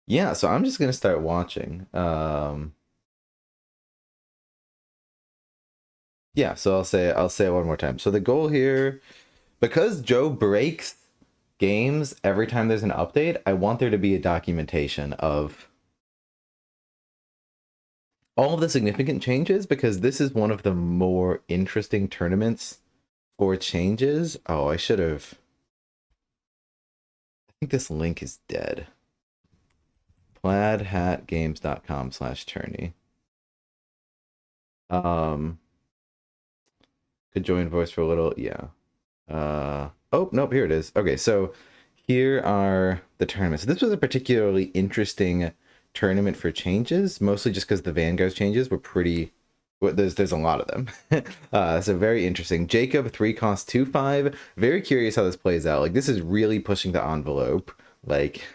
Yeah, so I'm just gonna start watching. Yeah, so I'll say it one more time. So the goal here, because Joe breaks games every time there's an update, I want there to be a documentation of all of the significant changes because this is one of the more interesting tournaments for changes. Oh, I should have. I think this link is dead. Plaidhatgames.com/tourney. Um, could join voice for a little. Yeah. Oh, nope, here it is. Okay, so here are the tournaments. This was a particularly interesting tournament for changes, mostly just because the Vanguard's changes were pretty. Well, there's a lot of them. So very interesting. Jacob 3 cost 2/5. Very curious how this plays out. Like this is really pushing the envelope. Like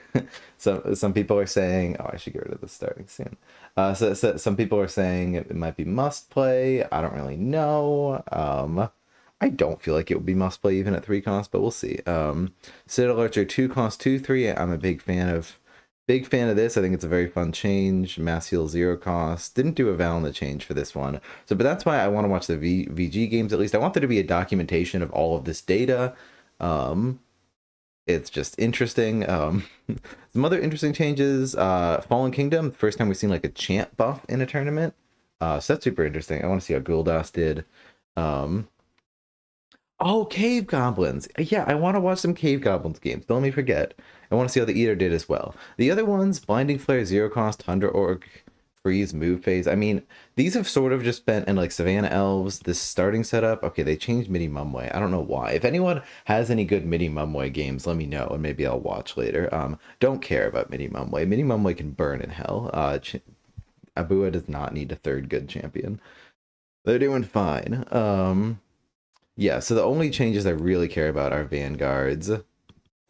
some people are saying, oh, I should get rid of this starting soon. So some people are saying it might be must play. I don't really know. I don't feel like it would be must play even at 3 cost, but we'll see. Citadel Archer 2 cost 2/3. I'm a big fan of this. I think it's a very fun change. Mass Heal 0 cost. Didn't do a Val in the change for this one. So, but that's why I want to watch the VG games at least. I want there to be a documentation of all of this data. It's just interesting. Some other interesting changes. Fallen Kingdom, first time we've seen like a champ buff in a tournament. So that's super interesting. I want to see how Gul'das did. Um, Oh, Cave Goblins. Yeah, I want to watch some Cave Goblins games. Don't let me forget. I want to see how the Eater did as well. The other ones, Blinding Flare, Zero Cost, Tundra Orc, Freeze, Move Phase. I mean, these have sort of just been, and like Savannah Elves, this starting setup. Okay, they changed Midi Mumway. I don't know why. If anyone has any good Midi Mumway games, let me know, and maybe I'll watch later. Don't care about Midi Mumway. Midi Mumway can burn in hell. Abua does not need a third good champion. They're doing fine. Yeah, so the only changes I really care about are Vanguards,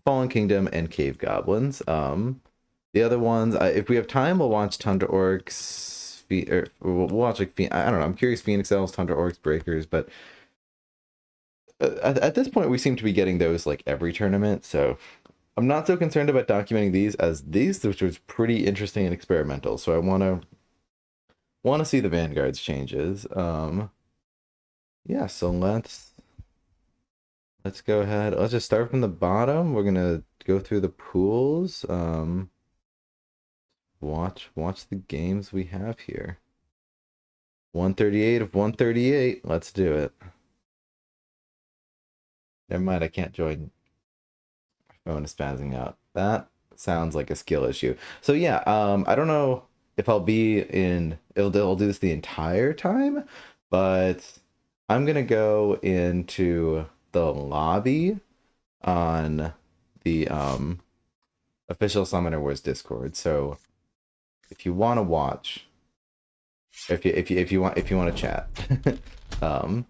Fallen Kingdom, and Cave Goblins. The other ones, if we have time, we'll watch Tundra Orcs, or we'll watch like I don't know. I'm curious, Phoenix Elves, Tundra Orcs, Breakers, but at this point, we seem to be getting those like every tournament. So I'm not so concerned about documenting these as these, which was pretty interesting and experimental. So I want to see the Vanguards changes. Yeah, so let's go ahead. Let's just start from the bottom. We're gonna go through the pools. Watch the games we have here. 138 of 138. Let's do it. Never mind, I can't join. My phone is spazzing out. That sounds like a skill issue. So yeah, I don't know if I'll be in. I'll do this the entire time, but I'm gonna go into the lobby on the official Summoner Wars Discord. So if you want to watch, if you want to chat, um,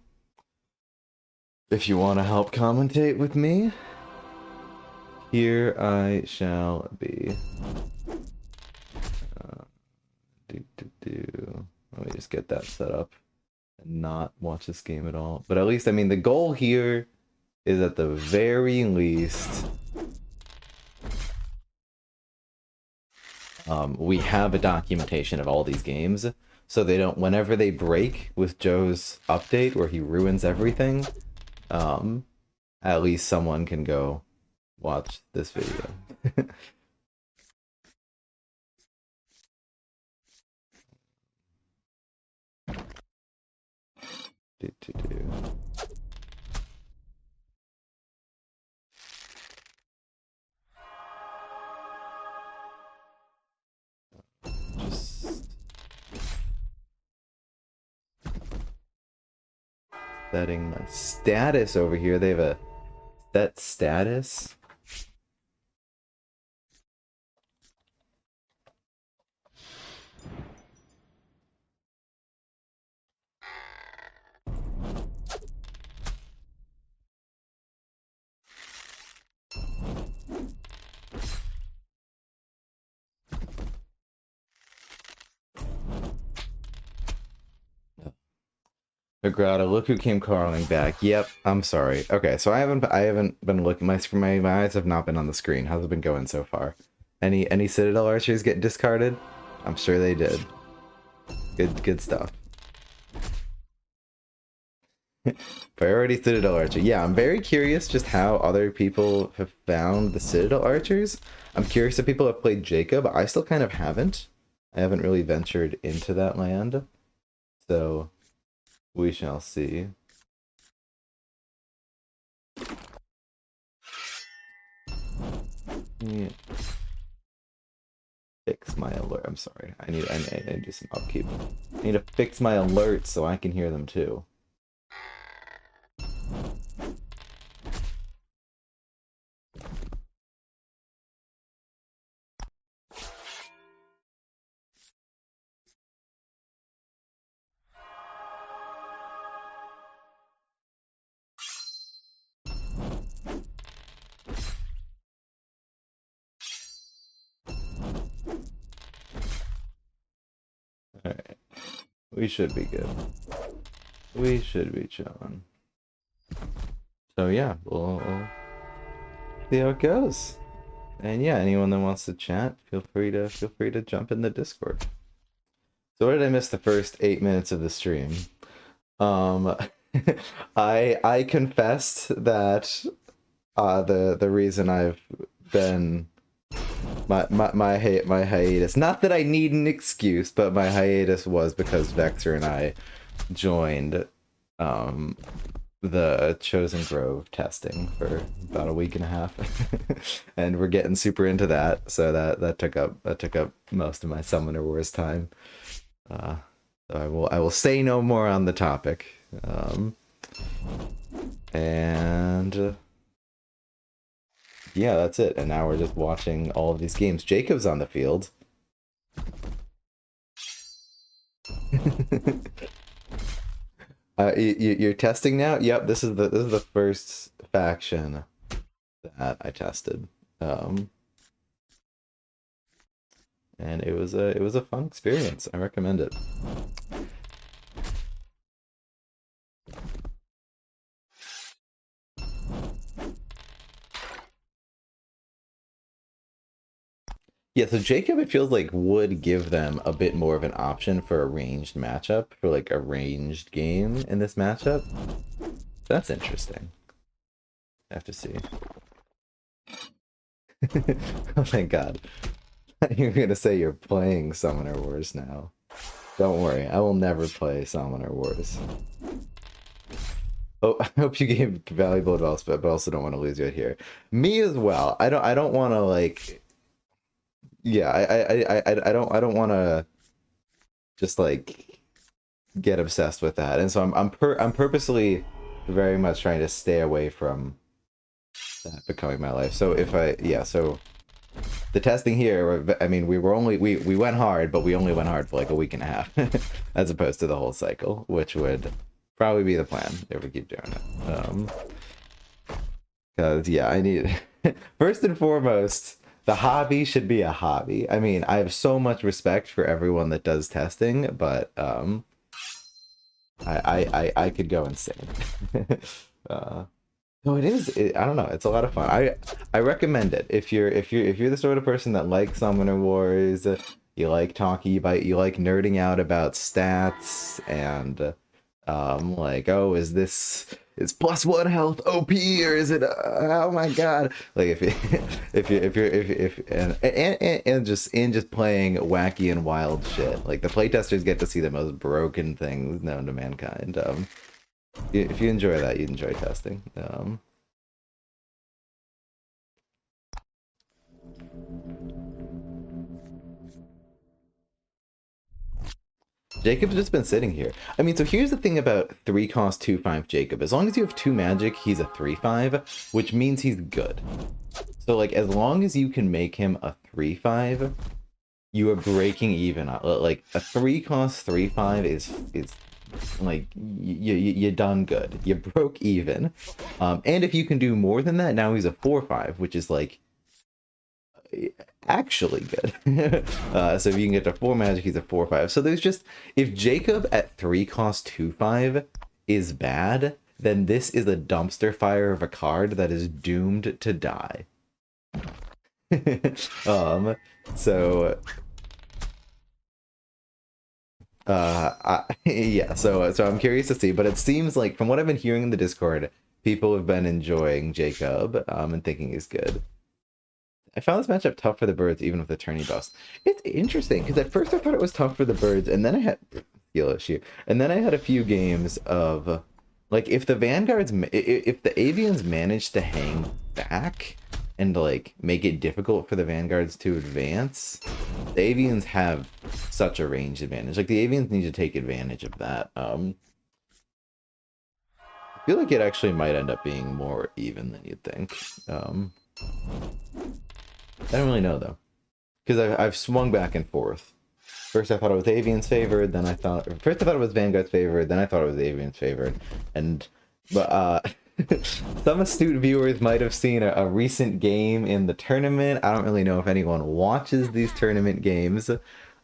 if you want to help commentate with me, here I shall be. Let me just get that set up and not watch this game at all. But at least, I mean, the goal here is at the very least we have a documentation of all these games so they don't, whenever they break with Joe's update where he ruins everything, at least someone can go watch this video. do, do, do. Just setting my status over here. They have a set status. The grotto. Look who came crawling back. Yep, I'm sorry. Okay, so I haven't been looking. My eyes have not been on the screen. How's it been going so far? Any Citadel archers get discarded? I'm sure they did. Good stuff. Priority Citadel Archer. Yeah, I'm very curious just how other people have found the Citadel Archers. I'm curious if people have played Jacob. I still kind of haven't. I haven't really ventured into that land. So, we shall see. Yeah. Fix my alert. I'm sorry. I need to do some upkeep. I need to fix my alerts so I can hear them too. Alright. We should be good. We should be chilling. So yeah, we'll see how it goes. And yeah, anyone that wants to chat, feel free to jump in the Discord. So what did I miss the first 8 minutes of the stream? I confessed that the reason I've been my hiatus, not that I need an excuse, but my hiatus was because Vexer and I joined the Chosen Grove testing for about a week and a half, and we're getting super into that. So that took up most of my Summoner Wars time. So I will say no more on the topic. And yeah, that's it. And now we're just watching all of these games. Jacob's on the field. You're testing now? Yep, this is the first faction that I tested. And it was a fun experience. I recommend it. Yeah, so Jacob, it feels like, would give them a bit more of an option for a ranged matchup, for like a ranged game in this matchup. That's interesting. I have to see. Oh my god. You're gonna say you're playing Summoner Wars now. Don't worry, I will never play Summoner Wars. Oh, I hope you gave valuable advice, but also don't want to lose you here. Me as well. I don't want to like. Yeah, I don't want to just like get obsessed with that, and so I'm purposely very much trying to stay away from that becoming my life. So so the testing here, I mean, we went hard, but we only went hard for like a week and a half, as opposed to the whole cycle, which would probably be the plan if we keep doing it. Because yeah, I need first and foremost. The hobby should be a hobby. I mean, I have so much respect for everyone that does testing, but I could go insane. No, it is. I don't know. It's a lot of fun. I recommend it if you're the sort of person that likes Summoner Wars, you like talking about, you like nerding out about stats and like, oh, is +1 health OP, or is it oh my god, like if and just playing wacky and wild shit, like the playtesters get to see the most broken things known to mankind. If you enjoy that, you enjoy testing. Jacob's just been sitting here. I mean, so here's the thing about 3-cost 2/5 Jacob. As long as you have 2 magic, he's a 3/5, which means he's good. So, like, as long as you can make him a 3/5, you are breaking even. Like, a 3-cost 3/5 is like, you done good. You broke even. And if you can do more than that, now he's a 4/5, which is, like, actually good. So if you can get to 4 magic, he's a 4/5. So there's just, if Jacob at 3-cost 2/5 is bad, then this is a dumpster fire of a card that is doomed to die. So yeah, so I'm curious to see, but it seems like from what I've been hearing in the Discord, people have been enjoying Jacob, and thinking he's good. I found this matchup tough for the birds, even with the tourney buffs. It's interesting because at first I thought it was tough for the birds, and then I had skill issue, and then I had a few games of like if the vanguards, if the avians managed to hang back and like make it difficult for the vanguards to advance, the avians have such a range advantage. Like the avians need to take advantage of that. I feel like it actually might end up being more even than you'd think. I don't really know though, because I've swung back and forth. First I thought it was Avian's favored, then I thought it was Vanguard's favored, then I thought it was Avian's favored, and but some astute viewers might have seen a recent game in the tournament. I don't really know if anyone watches these tournament games,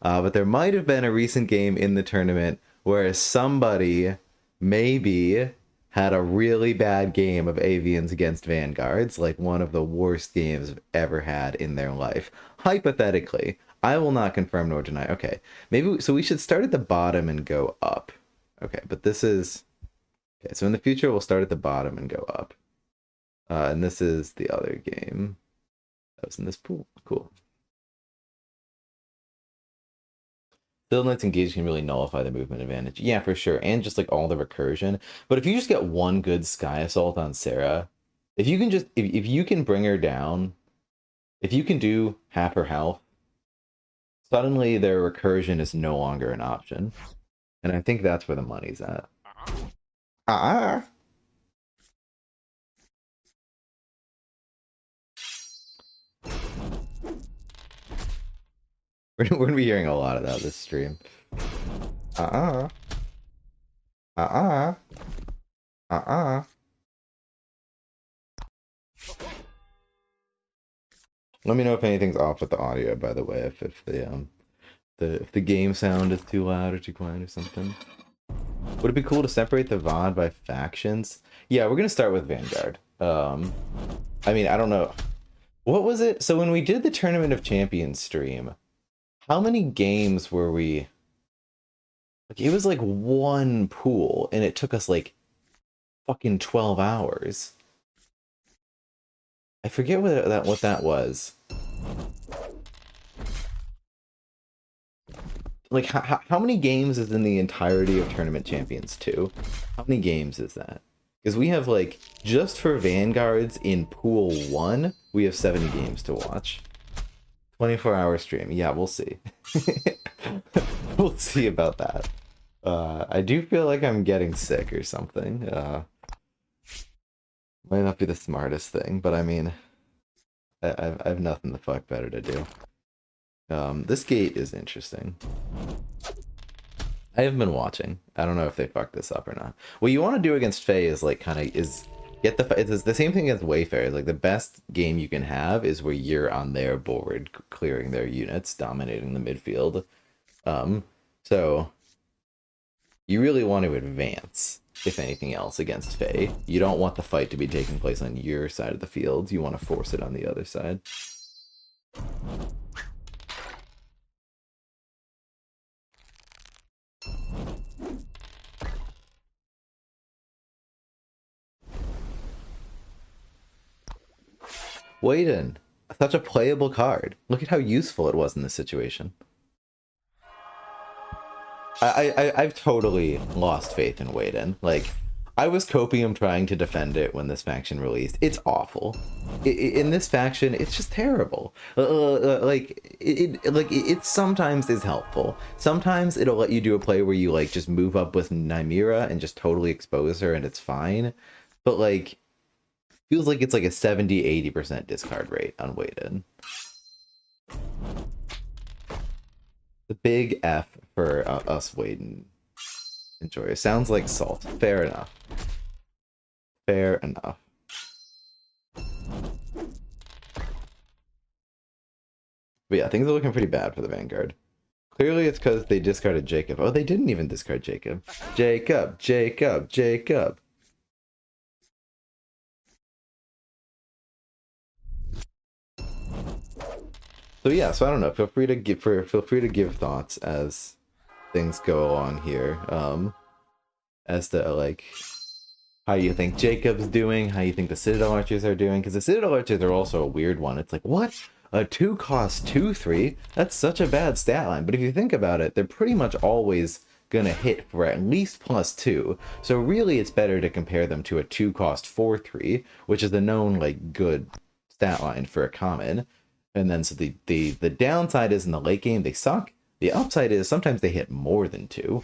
but there might have been a recent game in the tournament where somebody maybe had a really bad game of Avians against Vanguards, like one of the worst games I've ever had in their life. Hypothetically, I will not confirm nor deny. Okay, maybe so we should start at the bottom and go up. Okay, but this is okay. So in the future, we'll start at the bottom and go up. And this is the other game that was in this pool. Cool. Still Knight's Engage can really nullify the movement advantage. Yeah, for sure. And just like all the recursion. But if you just get one good Sky Assault on Sarah, if you can just if you can bring her down, if you can do half her health, suddenly their recursion is no longer an option. And I think that's where the money's at. Ah. We're gonna be hearing a lot of that this stream. Uh-uh. Uh-uh. Uh-uh. Let me know if anything's off with the audio, by the way, if the game sound is too loud or too quiet or something. Would it be cool to separate the VOD by factions? Yeah, we're gonna start with Vanguard. I mean, I don't know. What was it? So when we did the Tournament of Champions stream, how many games were we? Like, it was like one pool, and it took us like fucking 12 hours. I forget what that was. Like, how many games is in the entirety of Tournament Champions 2? How many games is that? Because we have, like, just for Vanguards in Pool 1, we have 70 games to watch. 24-hour stream. Yeah, we'll see. We'll see about that. I do feel like I'm getting sick or something. Might not be the smartest thing, but I mean, I have nothing the fuck better to do. This gate is interesting. I haven't been watching. I don't know if they fucked this up or not. What you want to do against Faye is like get it's the same thing as Wayfair. Like the best game you can have is where you're on their board, clearing their units, dominating the midfield. So you really want to advance, if anything else, against Faye. You don't want the fight to be taking place on your side of the field. You want to force it on the other side. Waden, such a playable card. Look at how useful it was in this situation. I've totally lost faith in Waden. Like, I was copium trying to defend it when this faction released. It's awful. In this faction, it's just terrible. Like it sometimes is helpful. Sometimes it'll let you do a play where you like just move up with Nymira and just totally expose her and it's fine. But like, feels like it's like a 70-80% discard rate on Waden. The big F for us Waden enjoy. Sounds like salt. Fair enough. Fair enough. But yeah, things are looking pretty bad for the Vanguard. Clearly it's because they discarded Jacob. Oh, they didn't even discard Jacob. Jacob, Jacob, Jacob. So yeah, so I don't know. Feel free to give thoughts as things go on here. As to like how you think Jacob's doing, how you think the Citadel Archers are doing, because the Citadel Archers are also a weird one. It's like, what? A 2 cost 2/3? That's such a bad stat line. But if you think about it, they're pretty much always gonna hit for at least +2. So really it's better to compare them to a 2 cost 4/3, which is the known like good stat line for a common. And then so the downside is in the late game they suck. The upside is sometimes they hit more than 2.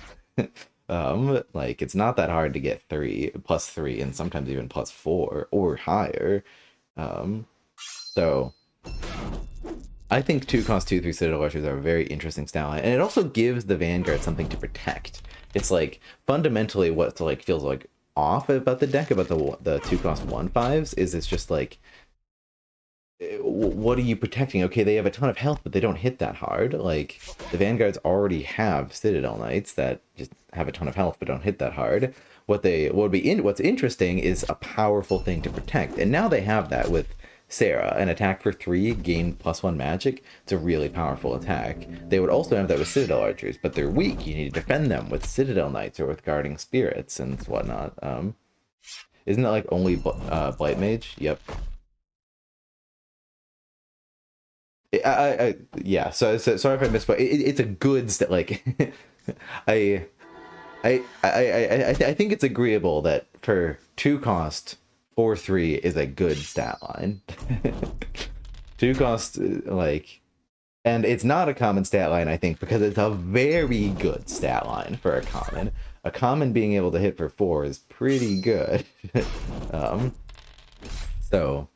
Like it's not that hard to get 3 +3 and sometimes even +4 or higher. So I think 2 cost 2/3 Citadel Archers are a very interesting style, and it also gives the Vanguard something to protect. It's like fundamentally what like feels like off about the deck about the 2 cost 1/5s is it's just like, what are you protecting? Okay, they have a ton of health, but they don't hit that hard. Like the Vanguards already have Citadel Knights that just have a ton of health but don't hit that hard. What's interesting is a powerful thing to protect, and now they have that with Sarah, an attack for 3, gain +1 magic. It's a really powerful attack. They would also have that with Citadel Archers, but they're weak. You need to defend them with Citadel Knights or with Guarding Spirits and whatnot. Isn't that like only Blight Mage? Yep. Yeah. So sorry if I missed, but it's a good like. I I think it's agreeable that for 2 cost 4/3 is a good stat line. 2 cost like, and it's not a common stat line I think because it's a very good stat line for a common. A common being able to hit for 4 is pretty good. So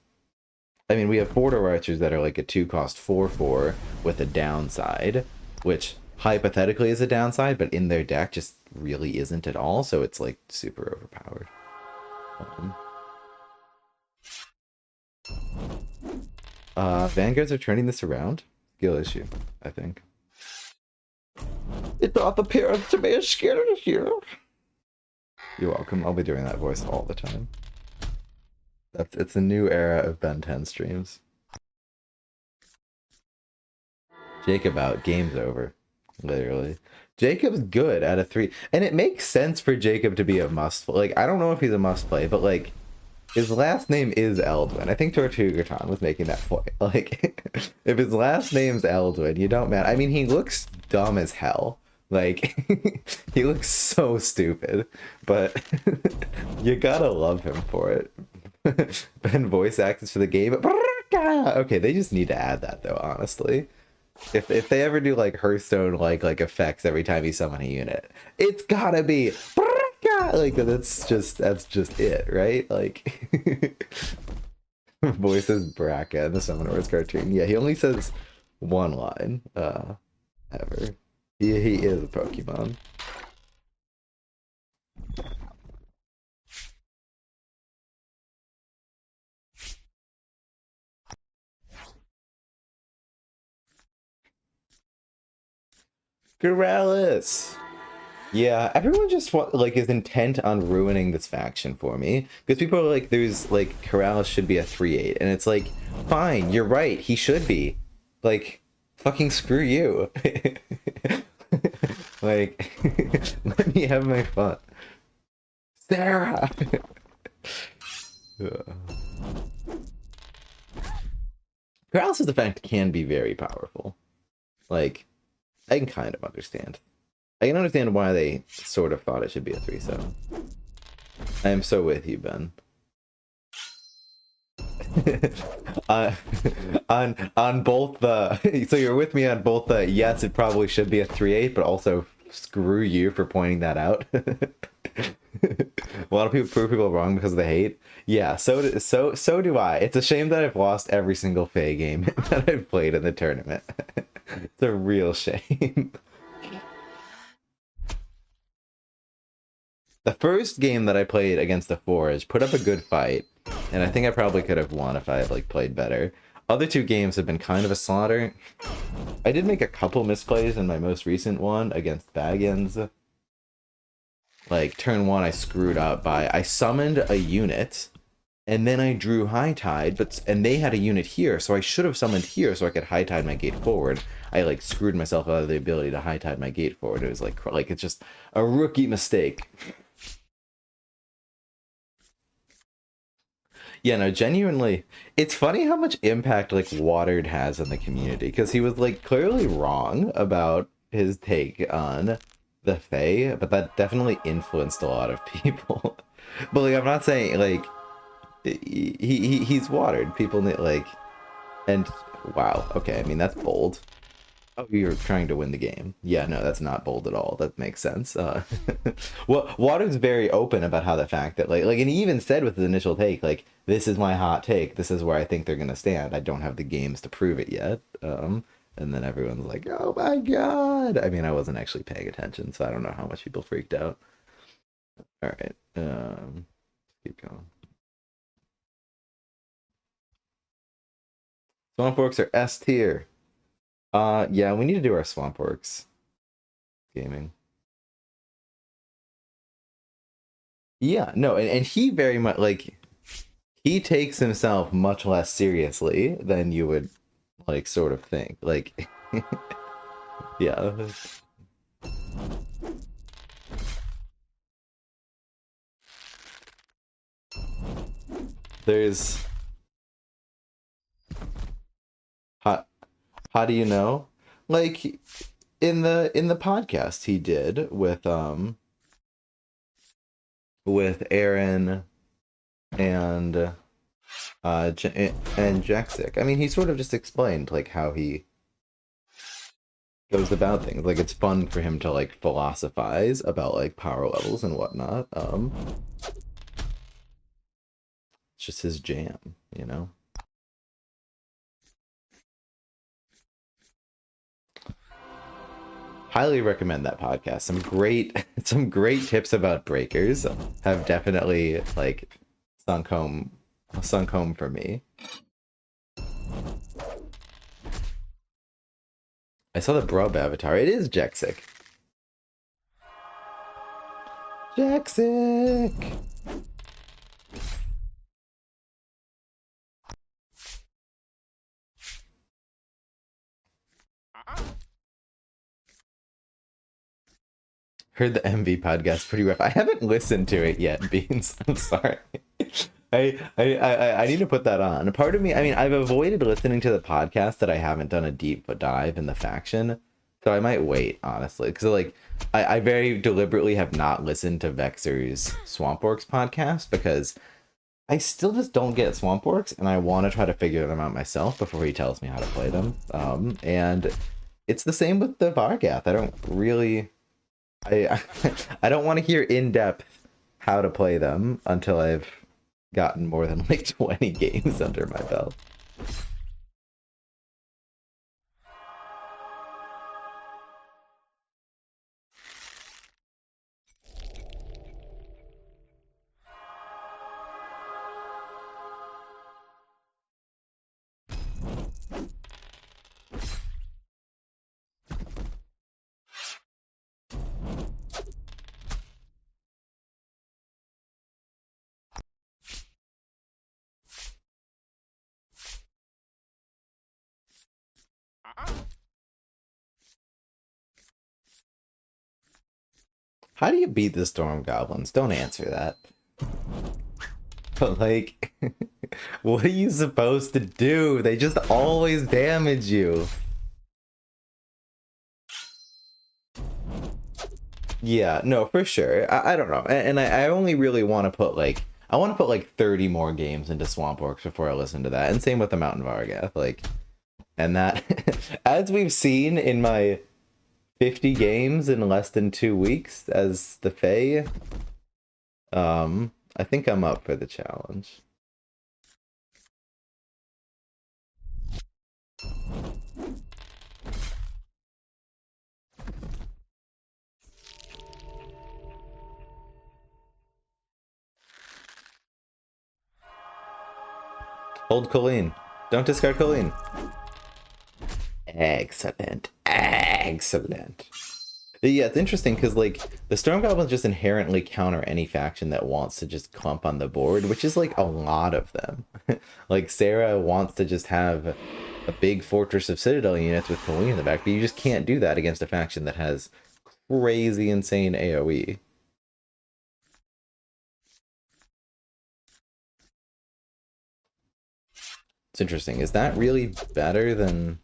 I mean, we have border archers that are like a 2 cost 4/4 with a downside, which hypothetically is a downside, but in their deck just really isn't at all. So it's like super overpowered. Vanguards are turning this around. Skill issue, I think. It doth appear to be a skill issue. You're welcome. I'll be doing that voice all the time. It's a new era of Ben 10 streams. Jacob out, game's over. Literally. Jacob's good at a 3. And it makes sense for Jacob to be a must play. Like, I don't know if he's a must play, but like, his last name is Eldwin. I think Tortugaton was making that point. Like, if his last name's Eldwin, you don't matter. I mean, he looks dumb as hell. Like, he looks so stupid, but you gotta love him for it. Ben voice actors for the game. Okay, they just need to add that though, honestly. If they ever do like Hearthstone like effects every time you summon a unit, it's gotta be like that's just it, right? Like voices Braca in the Summoner's cartoon. Yeah, he only says one line ever. He is a Pokemon. Corrales. Yeah, everyone just like is intent on ruining this faction for me because people are like, "There's like Corrales should be a 3/8," and it's like, fine, you're right, he should be. Like, fucking screw you. Like, let me have my fun, Sarah. Corrales' effect can be very powerful. Like, I can kind of understand. I can understand why they sort of thought it should be a 3/7. I am so with you, Ben. On both the so you're with me on both the yes, it probably should be a 3/8, but also screw you for pointing that out. A lot of people prove people wrong because of the hate. Yeah, so do I. It's a shame that I've lost every single Fae game that I've played in the tournament. It's a real shame. The first game that I played against the Forge put up a good fight, and I think I probably could have won if I had like played better. Other 2 games have been kind of a slaughter. I did make a couple misplays in my most recent one against Baggins. Like turn 1 I screwed up by I summoned a unit And then I drew High Tide, and they had a unit here, so I should have summoned here so I could High Tide my gate forward. I like screwed myself out of the ability to High Tide my gate forward. It was like it's just a rookie mistake. Yeah, no, genuinely, it's funny how much impact like Watered has in the community because he was like clearly wrong about his take on the Fae, but that definitely influenced a lot of people. But like, I'm not saying like he's Watered. People need like, and wow, okay, I mean that's bold. Oh, you're trying to win the game. Yeah, no, that's not bold at all. That makes sense. Well, Water's very open about how the fact that and he even said with his initial take, like, this is my hot take. This is where I think they're gonna stand. I don't have the games to prove it yet. And then everyone's like, oh my god. I mean, I wasn't actually paying attention, so I don't know how much people freaked out. All right, keep going. Swamp Orcs are S tier. Yeah, we need to do our Swamp Orcs gaming. Yeah, no, and he very much like he takes himself much less seriously than you would like sort of think. Like yeah. There's how do you know? Like in the podcast he did with Aaron and and Jaxic. I mean, he sort of just explained like how he goes about things. Like it's fun for him to like philosophize about like power levels and whatnot. It's just his jam, you know. Highly recommend that podcast. Some great tips about breakers have definitely like sunk home for me. I saw the Brub avatar. It is Jexic. Jexic. Heard the MV podcast pretty rough. I haven't listened to it yet, Beans. I'm sorry. I need to put that on. Part of me, I mean, I've avoided listening to the podcast that I haven't done a deep dive in the faction, so I might wait honestly, because like I very deliberately have not listened to Vexer's Swamp Orcs podcast because I still just don't get Swamp Orcs, and I want to try to figure them out myself before he tells me how to play them. And it's the same with the Vargath. I don't really, I don't want to hear in depth how to play them until I've gotten more than like 20 games under my belt. How do you beat the Storm Goblins? Don't answer that. But like, what are you supposed to do? They just always damage you. Yeah, no, for sure. I don't know. And I only really want to put like, I want to put like 30 more games into Swamp Orcs before I listen to that. And same with the Mountain Vargath. Like, and that, as we've seen in my 50 games in less than 2 weeks as the Fae, I think I'm up for the challenge. Hold Colleen. Don't discard Colleen. Excellent. Excellent. Yeah, it's interesting because like the Storm Goblins just inherently counter any faction that wants to just clump on the board, which is like a lot of them. Like Sarah wants to just have a big fortress of Citadel units with Colleen in the back, but you just can't do that against a faction that has crazy insane AoE. It's interesting. Is that really better than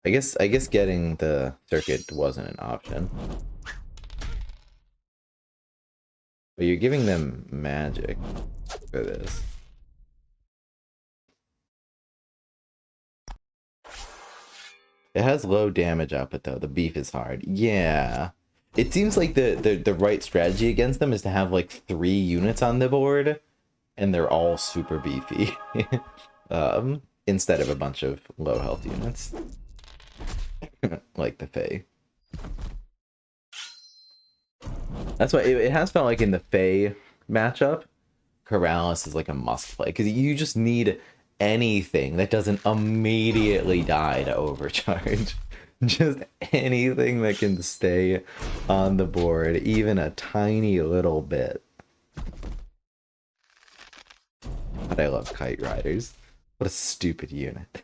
I guess getting the circuit wasn't an option. But you're giving them magic for this. It has low damage output though. The beef is hard. Yeah. It seems like the right strategy against them is to have like 3 units on the board and they're all super beefy. Instead of a bunch of low health units. Like the Fae. That's why it has felt like in the Fae matchup, Corrales is like a must play because you just need anything that doesn't immediately die to overcharge. Just anything that can stay on the board, even a tiny little bit. But I love Kite Riders. What a stupid unit.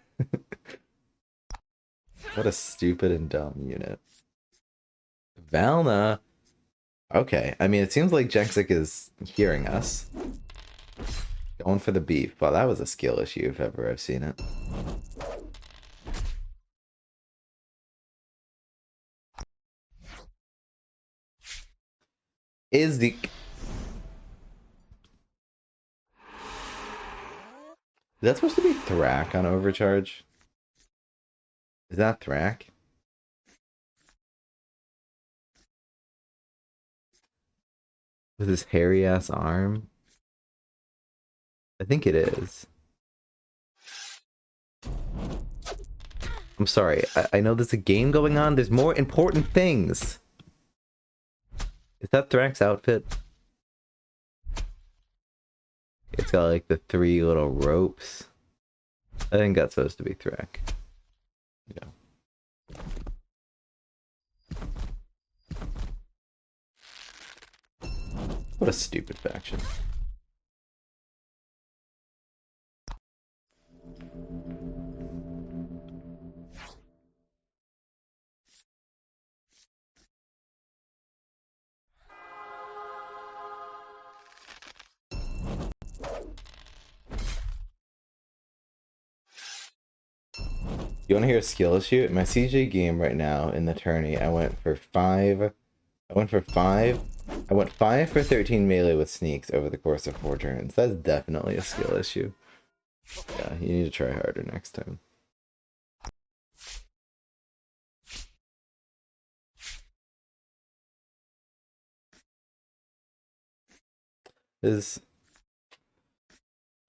What a stupid and dumb unit. Valna. Okay, I mean, it seems like Jexic is hearing us. Going for the beef. Well, that was a skill issue if ever I've seen it. Is that supposed to be Thrak on Overcharge? Is that Thrak? With his hairy ass arm? I think it is. I'm sorry. I know there's a game going on. There's more important things. Is that Thrak's outfit? It's got like the 3 little ropes. I think that's supposed to be Thrak. Yeah. What a stupid faction. You want to hear a skill issue? In my CJ game right now in the tourney, I went for 5 for 13 melee with sneaks over the course of 4 turns. That's definitely a skill issue. Yeah, you need to try harder next time. Is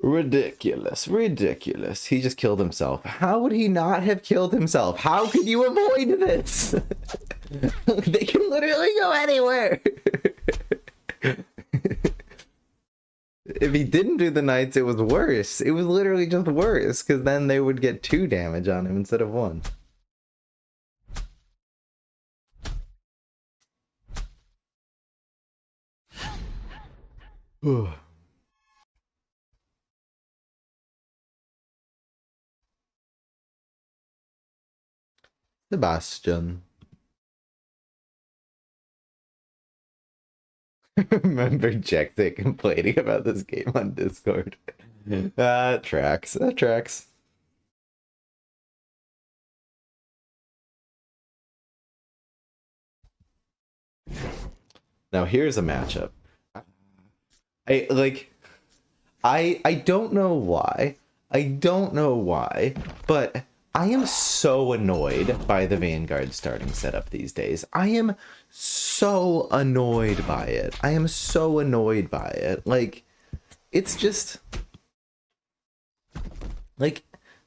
ridiculous, ridiculous. He just killed himself. How would he not have killed himself? How could you avoid this? They can literally go anywhere. If he didn't do the knights, it was worse. It was literally just worse, because then they would get 2 damage on him instead of 1. Sebastian. Remember Jack complaining about this game on Discord. That tracks. That tracks. Now here's a matchup. I don't know why. I don't know why, but I am so annoyed by the Vanguard starting setup these days. I am so annoyed by it. I am so annoyed by it. Like, it's just like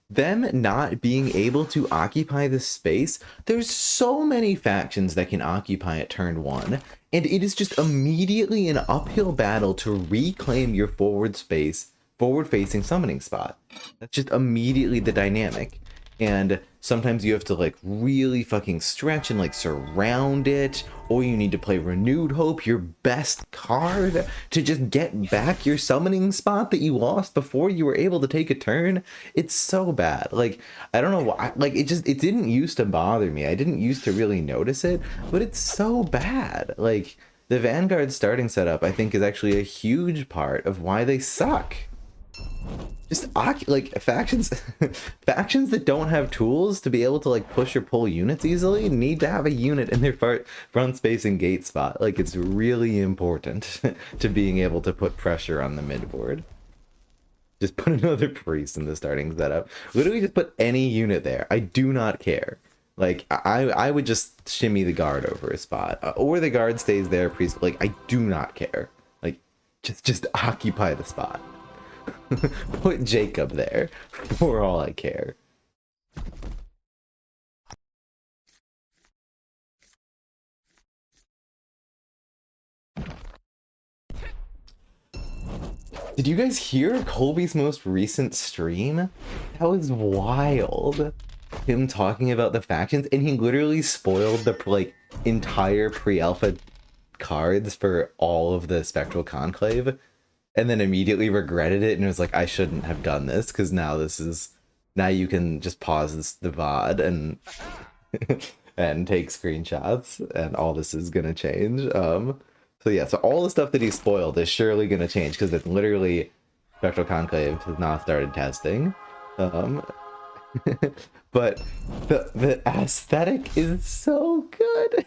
them not being able to occupy this space. There's so many factions that can occupy it turn 1, and it is just immediately an uphill battle to reclaim your forward space, forward-facing summoning spot. That's just immediately the dynamic. And sometimes you have to like really fucking stretch and like surround it, or you need to play Renewed Hope, your best card, to just get back your summoning spot that you lost before you were able to take a turn. It's so bad. Like, I don't know why, like it didn't used to bother me. I didn't used to really notice it, but it's so bad. Like, the Vanguard starting setup, I think, is actually a huge part of why they suck. Just like factions factions that don't have tools to be able to like push or pull units easily need to have a unit in their front space and gate spot. Like, it's really important to being able to put pressure on the mid board. Just put another priest in the starting setup. Literally just put any unit there. I do not care. Like, I would just shimmy the guard over a spot, or the guard stays there, priest. Like, I do not care. Like, just occupy the spot. Put Jacob there for all I care. Did you guys hear Colby's most recent stream? That was wild. Him talking about the factions, and he literally spoiled the like entire pre-alpha cards for all of the Spectral Conclave, and then immediately regretted it and was like, I shouldn't have done this, because now you can just pause the VOD and and take screenshots, and all this is gonna change. So yeah, so all the stuff that he spoiled is surely gonna change, because it's literally Spectral Conclave has not started testing. But the aesthetic is so good.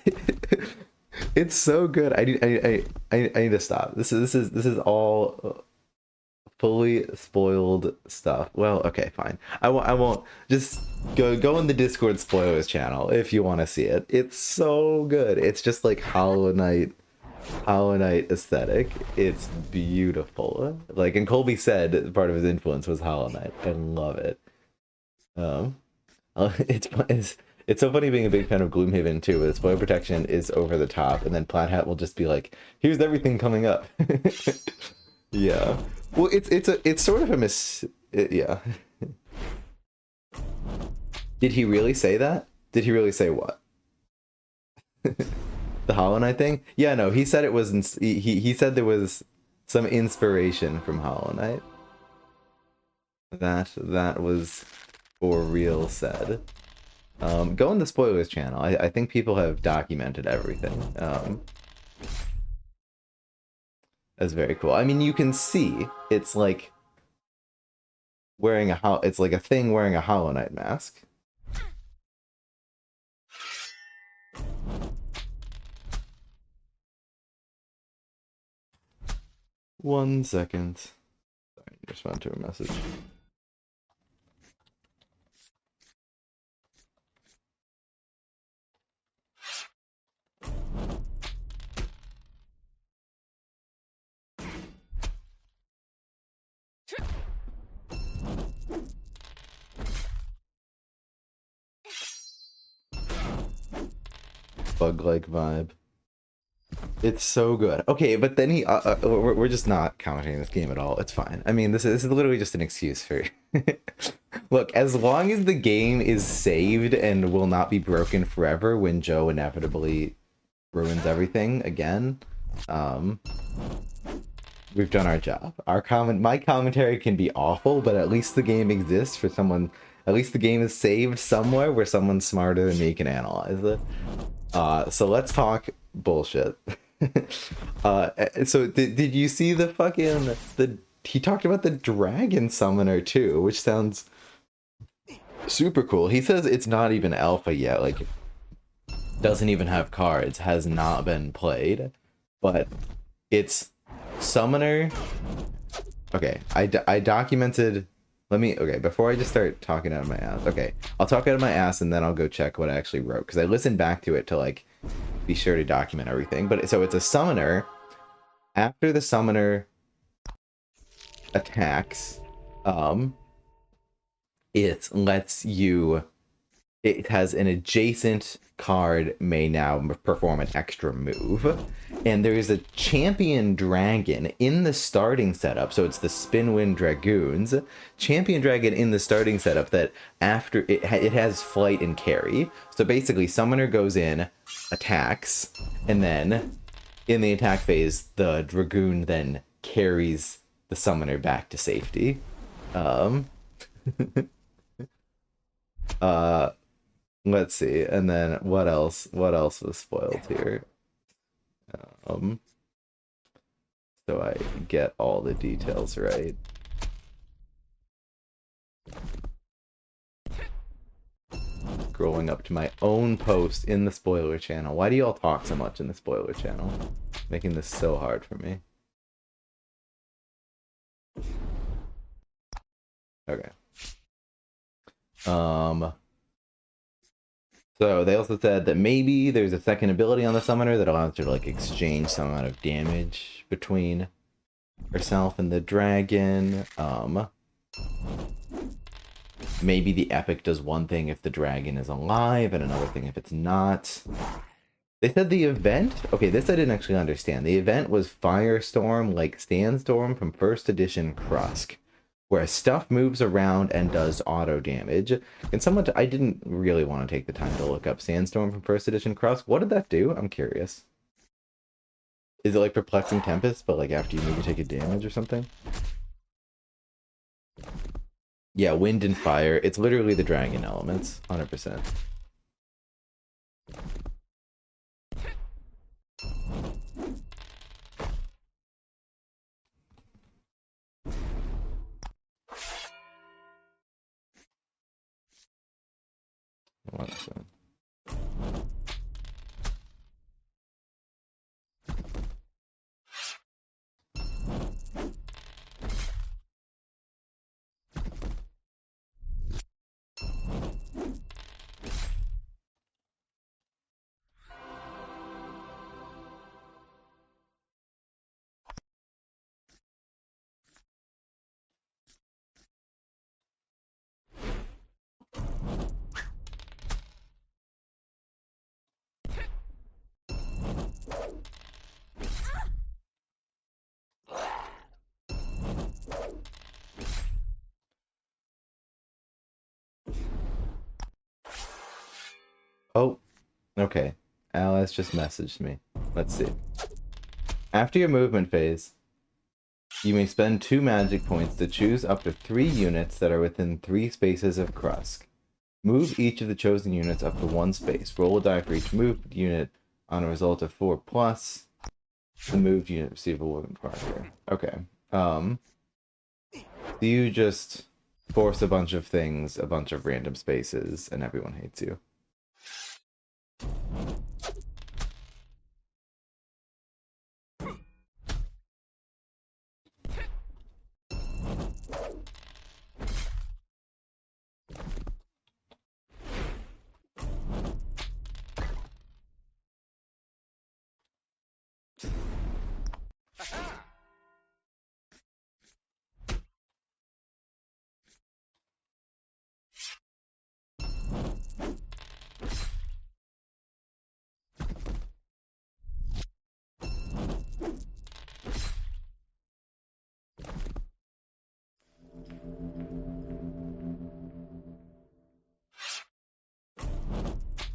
It's so good. I need to stop. This is all fully spoiled stuff. Well, okay, fine. I won't. Just go in the Discord spoilers channel if you want to see it. It's so good. It's just like Hollow Knight aesthetic. It's beautiful. Like, and Colby said part of his influence was Hollow Knight. I love it. Um, it's so funny being a big fan of Gloomhaven too. But spoiler protection is over the top, and then Plaid Hat will just be like, "Here's everything coming up." Yeah. Well, it's sort of yeah. Did he really say that? Did he really say what? The Hollow Knight thing? Yeah, no, he said it was he said there was some inspiration from Hollow Knight. That was for real said. Go in the spoilers channel. I think people have documented everything. That's very cool. I mean, you can see it's like it's like a thing wearing a Hollow Knight mask. One second. Sorry, respond to a message. Bug-like vibe. It's so good. Okay, but then we're just not commenting this game at all. It's fine. I mean, this is literally just an excuse for look, as long as the game is saved and will not be broken forever when Joe inevitably ruins everything again, we've done our job. My commentary can be awful, but at least the game exists for someone. At least the game is saved somewhere where someone smarter than me can analyze it. So let's talk bullshit. So did you see the fucking he talked about the dragon summoner too, which sounds super cool. He says it's not even alpha yet, like doesn't even have cards, has not been played, but it's summoner. Okay, I documented. Okay, before I just start talking out of my ass. Okay, I'll talk out of my ass and then I'll go check what I actually wrote, because I listened back to it to like be sure to document everything. But so it's a summoner. After the summoner attacks, it it has an adjacent card may now perform an extra move. And there is a champion dragon in the starting setup. So it's the Spinwind Dragoons. Champion dragon in the starting setup that after it has flight and carry. So basically, summoner goes in, attacks, and then in the attack phase, the dragoon then carries the summoner back to safety. Um, uh, let's see, and then what else? What else was spoiled here? Um, so I get all the details right. Scrolling up to my own post in the spoiler channel. Why do y'all talk so much in the spoiler channel? Making this so hard for me. Okay. So they also said that maybe there's a second ability on the summoner that allows her to like exchange some amount of damage between herself and the dragon. Maybe the epic does one thing if the dragon is alive and another thing if it's not. They said the event, okay, this I didn't actually understand. The event was Firestorm like Sandstorm from first edition Krusk, where stuff moves around and does auto damage. And someone, I didn't really want to take the time to look up Sandstorm from first edition Krusk. What did that do? I'm curious. Is it like Perplexing Tempest, but like after you maybe take a damage or something? Yeah, wind and fire. It's literally the dragon elements, 100%. One second. Oh, okay. Alice just messaged me. Let's see. After your movement phase, you may spend 2 magic points to choose up to 3 units that are within 3 spaces of Krusk. Move each of the chosen units up to 1 space. Roll a die for each moved unit on a result of 4 plus. The moved unit receive a woven marker. Okay. So you just force a bunch of things, a bunch of random spaces, and everyone hates you.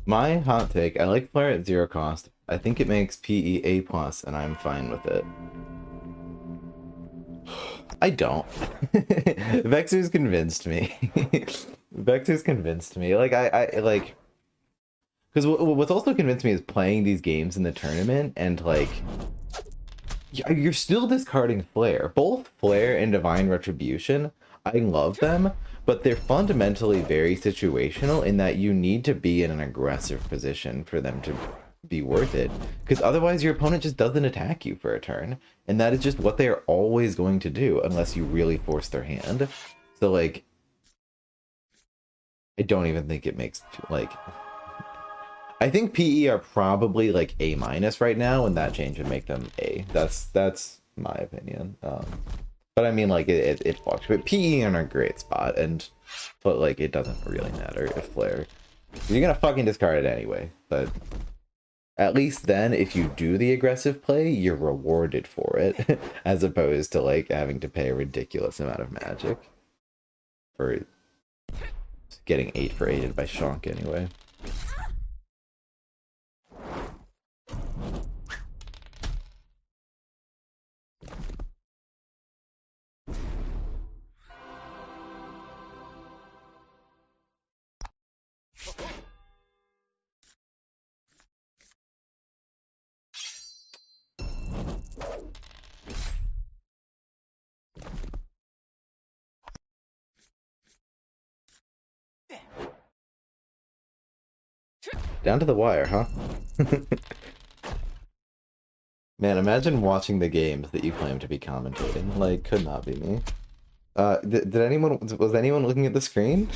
My hot take, I like Flare at 0 cost. I think it makes PE A+, and I'm fine with it. I don't. Vexer's convinced me. Vexer's convinced me. Like, I like... Because what's also convinced me is playing these games in the tournament, and, like... You're still discarding Flare. Both Flare and Divine Retribution, I love them, but they're fundamentally very situational in that you need to be in an aggressive position for them to be worth it. Because otherwise your opponent just doesn't attack you for a turn. And that is just what they are always going to do unless you really force their hand. So, like, I don't even think it makes, like... I think PE are probably like A- right now, and that change would make them A. That's my opinion. But I mean, like, it fluctuates. PE are in a great spot, but like it doesn't really matter if Flare You're gonna fucking discard it anyway, but at least then, if you do the aggressive play, you're rewarded for it, as opposed to like having to pay a ridiculous amount of magic for getting 8 for 8'd by Shonk anyway. Down to the wire, huh? Man, imagine watching the games that you claim to be commentating. Like, could not be me. Did anyone, was anyone looking at the screen?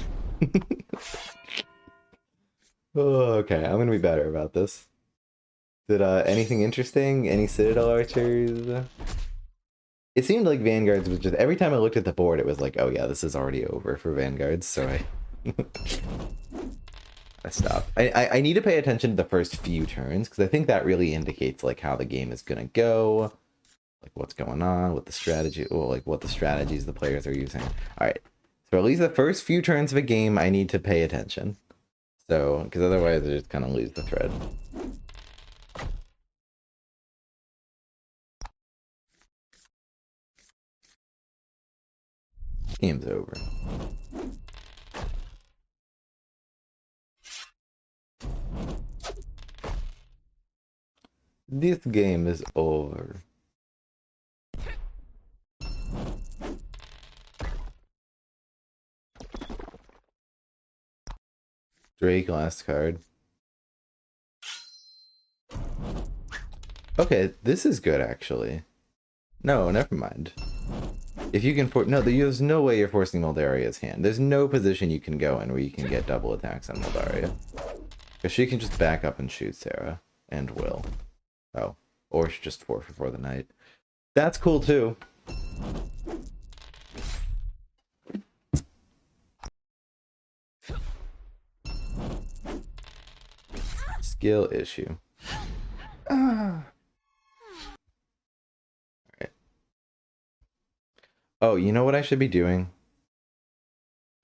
Oh, okay, I'm gonna be better about this. Did, anything interesting? Any Citadel archers? It seemed like Vanguards was just, every time I looked at the board, it was like, oh yeah, this is already over for Vanguards, so I stopped. I need to pay attention to the first few turns, because I think that really indicates, like, how the game is gonna go. Like, what's going on with the strategy, or like what the strategies the players are using. Alright, so at least the first few turns of a game, I need to pay attention. So, because otherwise I just kind of lose the thread. Game's over. This game is over. Drake last card. Okay, this is good actually. No, never mind. If you can no, there's no way you're forcing Moldaria's hand. There's no position you can go in where you can get double attacks on Moldaria. Because she can just back up and shoot Sarah. And will. Oh. Or she just 4 for the night. That's cool too. Skill issue. Ah. Alright. Oh, you know what I should be doing?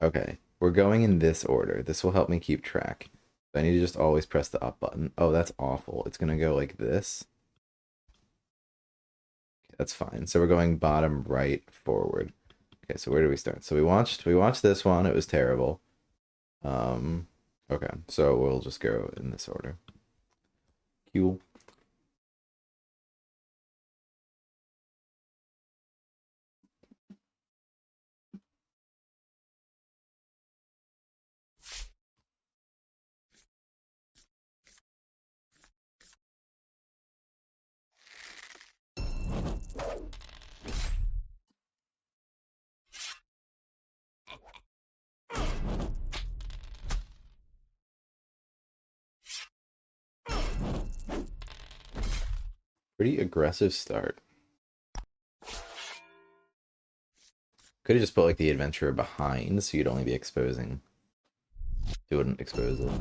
Okay. We're going in this order. This will help me keep track. I need to just always press the up button. Oh, that's awful. It's gonna go like this. Okay, that's fine. So we're going bottom right forward. Okay, so where do we start? So we watched this one. It was terrible. Okay, so we'll just go in this order. Cool. Pretty aggressive start. Could have just put like the adventurer behind, so you'd only be exposing. It wouldn't expose it.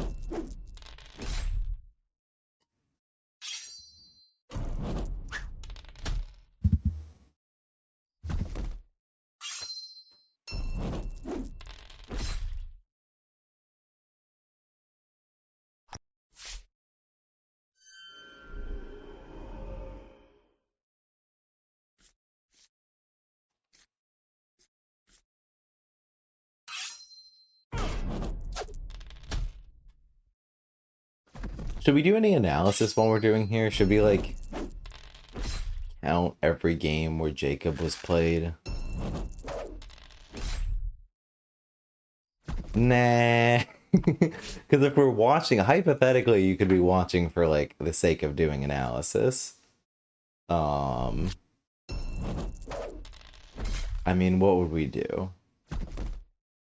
Should we do any analysis while we're doing here? Should we like count every game where Jacob was played? Nah. Because if we're watching, hypothetically, you could be watching for like the sake of doing analysis. I mean, what would we do?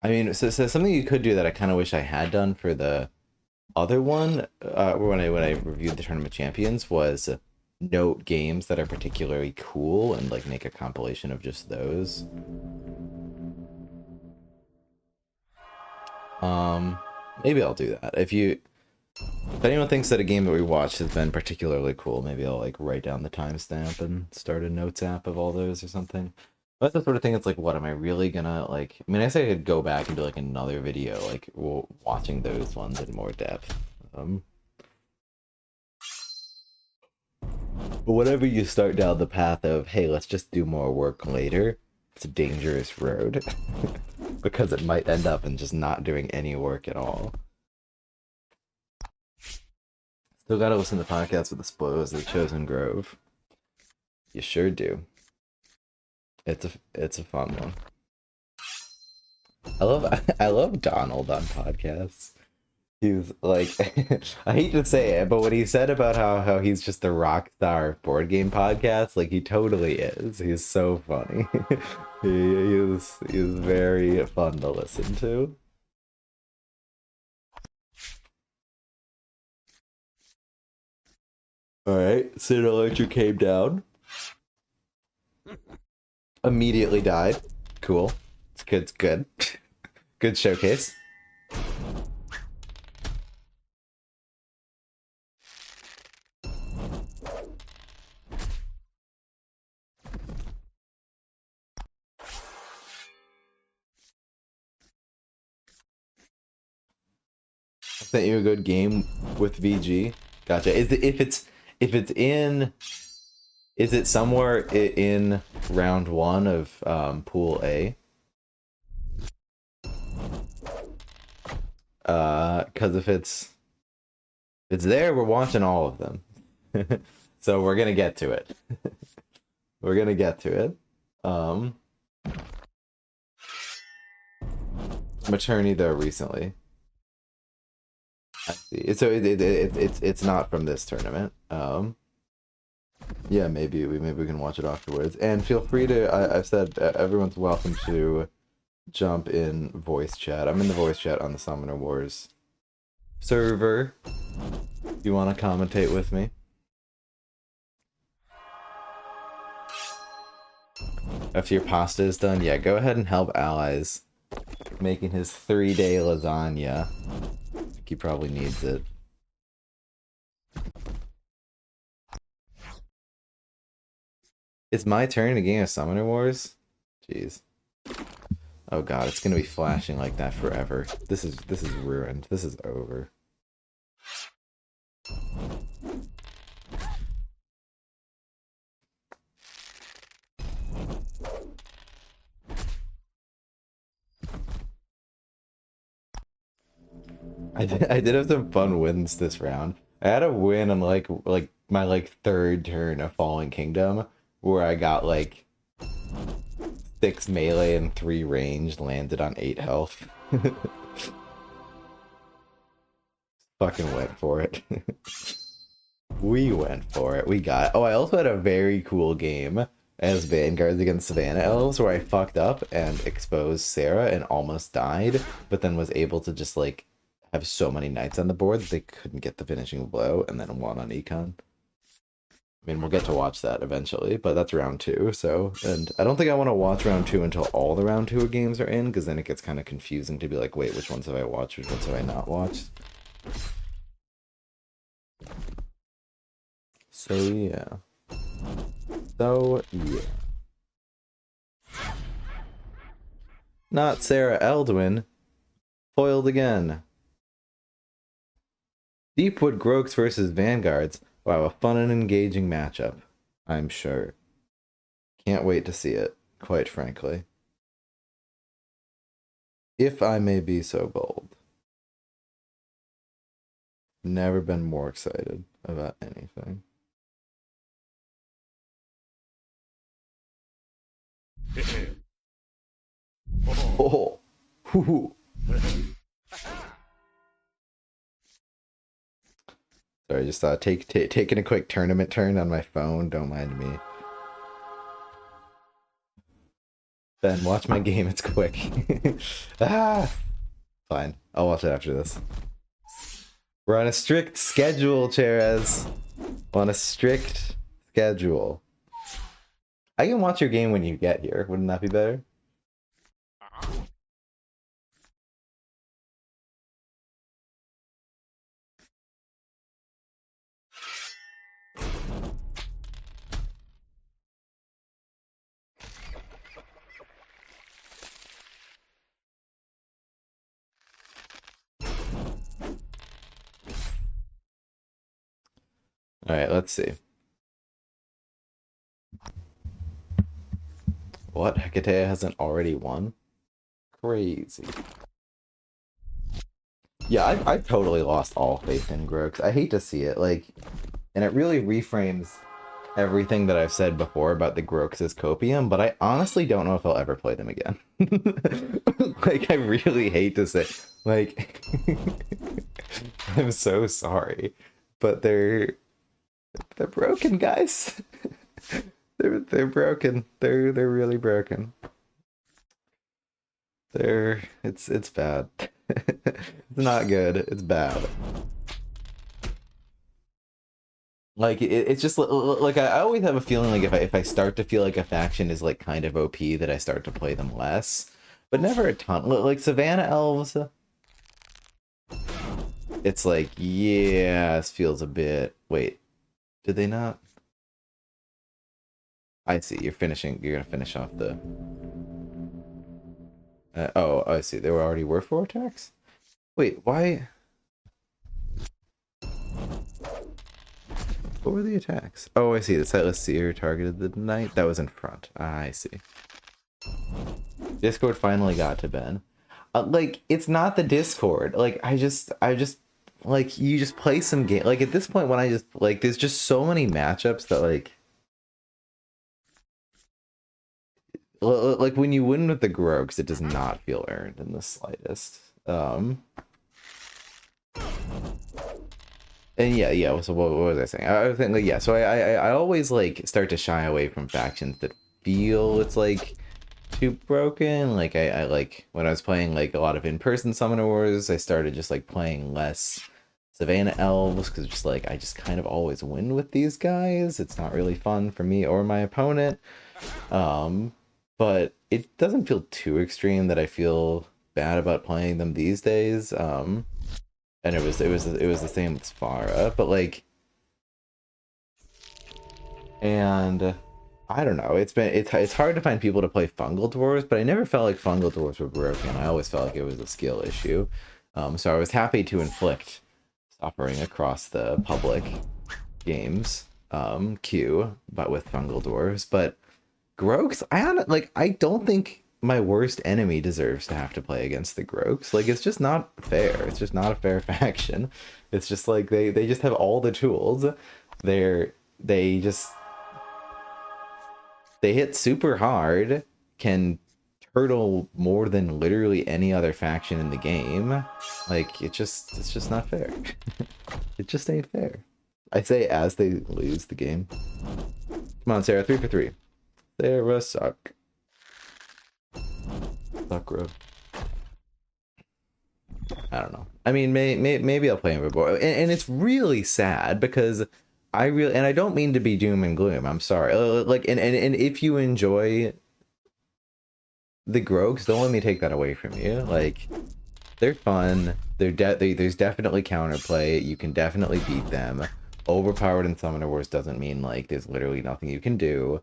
I mean, so something you could do that I kind of wish I had done for the other one, when I reviewed the Tournament Champions, was note games that are particularly cool and like make a compilation of just those. Maybe I'll do that. If anyone thinks that a game that we watched has been particularly cool, maybe I'll like write down the timestamp and start a notes app of all those or something. But that's the sort of thing. It's like, what am I really gonna like? I mean, I say I could go back and do like another video, like watching those ones in more depth. But whenever you start down the path of, hey, let's just do more work later, it's a dangerous road because it might end up in just not doing any work at all. Still gotta listen to podcasts with the spoilers of the Chosen Grove. You sure do. It's a fun one. I love Donald on podcasts. He's like, I hate to say it, but what he said about how he's just the rock star board game podcast, like he totally is. He's so funny. He's very fun to listen to. All right, Sid Electric came down. Immediately died. Cool. It's good. It's good. Good showcase. I sent you a good game with VG. Gotcha. If it's in, is it somewhere in round one of pool A? Because if it's there, we're watching all of them. So we're gonna get to it. We're gonna get to it. Maternity though recently. I see. So it's not from this tournament. Yeah, maybe we can watch it afterwards. And feel free to. I've said everyone's welcome to jump in voice chat. I'm in the voice chat on the Summoner Wars server. If you want to commentate with me. After your pasta is done, yeah, go ahead and help allies making his 3-day lasagna. I think he probably needs it. It's my turn to game of Summoner Wars? Jeez. Oh god, it's gonna be flashing like that forever. This is ruined. This is over. I did have some fun wins this round. I had a win on like my like third turn of Fallen Kingdom where I got like 6 melee and 3 ranged, landed on 8 health. Fucking went for it. We went for it. We got. Oh, I also had a very cool game as Vanguards against Savannah Elves where I fucked up and exposed Sarah and almost died, but then was able to just like have so many knights on the board that they couldn't get the finishing blow, and then won on econ. I mean, we'll get to watch that eventually, but that's round 2, so... And I don't think I want to watch round 2 until all the round 2 games are in, because then it gets kind of confusing to be like, wait, which ones have I watched, which ones have I not watched? So, yeah. Not Sarah Eldwin. Foiled again. Deepwood Groaks versus Vanguards. Wow, a fun and engaging matchup, I'm sure. Can't wait to see it, quite frankly. If I may be so bold. Never been more excited about anything. Oh! Hoo-hoo. Sorry, just taking a quick tournament turn on my phone. Don't mind me. Ben, watch my game. It's quick. Ah! Fine. I'll watch it after this. We're on a strict schedule, Cherez. On a strict schedule. I can watch your game when you get here. Wouldn't that be better? All right, let's see. What? Hecate hasn't already won? Crazy. Yeah, I've totally lost all faith in Grokes. I hate to see it, like, and it really reframes everything that I've said before about the Grokes' copium, but I honestly don't know if I'll ever play them again. Like, I really hate to say, like, I'm so sorry, but they're broken, guys. They're broken. They're really broken. It's bad. It's not good. It's bad. Like it's just like I always have a feeling like if I start to feel like a faction is like kind of OP that I start to play them less, but never a ton. Like Savannah Elves, it's like yeah, this feels a bit. Wait, did they not? I see. You're finishing. You're gonna finish off the. Oh, I see. They were already were 4 attacks. Wait, why? What were the attacks? Oh, I see. The Sightless Seer targeted the knight. That was in front. Ah, I see. Discord finally got to Ben. Like, it's not the Discord. Like, I just, like, you just play some game. Like, at this point, when I just, like, there's just so many matchups that, like, when you win with the Grogs, it does not feel earned in the slightest. And yeah. So what was I saying? I was saying like yeah. So I always like start to shy away from factions that feel it's like too broken. Like I like when I was playing like a lot of in-person Summoner Wars, I started just like playing less Savannah Elves because just like I just kind of always win with these guys. It's not really fun for me or my opponent. But it doesn't feel too extreme that I feel bad about playing them these days. And it was the same with Sfara, but like, and I don't know. It's hard to find people to play Fungal Dwarves, but I never felt like Fungal Dwarves were broken. I always felt like it was a skill issue. So I was happy to inflict suffering across the public games queue, but with Fungal Dwarves. But Groaks, I don't think my worst enemy deserves to have to play against the Groaks. Like it's just not fair. It's just not a fair faction. It's just like they just have all the tools. They just they hit super hard, can turtle more than literally any other faction in the game. Like it's just not fair. It just ain't fair. I say as they lose the game. Come on, Sarah, 3 for 3. Sarah suck. Sakura. I don't know. I mean, maybe I'll play him before, and it's really sad because I don't mean to be doom and gloom. I'm sorry. Like, and if you enjoy the Grogs, don't let me take that away from you. Like, they're fun. There's definitely counterplay. You can definitely beat them. Overpowered in Summoner Wars doesn't mean like there's literally nothing you can do.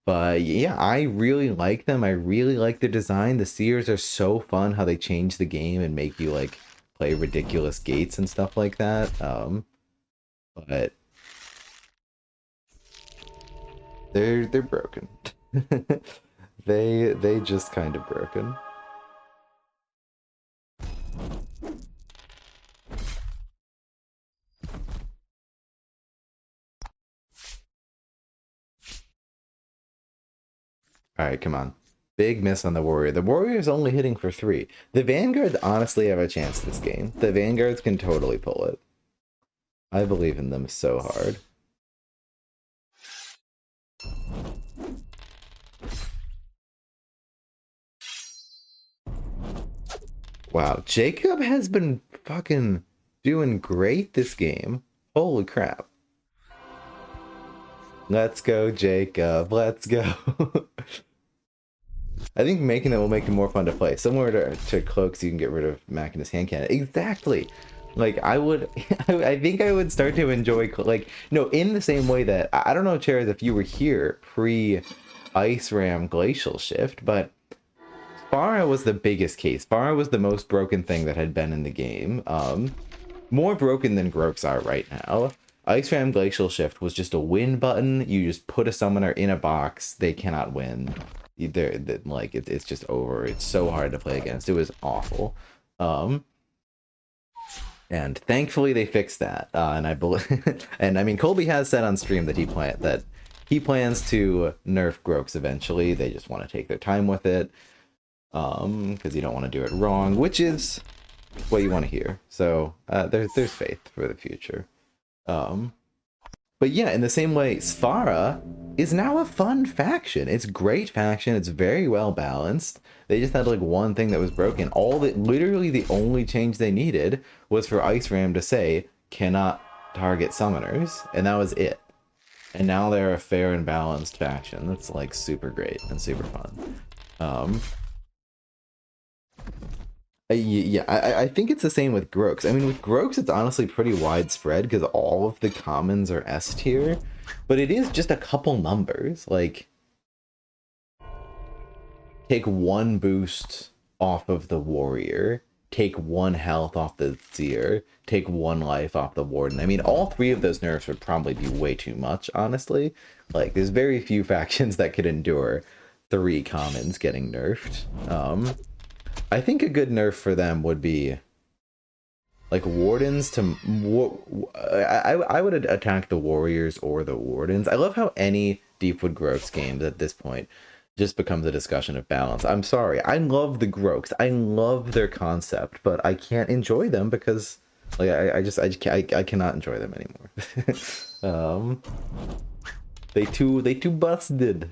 But yeah, I really like them. I really like the design. The Seers are so fun how they change the game and make you like play ridiculous gates and stuff like that. But they're broken. They just kind of broken. All right, come on. Big miss on the Warrior. The Warrior's only hitting for 3. The Vanguards honestly have a chance this game. The Vanguards can totally pull it. I believe in them so hard. Wow, Jacob has been fucking doing great this game. Holy crap. Let's go, Jacob. Let's go. I think making it will make it more fun to play. Similar to Cloaks, you can get rid of Mac in his hand cannon. Exactly. Like, I would... I think I would start to enjoy... Like, no, in the same way that... I don't know, Chairs, if you were here pre-Ice Ram Glacial Shift, but Farah was the biggest case. Farah was the most broken thing that had been in the game. more broken than Groaks are right now. Ice Ram Glacial Shift was just a win button. You just put a summoner in a box. They cannot win. Like it's just over. It's so hard to play against. It was awful. Um, and thankfully they fixed that. And I believe, and I mean Colby has said on stream that he plans to nerf Groaks eventually. They just want to take their time with it. Because you don't want to do it wrong, which is what you want to hear. So there's faith for the future. But yeah, in the same way, Sfara is now a fun faction. It's great faction. It's very well balanced. They just had like one thing that was broken. Literally the only change they needed was for Ice Ram to say cannot target summoners, and that was it. And now they're a fair and balanced faction. That's like super great and super fun. Yeah, I think it's the same with Groaks. I mean, with Groaks, it's honestly pretty widespread because all of the commons are S tier, but it is just a couple numbers. Like, take one boost off of the warrior, take one health off the seer, take one life off the warden. I mean, all three of those nerfs would probably be way too much, honestly. Like, there's very few factions that could endure 3 commons getting nerfed. I think a good nerf for them would be like wardens to I would attack the warriors or the wardens. I love how any Deepwood Groaks games at this point just becomes a discussion of balance. I'm sorry, I love the Groaks, I love their concept, but I can't enjoy them because like I cannot enjoy them anymore. They too busted.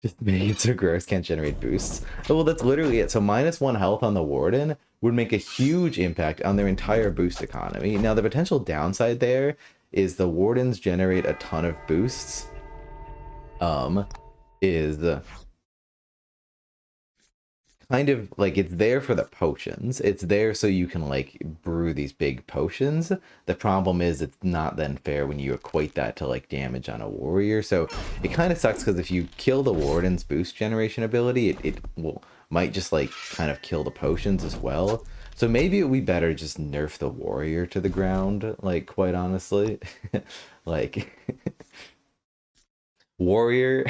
Just minions or Groaks can't generate boosts. Oh, well, that's literally it. So -1 health on the Warden would make a huge impact on their entire boost economy. Now, the potential downside there is the Wardens generate a ton of boosts. Is kind of like it's there for the potions. It's there so you can like brew these big potions. The problem is it's not then fair when you equate that to like damage on a warrior. So it kind of sucks because if you kill the warden's boost generation ability, it might just like kind of kill the potions as well. So maybe it would be better just nerf the warrior to the ground, like quite honestly. Like warrior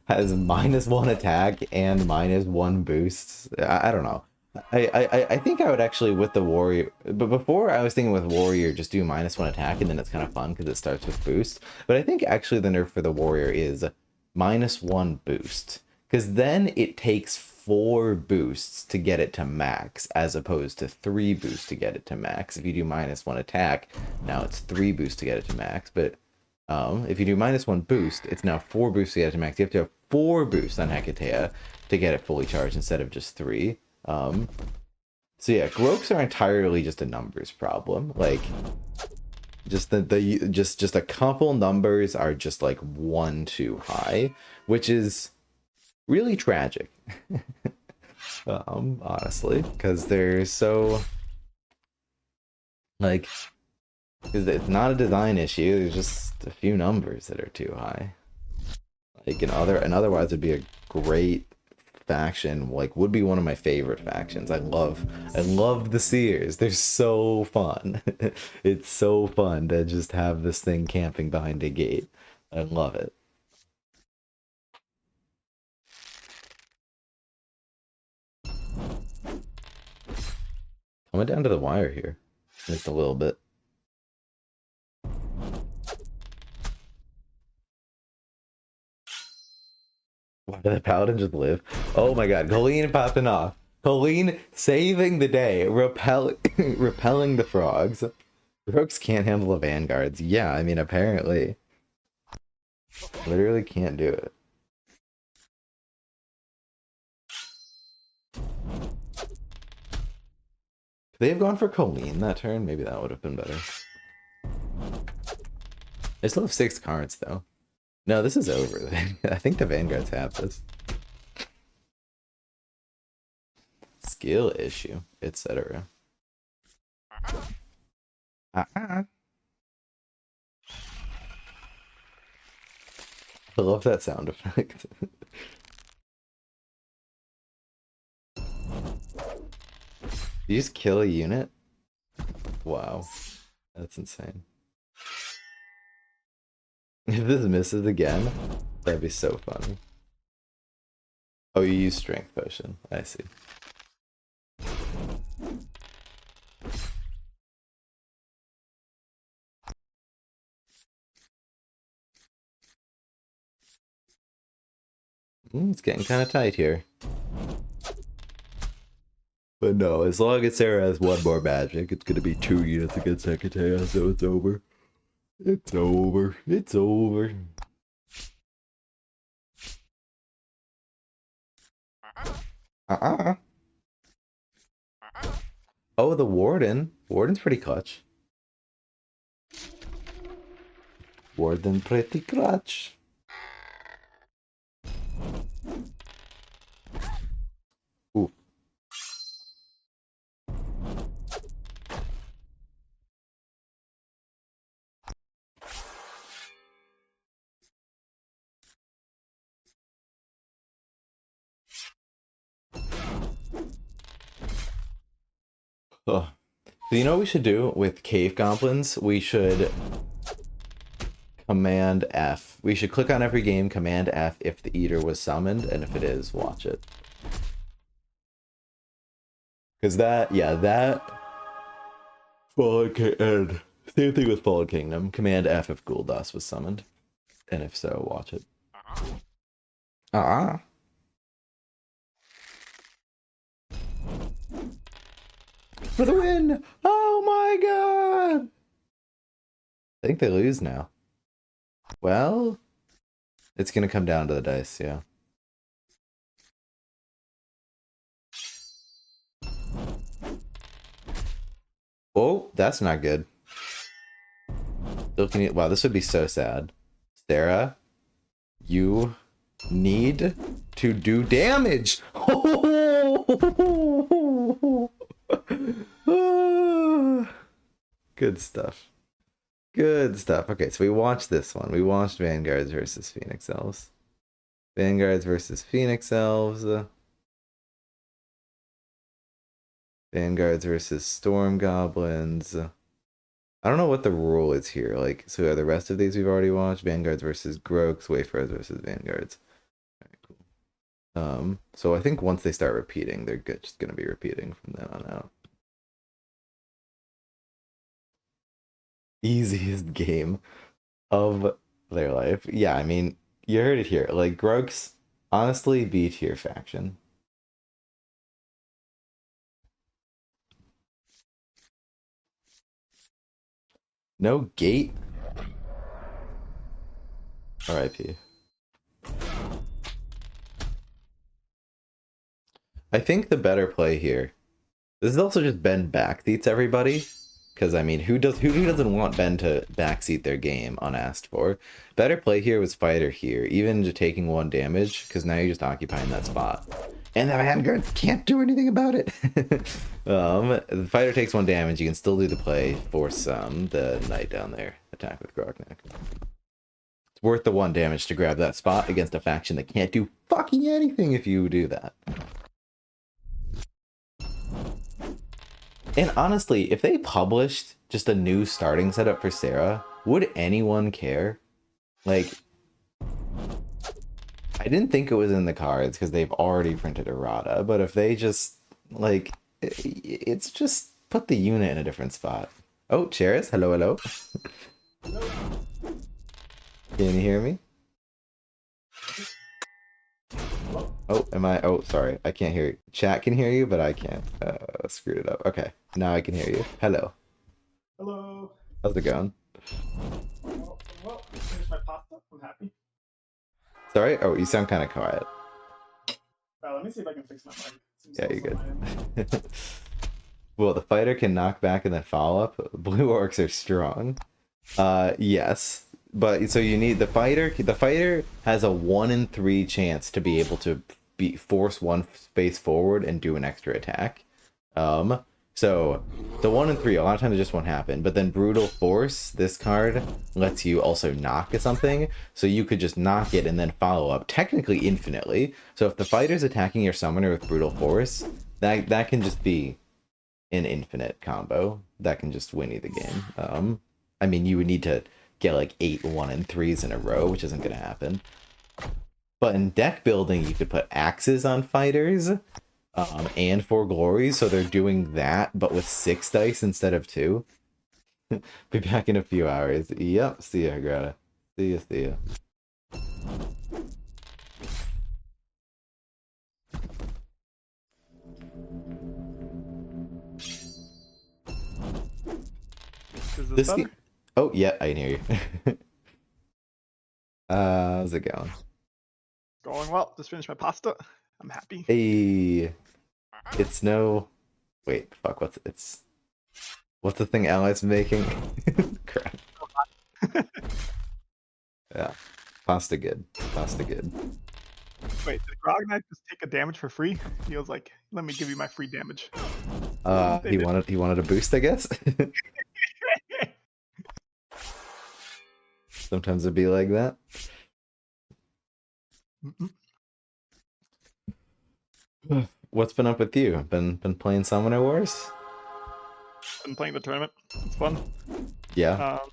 has -1 attack and -1 boosts. I don't know. I think I would actually with the warrior, but before I was thinking with warrior just do -1 attack and then it's kind of fun because it starts with boost. But I think actually the nerf for the warrior is -1 boost because then it takes 4 boosts to get it to max as opposed to 3 boosts to get it to max. If you do -1 attack, now it's 3 boosts to get it to max. But if you do -1 boost, it's now 4 boosts to get it to max. You have to have 4 boosts on Hecatea to get it fully charged instead of just 3. So yeah, Groaks are entirely just a numbers problem. Like, just just a couple numbers are just like 1 too high, which is really tragic. Honestly, because they're so like. Because it's not a design issue, there's just a few numbers that are too high. Like otherwise it'd be a great faction, like would be one of my favorite factions. I love the Seers. They're so fun. It's so fun to just have this thing camping behind a gate. I love it. Coming down to the wire here. Just a little bit. Why did the paladin just live? Oh my god, Colleen popping off. Colleen saving the day, repelling the frogs. Brooks can't handle the vanguards. Yeah, I mean, apparently. Literally can't do it. Could they have gone for Colleen that turn? Maybe that would have been better. I still have 6 cards, though. No, this is over. I think the vanguards have this. Skill issue, etc. I love that sound effect. You just kill a unit? Wow. That's insane. If this misses again, that'd be so funny. Oh, you use strength potion. I see. It's getting kind of tight here. But no, as long as Sarah has one more magic, it's gonna be 2 units against Hecate, so it's over. It's over. It's over. Uh-uh. Oh, the Warden. Warden's pretty clutch. Warden pretty clutch. Ooh. Oh. So you know what we should do with cave goblins? We should Command F. We should click on every game, Command F if the Eater was summoned, and if it is, watch it. Because that, yeah, that... and same thing with Fallen Kingdom. Command F if Gul'das was summoned. And if so, watch it. For the win! Oh my god! I think they lose now. Well, it's gonna come down to the dice, yeah. Oh, that's not good. Still can you, wow, this would be so sad. Sarah, you need to do damage. Good stuff. Good stuff. Okay, so we watched this one. We watched Vanguards versus Phoenix Elves. Vanguards versus Phoenix Elves. Vanguards versus Storm Goblins. I don't know what the rule is here. Like, so the rest of these we've already watched. Vanguards versus Groaks, Wayfarers versus Vanguards. Alright, cool. So I think once they start repeating, they're just gonna be repeating from then on out. Easiest game of their life. Yeah, I mean, you heard it here. Like, Groaks, honestly, B tier faction. No gate? RIP. I think the better play here. This is also just Ben backseats everybody. Because I mean, who doesn't want Ben to backseat their game unasked for? Better play here was Fighter here, even just taking 1 damage, because now you're just occupying that spot. And the Vanguards can't do anything about it. The Fighter takes 1 damage, you can still do the play, force the Knight down there, attack with Grognak. It's worth the 1 damage to grab that spot against a faction that can't do fucking anything if you do that. And honestly, if they published just a new starting setup for Sarah, would anyone care? Like, I didn't think it was in the cards because they've already printed errata, but if they just, like, it's just put the unit in a different spot. Oh, Cheris, hello, hello. Can you hear me? Oh, am I? Oh, sorry. I can't hear you. Chat can hear you, but I can't. Screwed it up. Okay, now I can hear you. Hello. Hello. How's it going? Well, finished my pasta. I'm happy. Sorry? Oh, you sound kind of quiet. Let me see if I can fix my mic. Yeah, you're good. Well, the Fighter can knock back and then follow up. Blue Orcs are strong. Yes. But so you need the Fighter. The Fighter has a 1 in 3 chance to be able to force 1 space forward and do an extra attack. So the 1 in 3, a lot of times it just won't happen. But then Brutal Force, this card lets you also knock at something, so you could just knock it and then follow up, technically infinitely. So if the Fighter's attacking your summoner with Brutal Force, that can just be an infinite combo that can just win you the game. I mean, you would need to get like 8 1 and 3s in a row, which isn't gonna happen. But in deck building, you could put axes on fighters, and 4 glories, so they're doing that, but with 6 dice instead of 2. Be back in a few hours. Yep, see ya, Greta. See ya, see ya. Is this This better? game. Oh, yeah, I can hear you. How's it going? Going well. Just finished my pasta. I'm happy. Hey, it's no. Wait, fuck. What's the thing Allies making? Crap. Yeah, pasta good. Pasta good. Wait, did Grog Knight just take a damage for free? He was like, let me give you my free damage. They He did. wanted a boost, I guess. Sometimes it'd be like that. What's been up with you? Been playing Summoner Wars? Been playing the tournament. It's fun. Yeah. Um,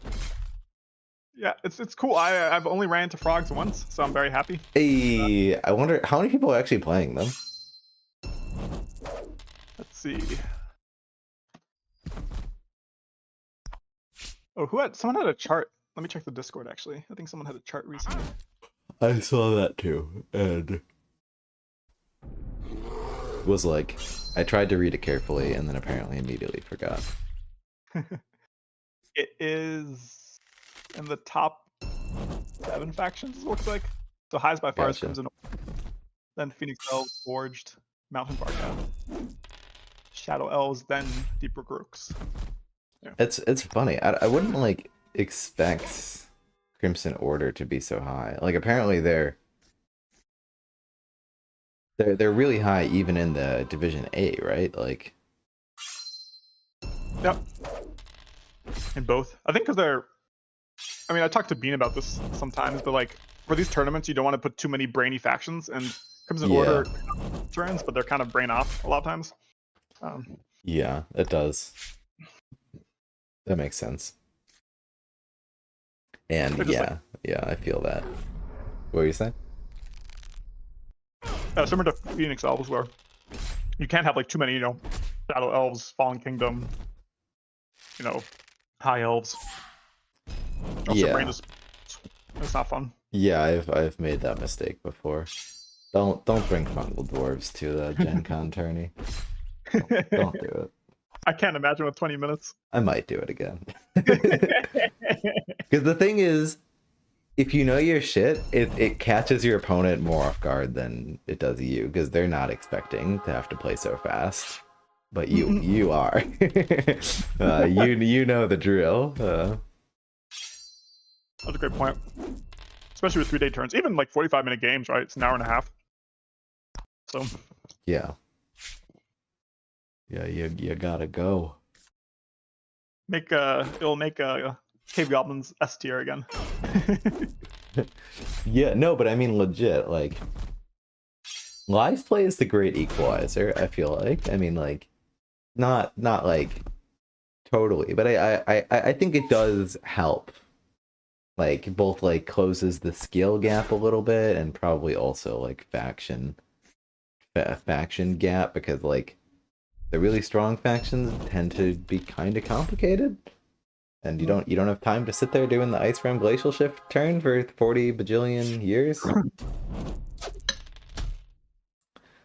yeah, it's cool. I've only ran into frogs once, so I'm very happy. Hey, I wonder how many people are actually playing them. Let's see. Oh, someone had a chart. Let me check the Discord actually. I think someone had a chart recently. I saw that too, and was like, I tried to read it carefully, and then apparently immediately forgot. It is in the top 7 factions, it looks like. So highest by far is Gotcha. Crimson, then Phoenix Elves, Forged, Mountain Barcat, Shadow Elves, then Deeper Crooks. Yeah. It's funny. I wouldn't like expect Crimson Order to be so high. Like apparently they're really high even in the Division A, right? Like Yep. In both. I think because they're. I mean, I talked to Bean about this sometimes, but like for these tournaments, you don't want to put too many brainy factions, and Crimson yeah, Order turns, but they're kind of brain off a lot of times. yeah, it does. That makes sense. And They're just like yeah, I feel that. What were you saying? similar to Phoenix Elves, where you can't have like too many, Shadow Elves, Fallen Kingdom, High Elves. Also, brain Yeah, just it's not fun. yeah, I've made that mistake before. Don't bring Fungal Dwarves to the Gen Con tourney. Don't do it. I can't imagine with 20 minutes. I might do it again. Because the thing is, if you know your shit, it catches your opponent more off guard than it does you, because they're not expecting to have to play so fast. But you are. You know the drill. That's a great point. Especially with 3-day turns. Even like 45-minute games, right? It's an hour and a half. So Yeah. Yeah, you gotta go. it'll make Cave Goblins S tier again. Yeah, no, but I mean legit, like live play is the great equalizer, I feel like. I mean like not like totally, but I think it does help. Like both like closes the skill gap a little bit and probably also like faction gap, because like the really strong factions tend to be kind of complicated, and you don't have time to sit there doing the Ice Realm Glacial Shift turn for 40 bajillion years.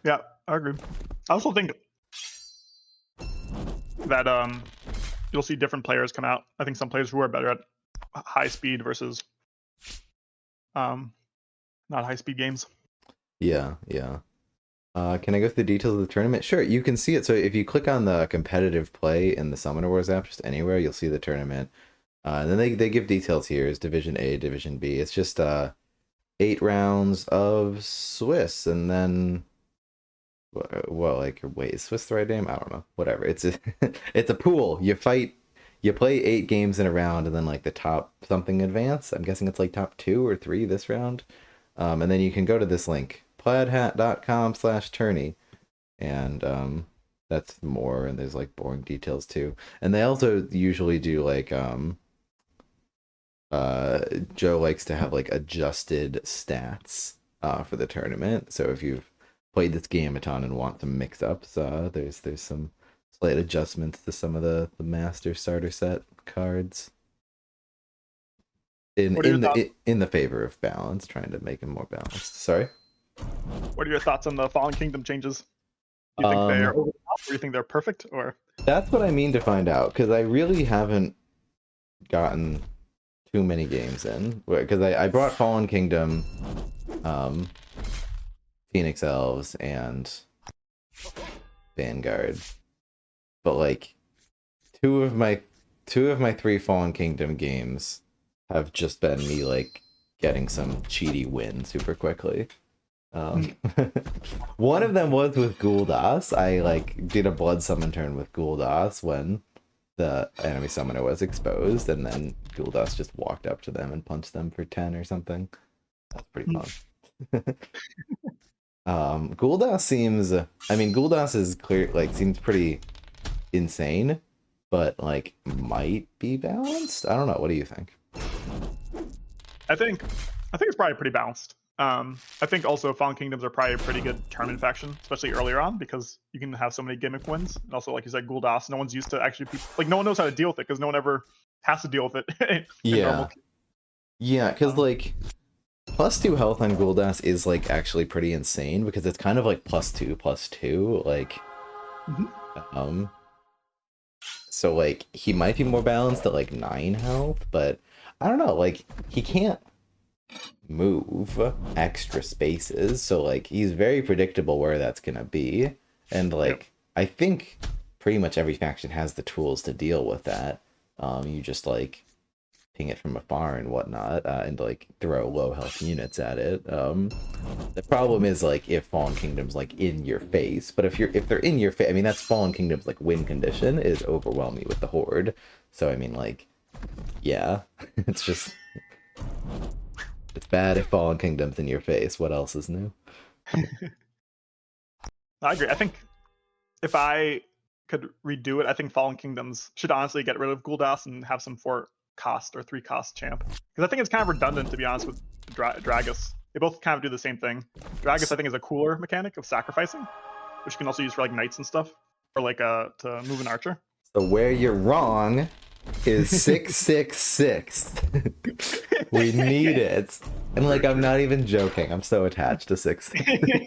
Yeah, I agree. I also think that you'll see different players come out. I think some players who are better at high speed versus not high speed games. Yeah, yeah. Can I go through the details of the tournament? Sure, you can see it. So if you click on the competitive play in the Summoner Wars app, just anywhere, you'll see the tournament. And then they give details here. Is Division A, Division B. It's just 8 rounds of Swiss, and then well, like wait, is Swiss the right name? I don't know. Whatever. It's a it's a pool. You play 8 games in a round, and then like the top something advance. I'm guessing it's like top 2 or 3 this round. And then you can go to this link, plaidhat.com/tourney, and that's more, and there's like boring details too. And they also usually do like uh Joe likes to have like adjusted stats for the tournament. So if you've played this game a ton and want some mix ups, there's some slight adjustments to some of the master starter set cards What are your thoughts? in the favor of balance, trying to make them more balanced. Sorry. What are your thoughts on the Fallen Kingdom changes? Do you think they're Um, over the top, or do you think they're perfect? Or that's what I mean to find out, because I really haven't gotten too many games in. Because I brought Fallen Kingdom, um, Phoenix Elves, and Vanguard, but like two of my two of my three Fallen Kingdom games have just been me like getting some cheaty win super quickly. Um, one of them was with Gul'das. I like did a blood summon turn with Gul'das when the enemy summoner was exposed, and then Gul'das just walked up to them and punched them for 10 or something. That's pretty fun. Gul'das seems, I mean, Gul'das is clear, like, seems pretty insane, but like might be balanced. I don't know. What do you think? I think it's probably pretty balanced. I think also Fallen Kingdoms are probably a pretty good tournament faction, especially earlier on, because you can have so many gimmick wins. And also, like you said, Gul'das, no one's used to actually like no one knows how to deal with it because no one ever has to deal with it in Yeah, normal. yeah, because Um, like +2 health on Gul'das is like actually pretty insane because it's kind of like +2/+2, like mhm. um so like he might be more balanced at like 9 health, but I don't know, like he can't move extra spaces, so like he's very predictable where that's gonna be. And Yep. like I think pretty much every faction has the tools to deal with that. You just like ping it from afar and whatnot, and like throw low health units at it. The problem Mhm. is like if Fallen Kingdom's like in your face, but if they're in your face, I mean that's Fallen Kingdom's like win condition is overwhelm me with the horde. So I mean like yeah, it's just it's bad if Fallen Kingdom's in your face. What else is new? I agree. I think if I could redo it, I think Fallen Kingdoms should honestly get rid of Gul'das and have some 4 cost or 3 cost champ. Because I think it's kind of redundant, to be honest, with Dragus. They both kind of do the same thing. Dragus, I think, is a cooler mechanic of sacrificing, which you can also use for like knights and stuff, or like to move an archer. So where you're wrong is 666. We need it. And like Very I'm true. not even joking. I'm so attached to 666.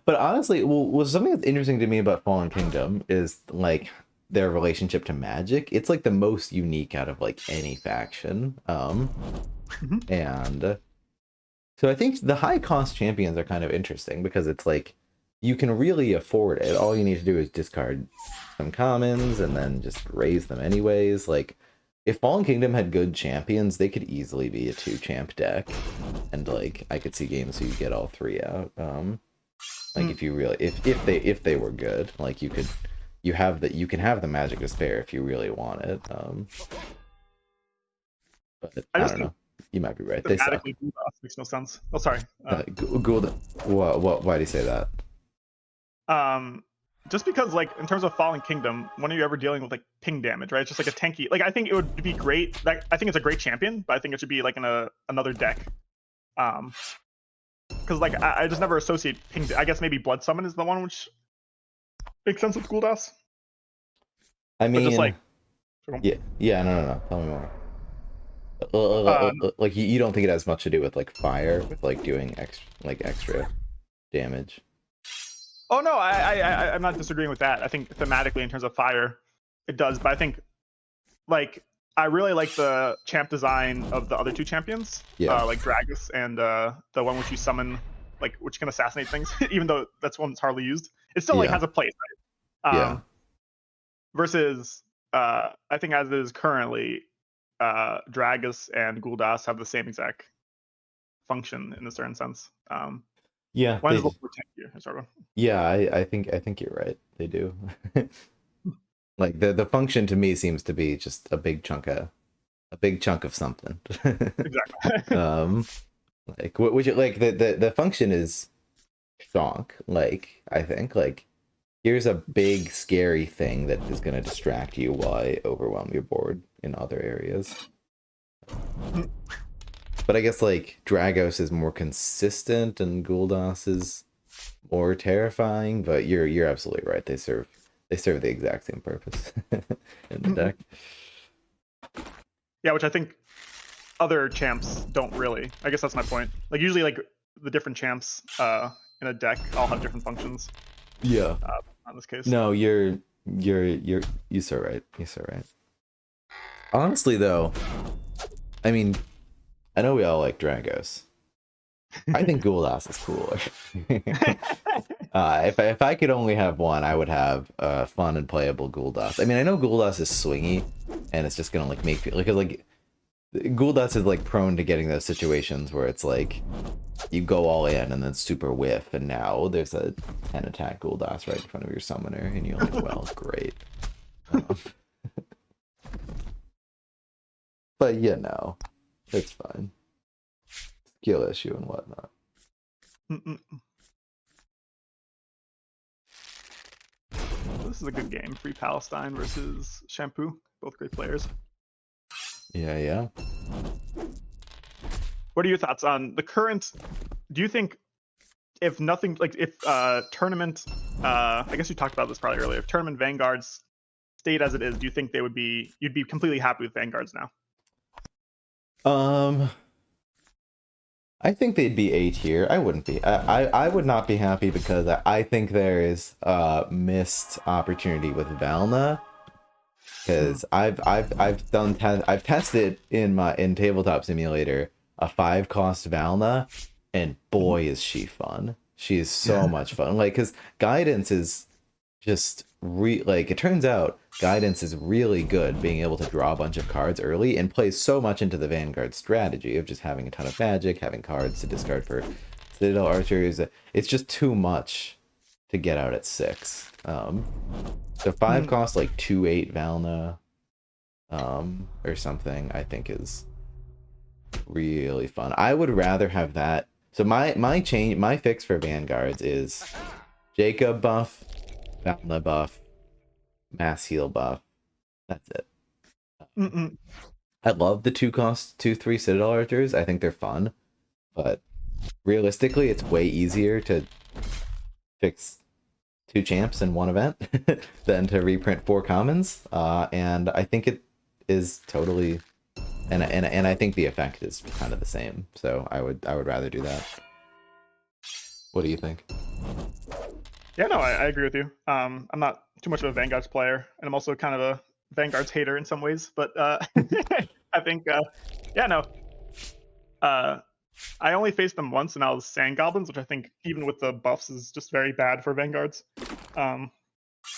But honestly, well, something that's interesting to me about Fallen Kingdom is like their relationship to magic. It's like the most unique out of like any faction. Mhm. And so I think the high cost champions are kind of interesting because it's like you can really afford it. All you need to do is discard some commons and then just raise them anyways. Like if Fallen Kingdom had good champions, they could easily be a 2 champ deck. And like I could see games where you get all 3 out. Like Mm. if you really if they were good, like you can have the magic to spare if you really want it. But I I just don't think know. You might be right. They suck. thematically Gul'das makes no sense. Oh, sorry. Gould, why do you say that? Um, just because like in terms of Fallen Kingdom, when are you ever dealing with like ping damage, right? It's just like a tanky. Like I think it would be great. Like I think it's a great champion, but I think it should be like in another deck. Um, because like I just never associate ping. I guess maybe Blood Summon is the one which makes sense with Gul'das, I but just like mean, yeah, no. Tell me more. uh, Like you don't think it has much to do with like fire, with like doing extra damage? oh no, I'm not disagreeing with that. I think thematically in terms of fire, it does, but I think like I really like the champ design of the other 2 champions, Yeah, like Dragus and the one which you summon, like which can assassinate things, even though that's one that's hardly used. It still like yeah, has a place, right? yeah. Versus I think as it is currently, Dragus and Gul'das have the same exact function in a certain sense. Yeah, One is a they little more tankier, sort of. yeah, I think you're right. They do. Like the function to me seems to be just a big chunk of something. Exactly. um like which like the function is stonk, like I think like Here's a big scary thing that is going to distract you while I overwhelm your board in other areas. But I guess like Dragos is more consistent and Gul'das is more terrifying, but you're absolutely right. They serve the exact same purpose in the deck. Yeah, which I think other champs don't really. I guess that's my point. Like usually, like the different champs in a deck all have different functions. Yeah. In this case, No, you're so right. You're so right. Honestly though, I mean, I know we all like Dragos. I think Gul'das is cooler. If I could only have one, I would have fun and playable Gul'das. I mean, I know Gul'das is swingy, and it's just gonna like make like Gul'das is like prone to getting those situations where it's like you go all in and then super whiff, and now there's a 10 attack Gul'das right in front of your summoner, and you're like, well, great. But yeah, no, it's fine. Skill issue and whatnot. this is a good game. Free Palestine versus Shampoo, both great players. Yeah, yeah. What are your thoughts on the current? Do you think if nothing like if tournament, I guess you talked about this probably earlier. If tournament Vanguards stayed as it is, do you think you'd be completely happy with Vanguards now? I think they'd be A tier. I wouldn't be. I would not be happy because I think there is missed opportunity with Valna. Because I've tested in Tabletop Simulator a 5-cost Valna, and boy is she fun. She is so much fun. Like, because guidance is just like it turns out guidance is really good being able to draw a bunch of cards early and plays so much into the Vanguard strategy of just having a ton of magic, having cards to discard for Citadel archers. It's just too much to get out at 6. So 5 cost like 2/8 Valna or something, I think is really fun. I would rather have that. So my fix for Vanguards is Jacob buff, Valna buff, mass heal buff. That's it. I love the 2-cost 2/3 Citadel archers. I think they're fun, but realistically, it's way easier to fix 2 champs in one event than to reprint 4 commons. And I think it is totally, and I think the effect is kind of the same. So I would rather do that. What do you think? Yeah, no, I agree with you. I'm not too much of a Vanguards player, and I'm also kind of a Vanguards hater in some ways. But I think, yeah, no. I only faced them once, and I was Sand Goblins, which I think, even with the buffs, is just very bad for Vanguards. Yeah.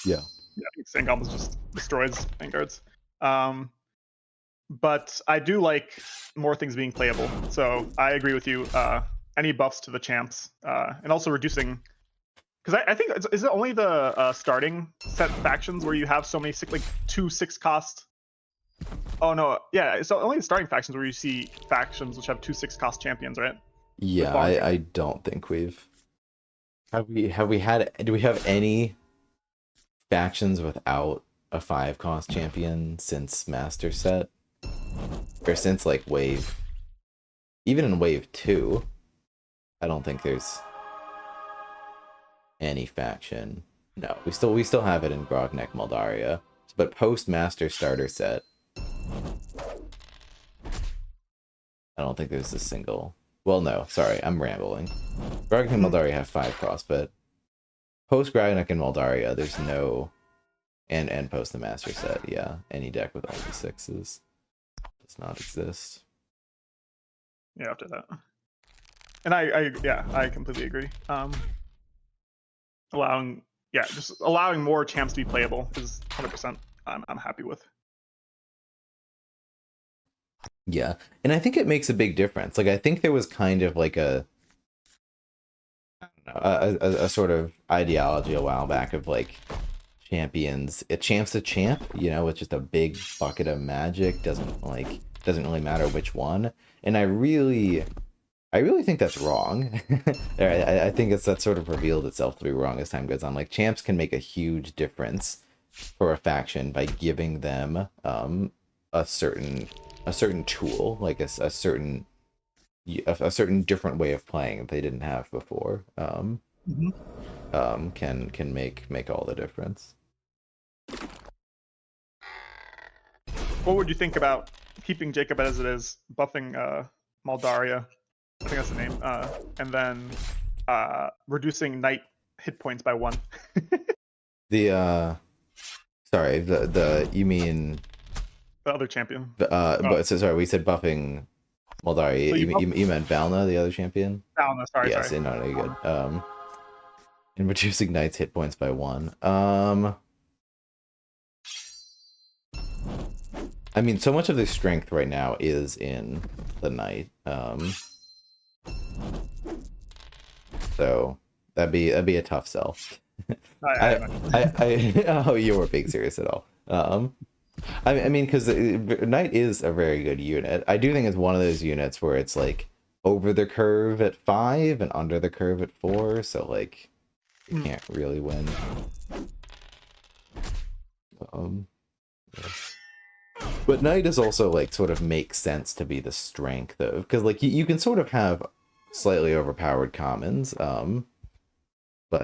Yeah, I think Sand Goblins just destroys Vanguards. But I do like more things being playable. So I agree with you. Any buffs to the champs, and also reducing. Because I think is it only the starting set factions where you have so many like 2 6-cost. Oh no, yeah, it's only the starting factions where you see factions which have 2 6-cost champions, right? Yeah, I don't think have we had, do we have any factions without a 5-cost champion since Master Set? Or since like wave, even in wave 2, I don't think there's any faction. No, we still have it in Grognek Moldaria, but post Master Starter Set, I don't think there's a single. Well, no, sorry, I'm rambling. Grognek and Moldaria have 5-cost, but post Grognek and Moldaria, there's no, and post the Master Set, yeah, any deck with only 6s does not exist. Yeah, after that. And I completely agree. Just allowing more champs to be playable is 100%. I'm happy with. Yeah, and I think it makes a big difference. Like, I think there was kind of like a sort of ideology a while back of like champions, a champ's a champ, it's just a big bucket of magic, doesn't really matter which one. And I really I really think that's wrong. I think that's sort of revealed itself to be wrong as time goes on. Like champs can make a huge difference for a faction by giving them a certain tool, like a certain different way of playing that they didn't have before. Mhm. Can make all the difference. What would you think about keeping Jacob as it is, buffing Maldaria? I think that's the name. And then reducing Knight hit points by 1. The sorry, the you mean The other champion. but so sorry, we said buffing Moldari. So you buff You meant Valna, the other champion? down. No, sorry, Yes, sorry. no, you're good. And reducing Knight's hit points by 1. I mean, so much of their strength right now is in the Knight. So that'd be a tough sell. Oh, you weren't being serious at all. I mean, because Knight is a very good unit. I do think it's one of those units where it's like over the curve at 5 and under the curve at 4, so like you can't really win. Yeah. But Knight is also like sort of makes sense to be the strength of, because like you can sort of have slightly overpowered commons, but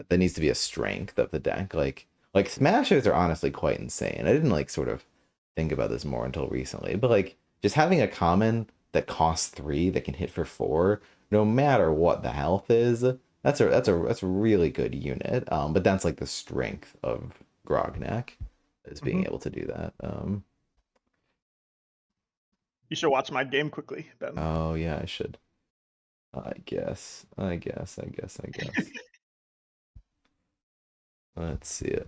there needs to be a strength of the deck. Like smashers are honestly quite insane. I didn't like sort of think about this more until recently, but like just having a common that costs 3 that can hit for 4, no matter what the health is, that's a really good unit. But that's like the strength of Grognak, is being able to do that. You should watch my game quickly, Ben. Oh yeah, I should. I guess. Let's see it.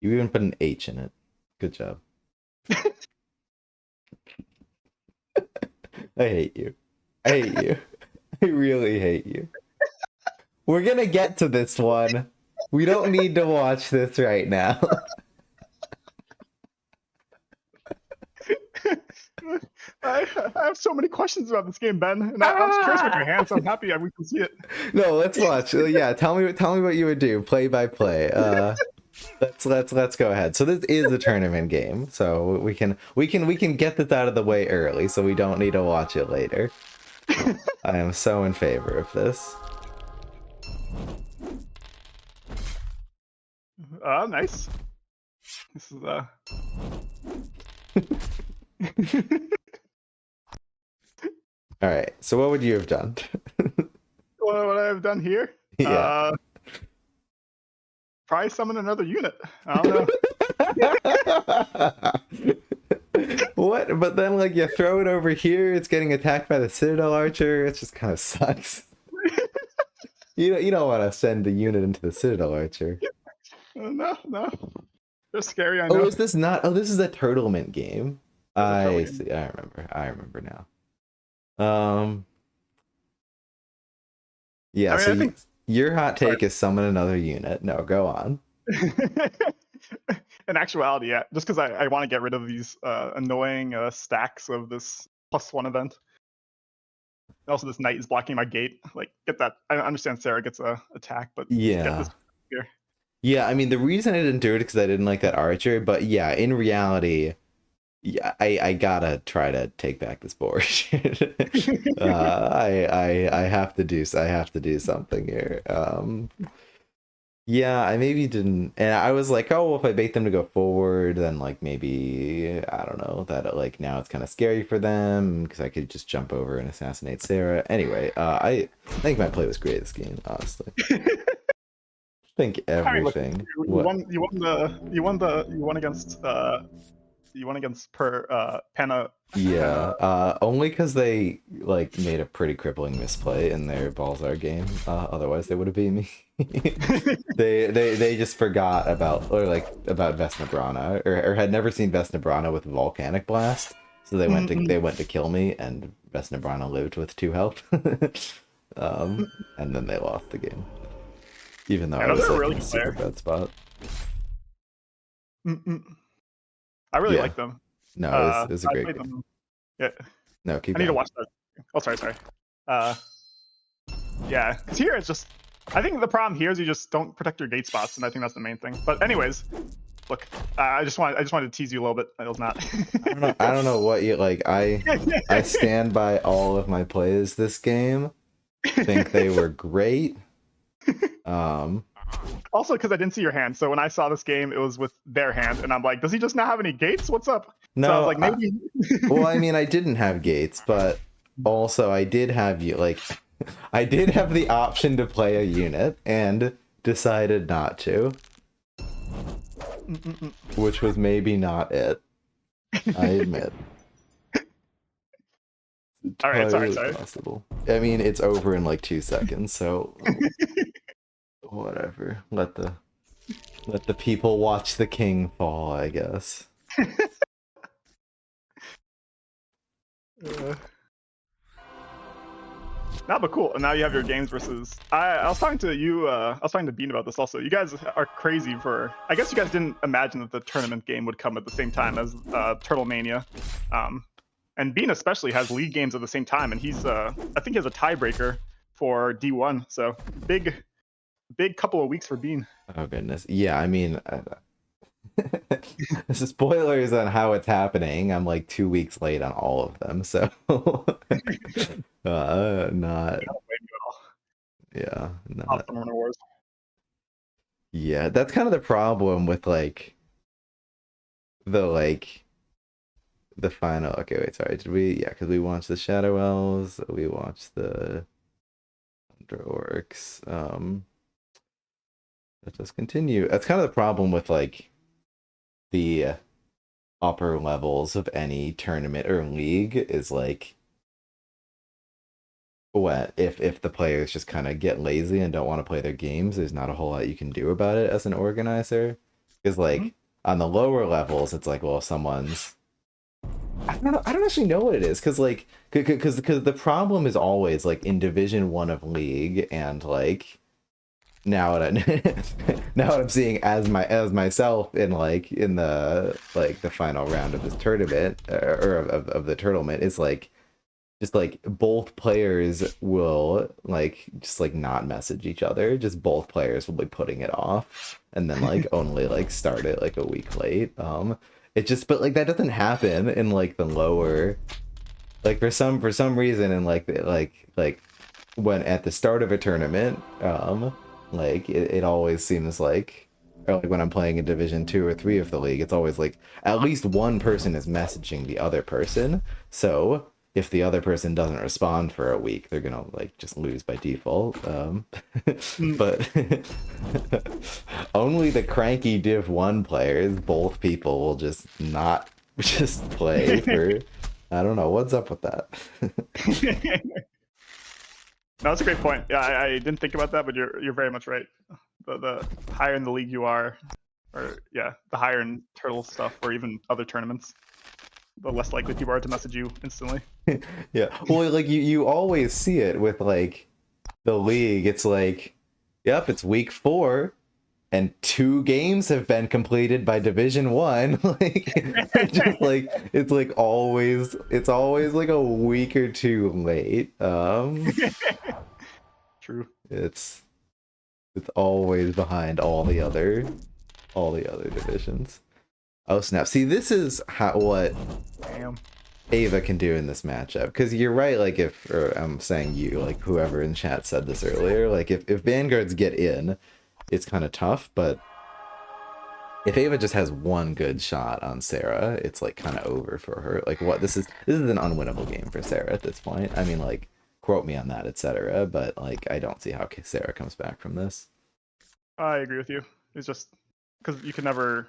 You even put an H in it. Good job. I hate you. I hate you. I really hate you. We're gonna get to this one. We don't need to watch this right now. I have so many questions about this game, Ben, and I'm curious about your hand, so I'm happy we can see it. No, let's watch. Yeah, tell me what you would do, play by play. Let's go ahead. So this is a tournament game, so we can get this out of the way early, so we don't need to watch it later. I am so in favor of this. Nice. This is All right. So what would you have done? what I've done here. Yeah. Probably summon another unit. I don't know. What? But then, like, you throw it over here, it's getting attacked by the Citadel Archer. It just kind of sucks. You don't want to send the unit into the Citadel Archer. No. They're scary, I know. Oh, is this not? Oh, this is a Turtlement game. I see. I remember now. Yeah, I think your hot take is summon another unit. No, go on. In actuality, yeah, just because I want to get rid of these annoying stacks of this +1 event. Also, this knight is blocking my gate. Like, get that. I understand Sarah gets a attack, but yeah. Get this here. Yeah, I mean, the reason I didn't do it is because I didn't like that archer, but yeah, in reality, yeah, I gotta try to take back this board. I have to do something here. Yeah, I maybe didn't, and I was like, oh, well, if I bait them to go forward, then like maybe I don't know that like now it's kind of scary for them because I could just jump over and assassinate Sarah. Anyway, I think my play was great this game, honestly. I think everything. You won against Panna. Yeah, only because they like made a pretty crippling misplay in their Balzar game. Otherwise, they would have beat me. they just forgot about Vesna Brana or had never seen Vesna Brana with Volcanic Blast, so they went to kill me, and Vesna Brana lived with 2 health. And then they lost the game, even though I I know was they're a like really in a good super player. bad spot. I really Yeah, like them. no, it's a I great played game. them. Yeah, No, keep I need to going. watch that. Oh, sorry. Uh, yeah, because here it's just. I think the problem here is you just don't protect your gate spots, and I think that's the main thing. But anyways, look, I just wanted to tease you a little bit. It was not. I don't know what you like. I stand by all of my plays this game. Think they were great. Um, Also, because I didn't see your hand, so when I saw this game, it was with their hand, and I'm like, does he just not have any gates? What's up? So I was no, like, maybe. well, I mean, I didn't have gates, but also I did have you like I did have the option to play a unit and decided not to, which was maybe not it. I admit. All right, sorry. Totally possible. I mean, it's over in like 2 seconds, so whatever. Let the people watch the king fall, I guess. Uh, no, but cool. And now you have your games versus. I was talking to you. I was talking to Bean about this also. You guys are crazy for. I guess you guys didn't imagine that the tournament game would come at the same time as Turtle Mania. And Bean especially has league games at the same time, and he's. I think he has a tiebreaker for D1. So big couple of weeks for Bean. Oh goodness. Yeah, I mean, spoilers on how it's happening. I'm like 2 weeks late on all of them, so not yeah, not Wars. yeah. That's kind of the problem with like the the final. Okay, wait, sorry. Did we? Yeah, because we watched the Shadow Elves, we watched the Under Orcs. Let's just continue. That's kind of the problem with like the upper levels of any tournament or league is like what if the players just kind of get lazy and don't want to play their games, there's not a whole lot you can do about it as an organizer. Because Mm-hmm. like on the lower levels, it's like, well, if someone's I don't know. I don't actually know what it is because like because the problem is always like in Division 1 of League and like now what I, now what I'm seeing as myself in like in the final round of this tournament or of the tournament is like just like both players will like just like not message each other, just both players will be putting it off and then like only like start it like a week late. It just but like that doesn't happen in like the lower like for some reason in like when at the start of a tournament like it always seems like or like when I'm playing in Division 2 or 3 of the league, it's always like at least one person is messaging the other person, so if the other person doesn't respond for a week, they're gonna like just lose by default. But only the cranky Div 1 players, both people will just not just play for I don't know what's up with that. No, that's a great point. Yeah, I didn't think about that, but you're very much right. The higher in the league you are, or yeah, the higher in turtle stuff or even other tournaments, the less likely people are to message you instantly. Yeah. Well, like you always see it with like the league. It's like, yep, it's week 4 and 2 games have been completed by Division 1. Like just like it's always like a week or 2 late. True. It's always behind all the other divisions. Oh snap. See, this is what Damn. Ava can do in this matchup. Because you're right, like if or I'm saying you, like whoever in chat said this earlier, like if Vanguards get in, it's kind of tough, but if Ava just has one good shot on Sarah, it's like kind of over for her. Like what this is an unwinnable game for Sarah at this point. I mean, like quote me on that, etc. But like I don't see how Sarah comes back from this. I agree with you. It's just because you're never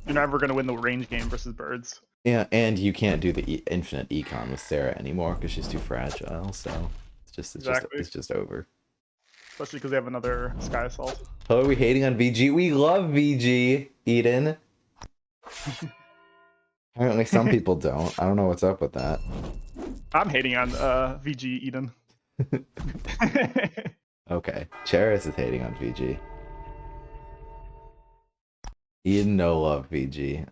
going to win the range game versus birds. Yeah, and you can't do the infinite econ with Sarah anymore because she's too fragile. So Exactly. it's just over. Especially because they have another Sky Assault. Oh, are we hating on VG? We love VG, Eden. Apparently some people don't. I don't know what's up with that. I'm hating on VG Eden. Okay, Cheris is hating on VG. Eden no love VG.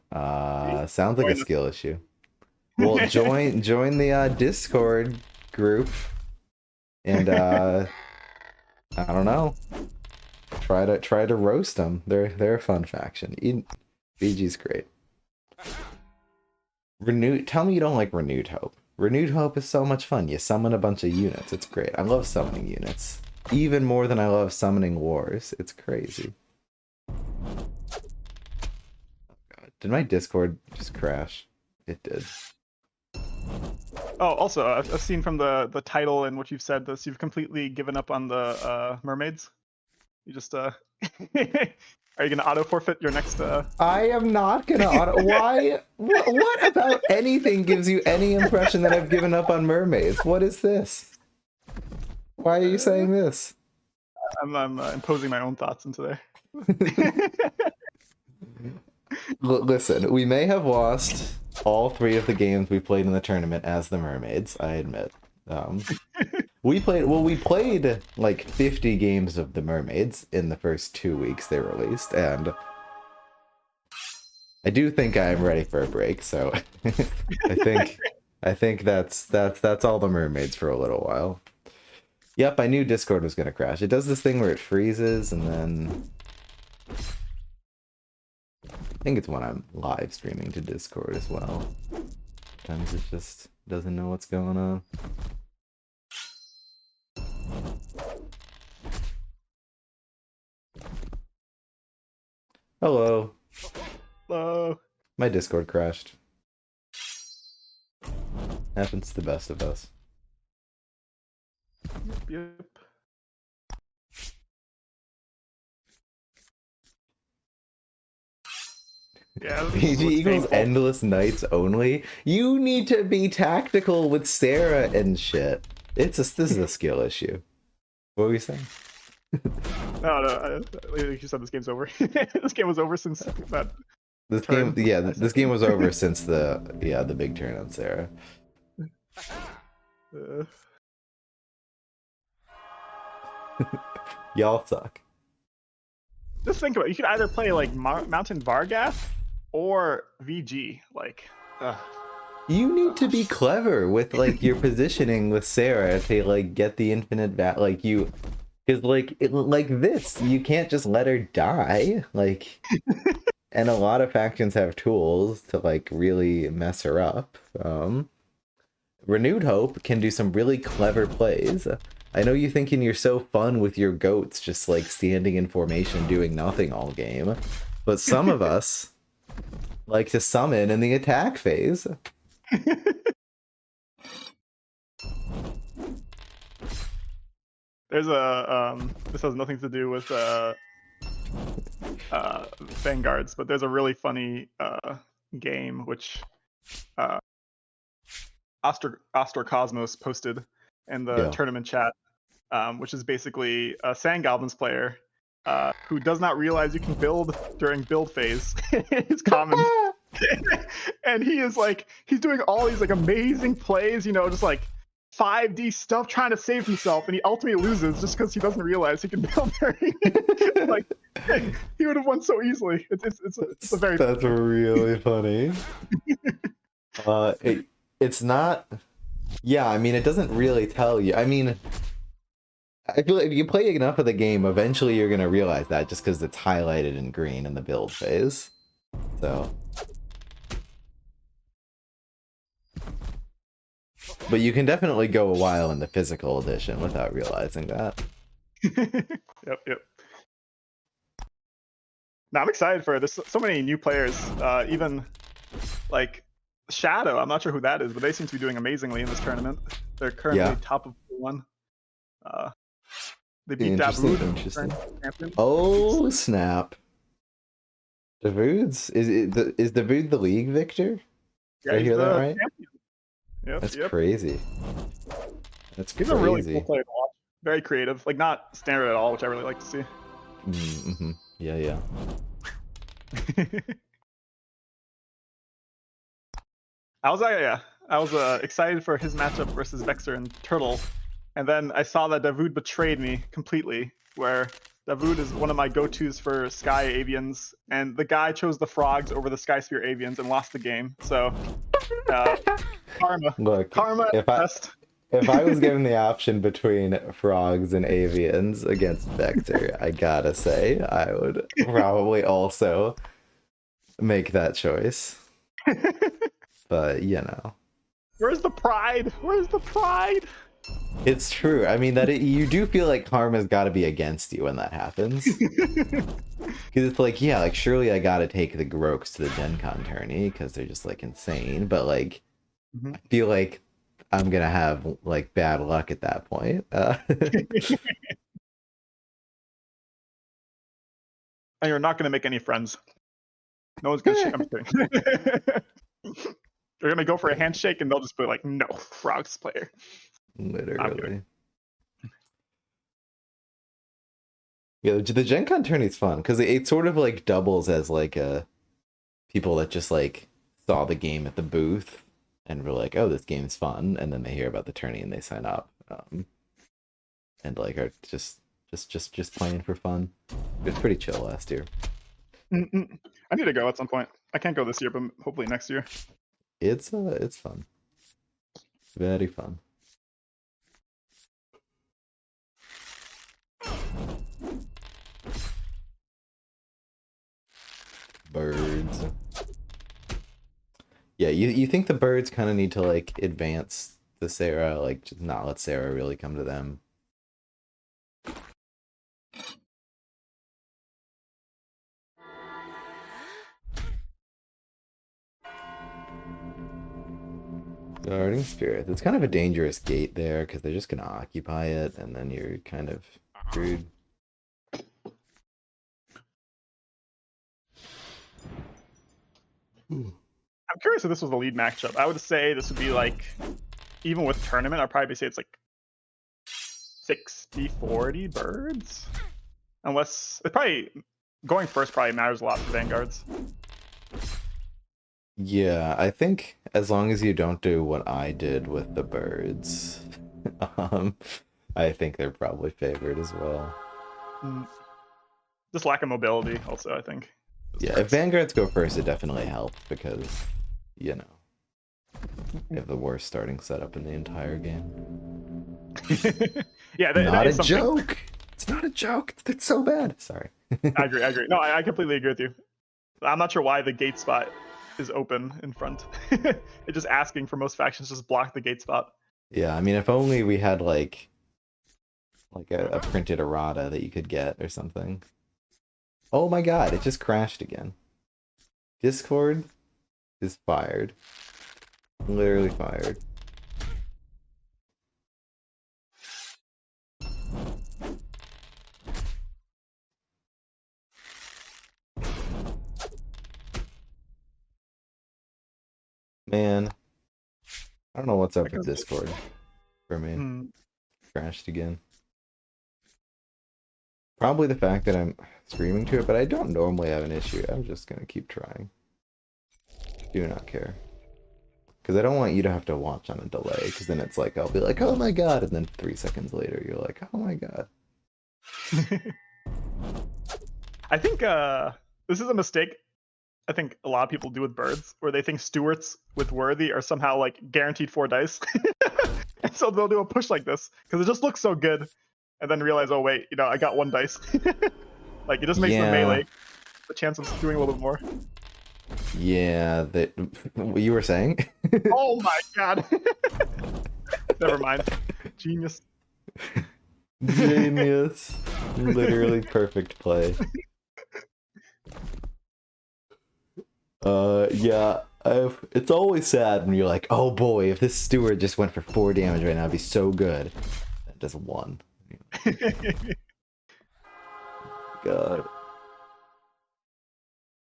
Sounds like a skill issue. Well, join the Discord group and I don't know. Try to roast them. They're a fun faction. Eden, VG's great. Tell me you don't like Renewed Hope. Renewed Hope is so much fun. You summon a bunch of units. It's great. I love summoning units. Even more than I love summoning wars. It's crazy. Oh God. Did my Discord just crash? It did. Oh, also, I've seen from the title and what you've said this, you've completely given up on the mermaids. You just are you gonna auto forfeit your next? I am not gonna auto. Why? What about anything gives you any impression that I've given up on mermaids? What is this? Why are you saying this? I'm imposing my own thoughts into there. Listen, we may have lost all 3 of the games we played in the tournament as the mermaids. I admit. We played like 50 games of the mermaids in the first 2 weeks they released, and I do think I'm ready for a break. So I think that's all the mermaids for a little while. Yep, I knew Discord was gonna crash. It does this thing where it freezes, and then I think it's when I'm live streaming to Discord as well. Sometimes it just doesn't know what's going on. Hello. Hello. My Discord crashed. Happens to the best of us. Yep. Yeah, PG Eagles endless nights only. You need to be tactical with Sarah and shit. This is a skill issue. What were you saying? No, like you said, this game's over. This game was over since that. This game was over since the big turn on Sarah. Y'all suck. Just think about it. You could either play like Mountain Vargath or VG. Like, you need to be clever with like your positioning with Sarah to like get the infinite like you, because like this you can't just let her die like. And a lot of factions have tools to like really mess her up. Renewed Hope can do some really clever plays. I know you thinking you're so fun with your goats just like standing in formation doing nothing all game, but some of us like to summon in the attack phase. There's a this has nothing to do with Vanguards, but there's a really funny game which Astor Cosmos posted in the tournament chat, which is basically a Sand Goblins player who does not realize you can build during build phase. It's common. And he is like, he's doing all these like amazing plays, you know, just like 5D stuff trying to save himself, and he ultimately loses just because he doesn't realize he can build during. Like, he would have won so easily. It's a very. That's really funny. It's not. Yeah, I mean, it doesn't really tell you. I mean, I feel like if you play enough of the game, eventually you're gonna realize that just because it's highlighted in green in the build phase. So. But you can definitely go a while in the physical edition without realizing that. Yep. Now I'm excited for it. There's so many new players. Even like Shadow, I'm not sure who that is, but they seem to be doing amazingly in this tournament. They're currently top of one. They beat Dawood. Interesting. Oh snap! Dawood's is Dawood the league victor? Did I hear that right? Champion. Yep, That's crazy. That's crazy. He's a really cool player to watch. Very creative, like not standard at all, which I really like to see. Mm-hmm. Yeah. I was excited for his matchup versus Vexer and Turtle, And then I saw that Davoud betrayed me completely, where Davoud is one of my go-tos for Sky Avians, and the guy chose the frogs over the Sky Spear Avians and lost the game. So, uh, karma. Look, Karma at if I best. if I was given the option between frogs and avians against Vector, I gotta say I would probably also make that choice. But you know, Where's the pride? Where's the pride? it's true. I mean you do feel like karma's got to be against you when that happens. Because it's like, yeah, like surely I gotta take the Groks to the Gen Con tourney because they're just like insane. But like, I feel like I'm gonna have like bad luck at that point. And you're not going to make any friends. No one's going to shake. I'm kidding. You're going to go for a handshake and they'll just be like, no, frogs player. Literally. Yeah, the Gen Con tourney is fun because it sort of like doubles as like a people that just like saw the game at the booth and were like, oh, this game's fun, and then they hear about the tourney and they sign up, and like are just playing for fun. It was pretty chill last year. I need to go at some point. I can't go this year, but hopefully next year. It's fun. It's very fun. Birds. Yeah, you think the birds kind of need to like advance the Sarah, like just not let Sarah really come to them. Guarding Spirit. It's kind of a dangerous gate there because they're just gonna occupy it, and then you're kind of screwed. I'm curious if this was the lead matchup. I would say this would be like, even with tournament, I'd probably say it's like 60-40 birds. Unless, it probably, going first probably matters a lot for Vanguards. Yeah, I think as long as you don't do what I did with the birds, I think they're probably favored as well. Just lack of mobility, also, I think. Yeah, if Vanguards go first, it definitely helps because, you know, they have the worst starting setup in the entire game. Yeah, not a joke. It's not a joke. It's so bad. Sorry. I agree. No, I completely agree with you. I'm not sure why the gate spot is open in front. It's just asking for most factions just block the gate spot. Yeah, I mean, if only we had like a printed errata that you could get or something. Oh my god, it just crashed again. Discord is fired. Literally fired. Man, I don't know what's up with Discord for me. Crashed again. Probably the fact that I'm screaming to it, but I don't normally have an issue. I'm just gonna keep trying. Do not care. Because I don't want you to have to watch on a delay, because then it's like, I'll be like, oh my god, and then 3 seconds later, you're like, oh my god. I think this is a mistake I think a lot of people do with birds, where they think stewards with worthy are somehow like guaranteed 4 dice. And so they'll do a push like this, because it just looks so good, and then realize, oh wait, you know, I got 1 dice. Like, it just makes the melee, the chance of doing a little bit more. Yeah, that what you were saying? Oh my god. Never mind. Genius. Genius. Literally perfect play. Yeah, it's always sad when you're like, oh boy, if this steward just went for 4 damage right now, it'd be so good. That does 1. God.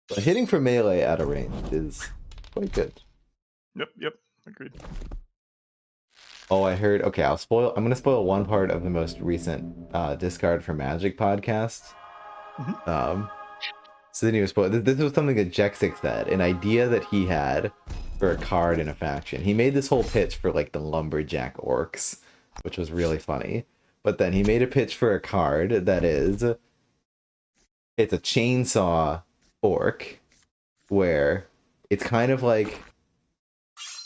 But hitting for melee out of range is quite good. Yep, agreed. Oh, I heard. Okay, I'm gonna spoil one part of the most recent Discard for Magic podcast. So then he was spoiled. This was something that Jexic said, an idea that he had for a card in a faction. He made this whole pitch for like the Lumberjack Orcs, which was really funny. But then he made a pitch for a card that is, it's a chainsaw orc, where it's kind of like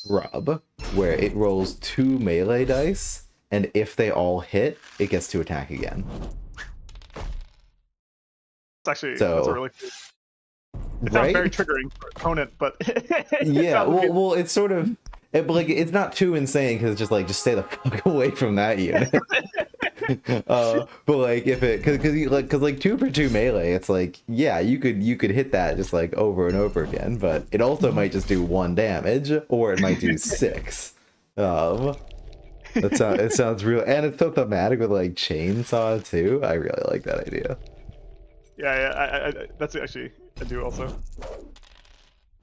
Rub, where it rolls 2 melee dice, and if they all hit, it gets to attack again. That's a So, really cool. It sounds very triggering for opponent, but yeah, well, it's sort of, like, it's not too insane because it's just like, just stay the fuck away from that unit. But like, if it, because like 2 for 2 melee, it's like, yeah, you could hit that just like over and over again, but it also might just do 1 damage, or it might do 6. It sounds real, and it's so thematic with like chainsaw too. I really like that idea. Yeah, that's actually I do also.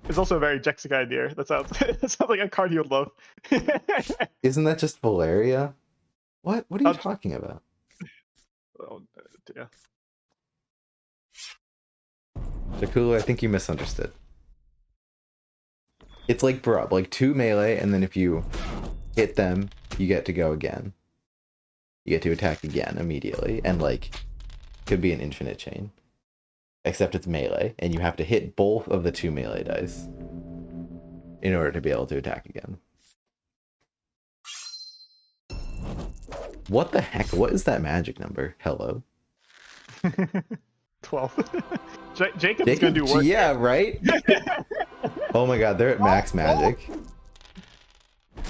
It's also a very Jexic idea. That sounds like a card you would love. Isn't that just Valeria? What are you talking about? Oh, yeah. Jakulu, I think you misunderstood. It's like Brub, like 2 melee, and then if you hit them, you get to go again. You get to attack again immediately, and like, could be an infinite chain. Except it's melee, and you have to hit both of the 2 melee dice in order to be able to attack again. What the heck? What is that magic number? Hello? 12. Jacob's gonna do work. Yeah, right? Oh my god, they're at max magic.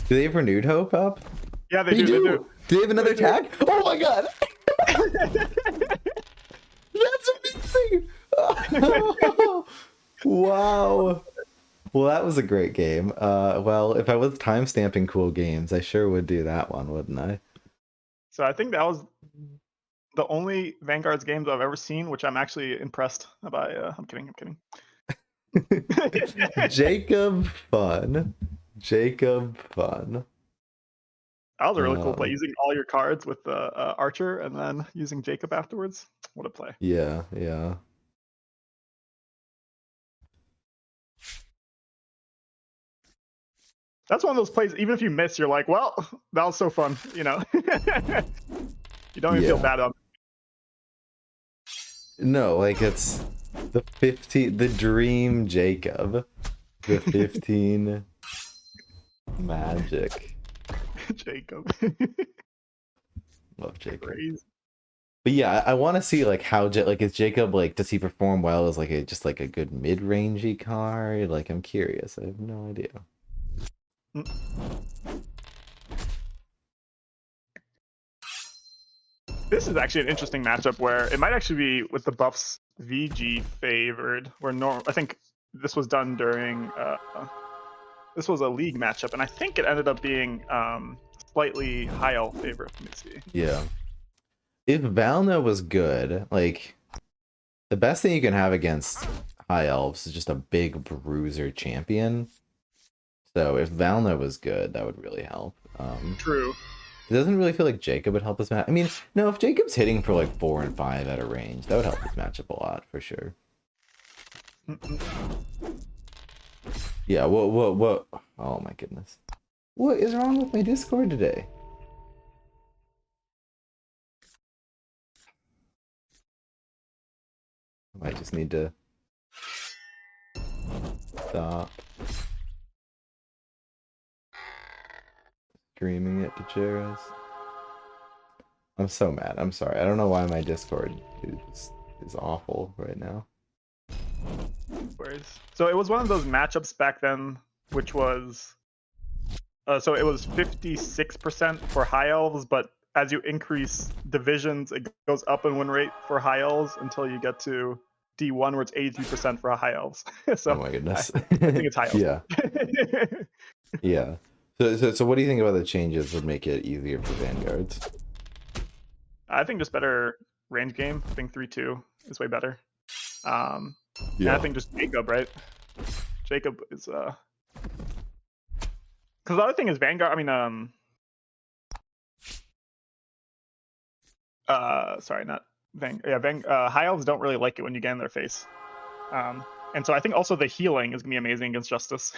Do they have Renewed Hope up? Yeah, they do. Do they have another attack? Oh my god! That's amazing! Wow. Well, that was a great game. Well, if I was timestamping cool games, I sure would do that one, wouldn't I? So I think that was the only Vanguard's games I've ever seen, which I'm actually impressed by. I'm kidding. Jacob fun. That was a really cool play, using all your cards with the Archer and then using Jacob afterwards. What a play. Yeah. That's one of those plays, even if you miss, you're like, well, that was so fun, you know? You don't even feel bad on it. No, like, it's the dream Jacob. The 15 magic. Jacob. Love Jacob. Crazy. But yeah, I want to see like how like, is Jacob, like, does he perform well as like just like a good mid-rangey card? Like, I'm curious. I have no idea. This is actually an interesting matchup where it might actually be with the buffs VG favored, where I think this was done during this was a league matchup, and I think it ended up being slightly high elf favorite. Let me see. Yeah. If Valna was good, like, the best thing you can have against high elves is just a big bruiser champion. So if Valna was good, that would really help. True. It doesn't really feel like Jacob would help us match. I mean, no, if Jacob's hitting for like 4 and 5 at a range, that would help us match up a lot for sure. Yeah, what? Oh my goodness. What is wrong with my Discord today? I might just need to stop streaming it to Jairus. I'm so mad. I'm sorry. I don't know why my Discord is awful right now. So it was one of those matchups back then, which was so it was 56% for high elves, but as you increase divisions, it goes up in win rate for high elves until you get to D1, where it's 83% for high elves. So oh my goodness. I think it's high elves. Yeah. Yeah. So what do you think about the changes would make it easier for Vanguards? I think just better range game. I think 3-2 is way better. Yeah. And I think just Jacob, right? Jacob is because the other thing is Vanguard. I mean, sorry, not high elves don't really like it when you get in their face. And so I think also the healing is gonna be amazing against Justice.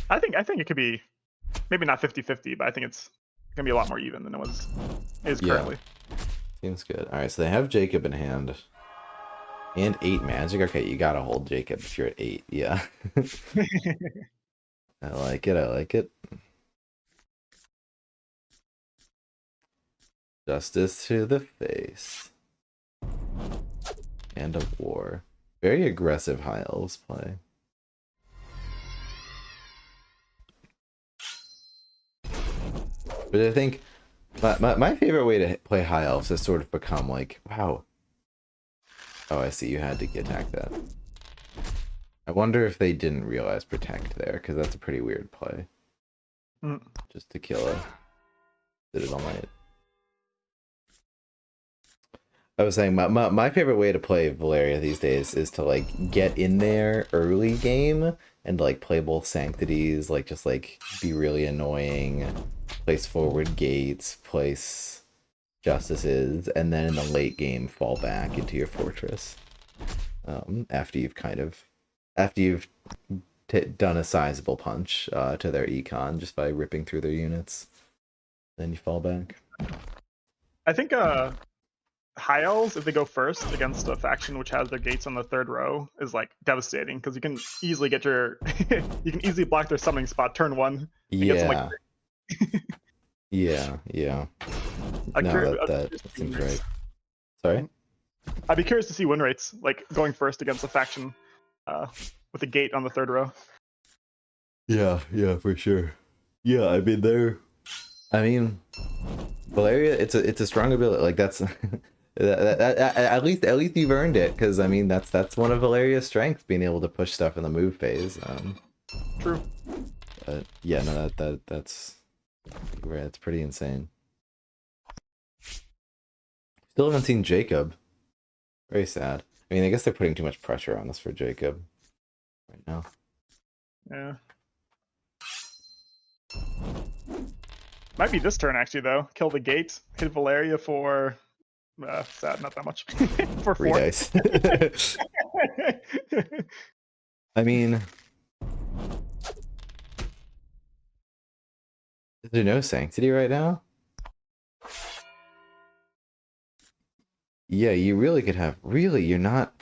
I think it could be maybe not 50-50, but I think it's gonna be a lot more even than it is Yeah. currently. Seems good. All right, so they have Jacob in hand. And 8 magic. Okay, you gotta hold Jacob if you're at 8. Yeah. I like it. I like it. Justice to the face. And a war. Very aggressive high elves play. But I think my favorite way to play high elves has sort of become like, wow. Oh, I see. You had to attack that. I wonder if they didn't realize protect there, because that's a pretty weird play. Just to kill a Citadel Knight. I was saying my favorite way to play Valeria these days is to like get in there early game and like play both sanctities, like just like be really annoying, place forward gates, place justices, and then in the late game fall back into your fortress. After you've done a sizable punch to their econ just by ripping through their units, then you fall back. I think high elves, if they go first against a faction which has their gates on the 3rd row, is like devastating because you can easily get your you can easily block their summoning spot turn 1 and get some like yeah. No, that seems right. Sorry? I'd be curious to see win rates, like going first against a faction with a gate on the 3rd row. Yeah, for sure. Yeah, I mean, Valeria, it's a strong ability. Like that's at least you've earned it, because I mean that's one of Valeria's strengths, being able to push stuff in the move phase. True. Yeah, no, that's right. It's pretty insane. Still haven't seen Jacob. Very sad. I mean, I guess they're putting too much pressure on us for Jacob right now. Yeah. Might be this turn actually though. Kill the gate, hit Valeria for sad, not that much. For 3 4 dice. I mean, is there no sanctity right now? Yeah, you really could have. Really, you're not.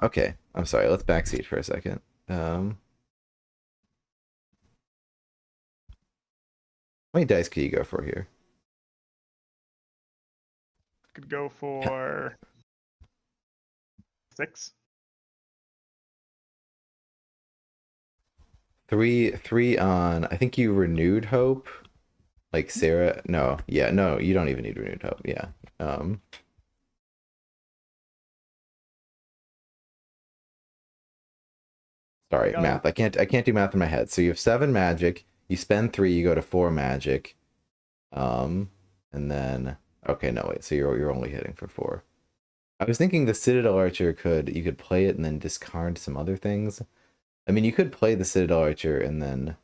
Okay, I'm sorry. Let's backseat for a second. How many dice could you go for here? Could go for 6. Three on. I think you renewed hope. Like Sarah. No, yeah, no, you don't even need renewed hope. Yeah. Sorry, math. I can't do math in my head. So you have 7 magic. You spend 3. You go to 4 magic. And then okay, no wait. So you're only hitting for 4. I was thinking the Citadel Archer you could play it and then discard some other things. I mean, you could play the Citadel Archer and then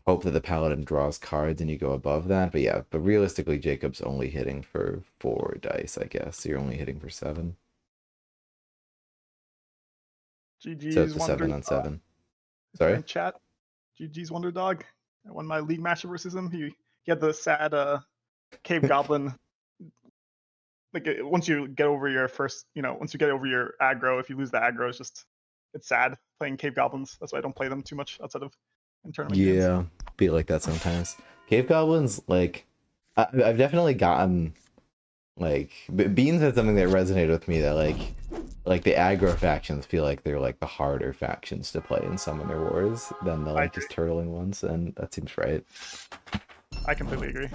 hope that the Paladin draws cards and you go above that. But yeah, but realistically, Jacob's only hitting for 4 dice, I guess. So you're only hitting for 7. GG's So it's a Wonder 7 on 7. Sorry? in chat. GG's Wonder Dog. I won my league matchup versus him. He had the sad cave goblin. Like once you get over your first, once you get over your aggro, if you lose the aggro, it's sad playing cave goblins. That's why I don't play them too much outside of in tournament games. Yeah, be like that sometimes. Cave goblins, like I've definitely gotten like Beans had something that resonated with me, that like the aggro factions feel like they're like the harder factions to play in Summoner Wars than the like just turtling ones, and that seems right. I completely agree.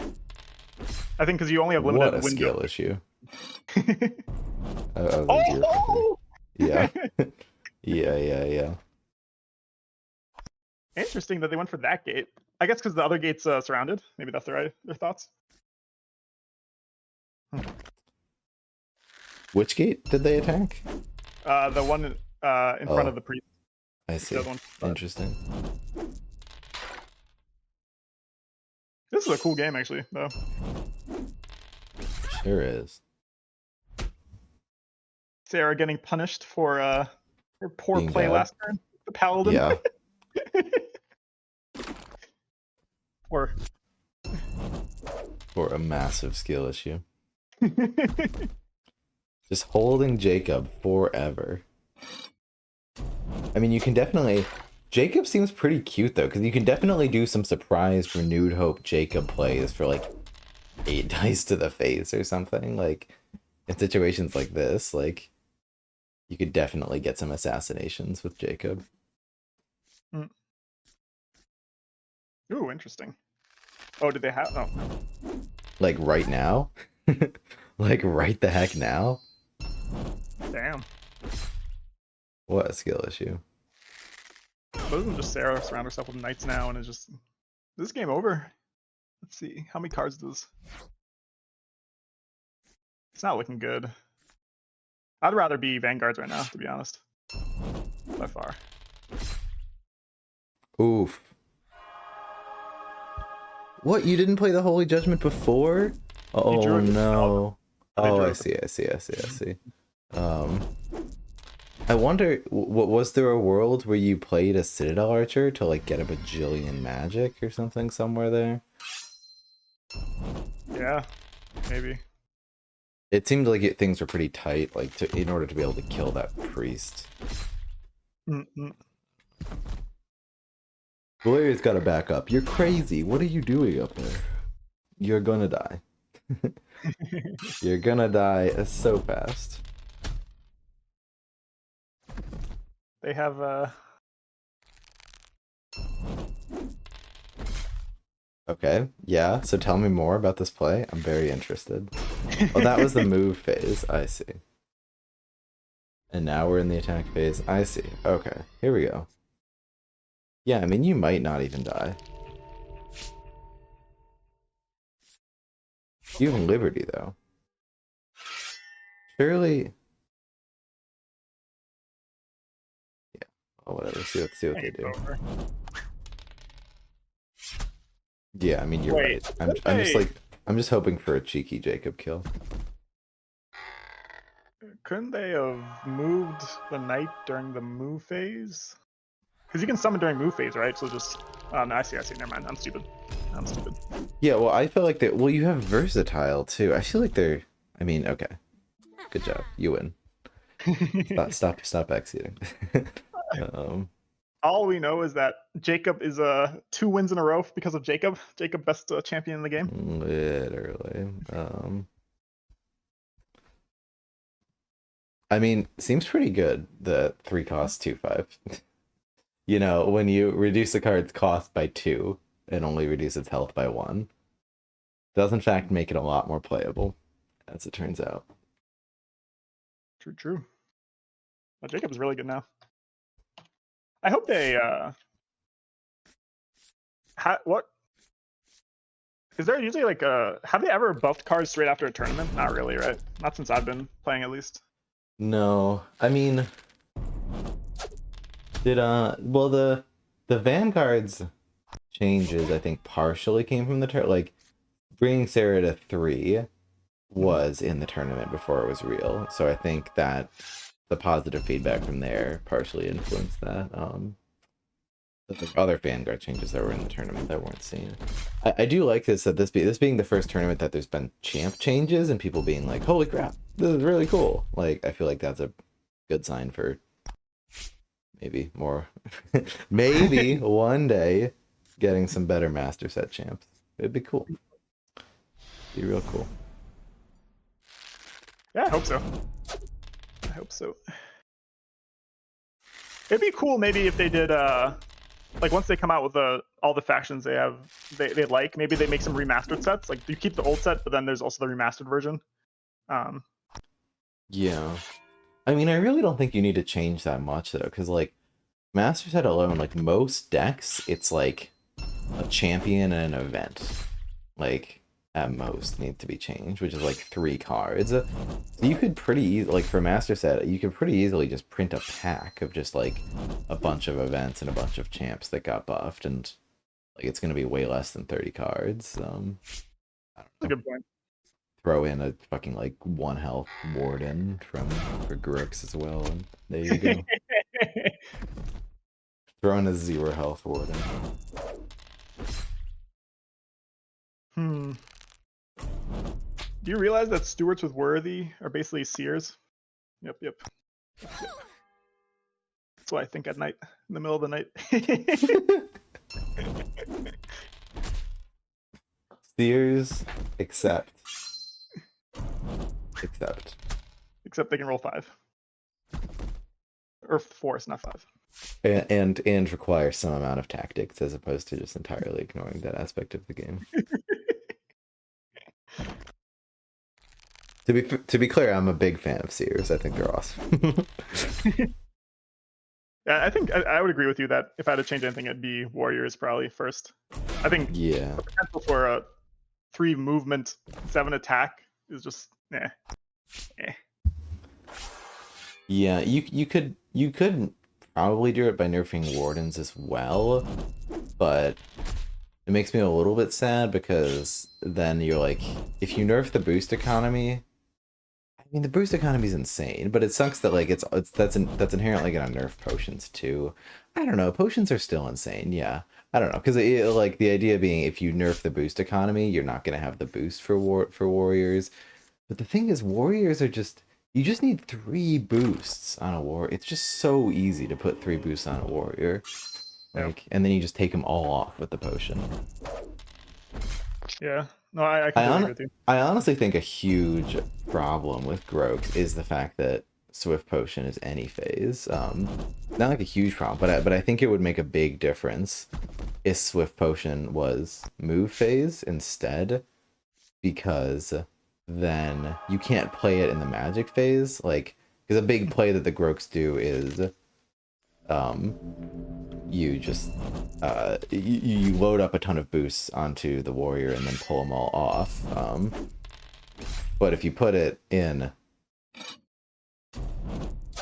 I think because you only have limited What a window. skill issue. Oh! Yeah. Yeah. Interesting that they went for that gate. I guess because the other gate's surrounded. Maybe that's their thoughts. Which gate did they attack? The one in front of the priest. I see. Interesting. This is a cool game, actually, though. Sure is. Sarah getting punished for her poor Being play bad. last turn. The Paladin. Yeah. Or For a massive skill issue. Just holding Jacob forever. I mean, you can definitely... Jacob seems pretty cute, though, because you can definitely do some surprised renewed hope Jacob plays for, like, 8 dice to the face or something. Like, in situations like this, like, you could definitely get some assassinations with Jacob. Mm. Ooh, interesting. Oh, did they have... Oh, no. Like, right now? Like, right the heck now? Damn. What a skill issue. Doesn't just Sarah surround herself with knights now and is just... Is this game over? Let's see. How many cards does... It's not looking good. I'd rather be Vanguards right now, to be honest. By far. Oof. What, you didn't play the Holy Judgment before? Oh no. Oh, I see. I wonder, was there a world where you played a Citadel Archer to like get a bajillion magic or something somewhere there? Yeah, maybe. It seemed like things were pretty tight, like in order to be able to kill that priest. Mm-mm. Valeria's got to back up. You're crazy. What are you doing up there? You're gonna die. You're gonna die so fast. They have Okay, yeah, so tell me more about this play. I'm very interested. Oh, that was the move phase. I see. And now we're in the attack phase. I see. Okay, here we go. Yeah, I mean, you might not even die. You have Liberty, though. Surely... Yeah, oh, whatever. See what they do. over. Yeah, I mean, you're Wait, right. I'm just hoping for a cheeky Jacob kill. couldn't they have moved the knight during the move phase? Because you can summon during move phase, right? So just... Oh, no, I see. Never mind. I'm stupid. Yeah, well, I feel like they... Well, you have Versatile, too. I feel like they're... I mean, okay. Good job. You win. Stop executing. All we know is that Jacob is 2 wins in a row because of Jacob. Jacob, best champion in the game. Literally. I mean, seems pretty good, the 3 cost 2/5. You know, when you reduce a card's cost by 2 and only reduce its health by 1, does in fact make it a lot more playable, as it turns out. True. Well, Jacob is really good now. I hope they what is there usually like have they ever buffed cards straight after a tournament? Not really, right? Not since I've been playing, at least. No, I mean, well, the Vanguard's changes, I think, partially came from the like bringing Sarah to 3 was in the tournament before it was real, so I think that the positive feedback from there partially influenced that. The other Vanguard changes that were in the tournament that weren't seen. I do like this being the first tournament that there's been champ changes and people being like, holy crap, this is really cool. Like, I feel like that's a good sign for maybe more maybe one day getting some better master set champs. It'd be cool. Be real cool. Yeah, I hope so. It'd be cool maybe if they did like once they come out with all the factions they like, maybe they make some remastered sets. Like you keep the old set, but then there's also the remastered version. Yeah. I mean, I really don't think you need to change that much though, because like master set alone, like most decks, it's like a champion and an event. Like at most need to be changed, which is like 3 cards. So you could pretty easily, like for master set, you could pretty easily just print a pack of just like a bunch of events and a bunch of champs that got buffed, and like it's gonna be way less than 30 cards. I don't know. That's a good point. Throw in a fucking like 1 health warden for Grooks as well, and there you go. Throw in a 0 health warden. Do you realize that stewards with worthy are basically seers? Yep, yep. That's what I think at night, in the middle of the night. Sears, except. Except they can roll 5. Or 4, it's not 5. And require some amount of tactics as opposed to just entirely ignoring that aspect of the game. To be clear, I'm a big fan of Sears. I think they're awesome. Yeah, I think I would agree with you that if I had to change anything, it'd be Warriors probably first. I think Yeah. the potential for a 3 movement, 7 attack is just eh. Yeah, you could probably do it by nerfing wardens as well, but it makes me a little bit sad because then you're like, if you nerf the boost economy, I mean the boost economy is insane, but it sucks that like that's inherently gonna nerf potions too. I don't know, potions are still insane. Yeah, I don't know because like the idea being if you nerf the boost economy, you're not gonna have the boost for warriors. But the thing is, warriors are just you just need 3 boosts on a war. It's just so easy to put 3 boosts on a warrior, Yeah. like, and then you just take them all off with the potion. Yeah. No, I completely agree with you. I honestly think a huge problem with Grox is the fact that Swift Potion is any phase. Not like a huge problem, but I think it would make a big difference if Swift Potion was move phase instead, because then you can't play it in the magic phase. Like, because a big play that the Grox do is you just you load up a ton of boosts onto the warrior and then pull them all off. But if you put it in,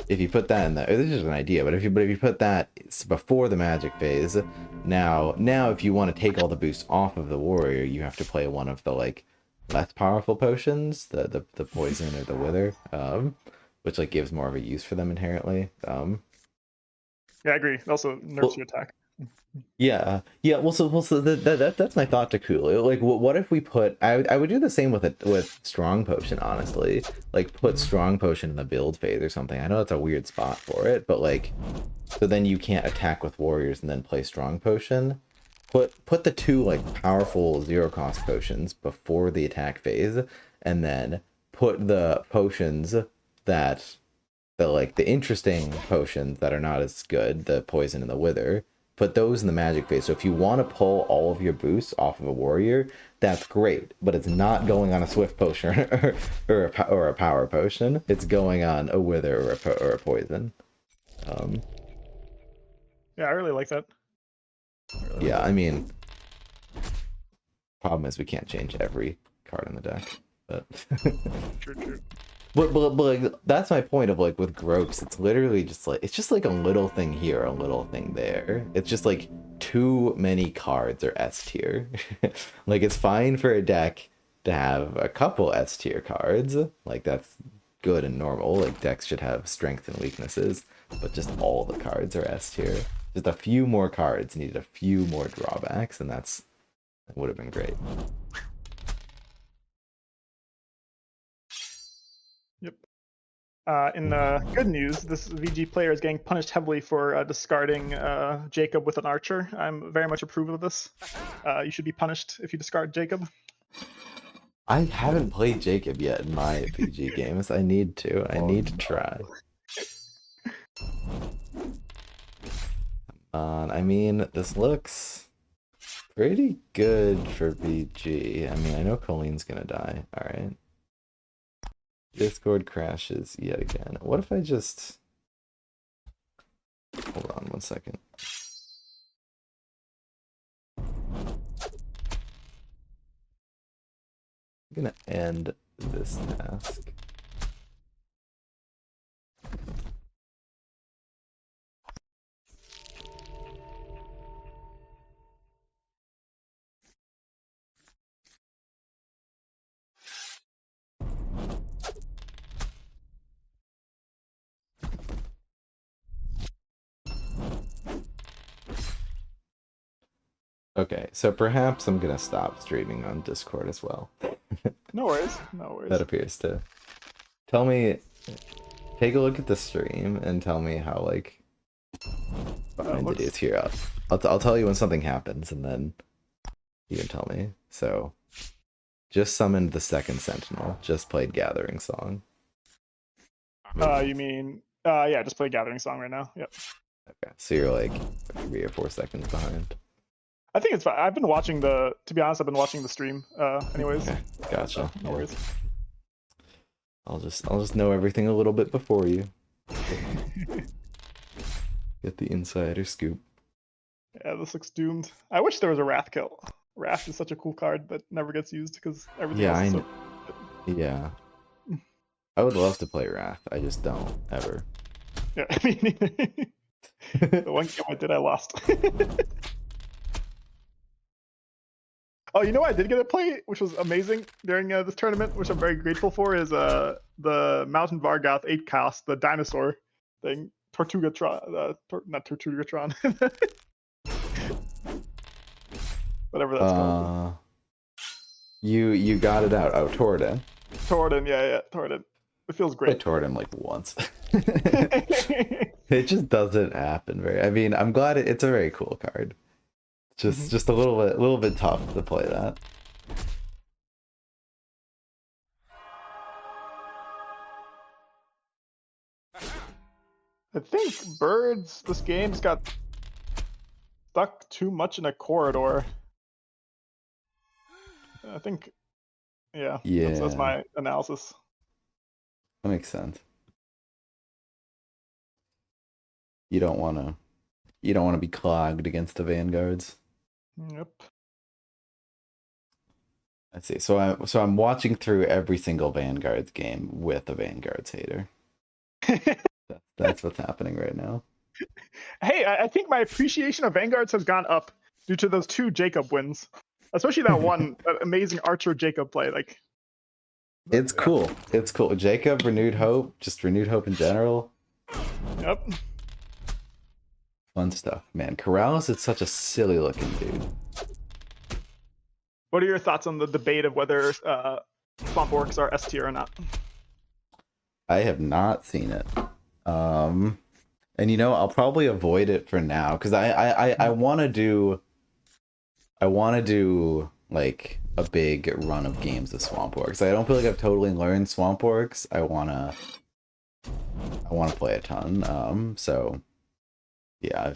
if you put that in the, this is just an idea, but if you put that before the magic phase, now if you want to take all the boosts off of the warrior, you have to play one of the like less powerful potions, the poison or the wither, which like gives more of a use for them inherently. Yeah, I agree. It also nerfs your attack. Yeah. Well, so that's my thought to Kulu. Like, what if we put? I would do the same with it with strong potion. Honestly, like put strong potion in the build phase or something. I know that's a weird spot for it, but like, so then you can't attack with warriors and then play strong potion. Put the 2 like powerful 0 cost potions before the attack phase, and then put the potions that like the interesting potions that are not as good, the poison and the wither, put those in the magic phase. So if you want to pull all of your boosts off of a warrior, that's great, but it's not going on a swift potion or a power potion. It's going on a wither or a poison. Yeah, I really like that. Yeah, I mean, problem is we can't change every card in the deck, but True. but like that's my point of like with Grox, it's literally just like it's just like a little thing here, a little thing there. It's just like too many cards are S tier. Like it's fine for a deck to have a couple S tier cards. Like that's good and normal. Like decks should have strengths and weaknesses, but just all the cards are S tier. Just a few more cards needed a few more drawbacks, and that would have been great. Yep. In good news, this VG player is getting punished heavily for discarding Jacob with an archer. I'm very much approve of this. You should be punished if you discard Jacob. I haven't played Jacob yet in my PG games. I need to. I need to try. I mean, this looks pretty good for VG. I mean, I know Colleen's gonna die. All right. Discord crashes yet again. What if I just... Hold on 1 second. I'm gonna end this task. Okay, so perhaps I'm gonna stop streaming on Discord as well. No worries. No That worries. appears to. Tell me, take a look at the stream and tell me how like behind it Looks. is here. I'll tell you when something happens, and then you can tell me. So, just summoned the second Sentinel. Just played Gathering Song. You mean? Yeah, just play Gathering Song right now. Yep. Okay, so you're like 3 or 4 seconds behind. I think it's fine. I've been watching the. To be honest, I've been watching the stream. Anyways. Okay, gotcha. So, no Yeah. worries. I'll just know everything a little bit before you. Get the insider scoop. Yeah, this looks doomed. I wish there was a Wrath kill. Wrath is such a cool card that never gets used because everything Yeah, else is I so. yeah. I would love to play Wrath. I just don't ever. Yeah, I mean, the one game I did, I lost. Oh, you know what I did get to play, which was amazing during this tournament, which I'm very grateful for, is the Mountain Vargoth 8 cost, the dinosaur thing, Tortugatron, not Tortugatron, whatever that's called. You got it out. Oh, Torden. Torden, yeah, Torden. It feels I great. Torden like once. It just doesn't happen very. I mean, I'm glad it's a very cool card. Just a little bit tough to play that. I think birds. This game's got stuck too much in a corridor. I think, yeah. That's my analysis. That makes sense. You don't want to be clogged against the vanguards. Yep. I see. So I'm watching through every single Vanguards game with a Vanguards hater. That's what's happening right now. Hey, I think my appreciation of Vanguards has gone up due to those 2 Jacob wins, especially that one that amazing Archer Jacob play. Like, it's cool. It's cool. Jacob, renewed hope, just renewed hope in general. Yep. Fun stuff, man. Corrales is such a silly looking dude. What are your thoughts on the debate of whether Swamp Orcs are S tier or not? I have not seen it. And I'll probably avoid it for now because I want to do like a big run of games of Swamp Orcs. I don't feel like I've totally learned Swamp Orcs. I wanna play a ton. So yeah,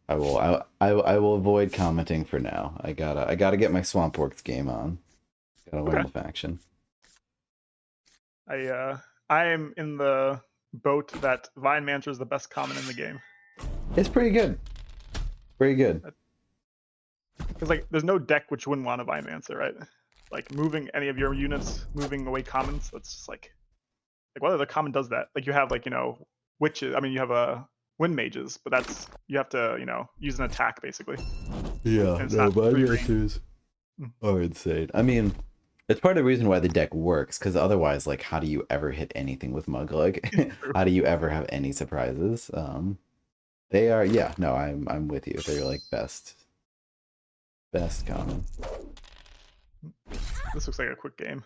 I will avoid commenting for now. I gotta get my Swamp Orcs game on. Gotta learn the faction. I am in the boat that Vine Mantra is the best common in the game. It's pretty good. Pretty good. Because like, there's no deck which wouldn't want a Vine Mancer, right? Like moving any of your units, moving away commons. That's just like whether the common does that. Like you have witches. I mean, you have wind mages, but that's you have to use an attack basically. Yeah, no, Vine Mancers are insane. I mean, it's part of the reason why the deck works, because otherwise, like, how do you ever hit anything with Muglug? How do you ever have any surprises? They are, yeah, no, I'm with you. They're like best common. This looks like a quick game.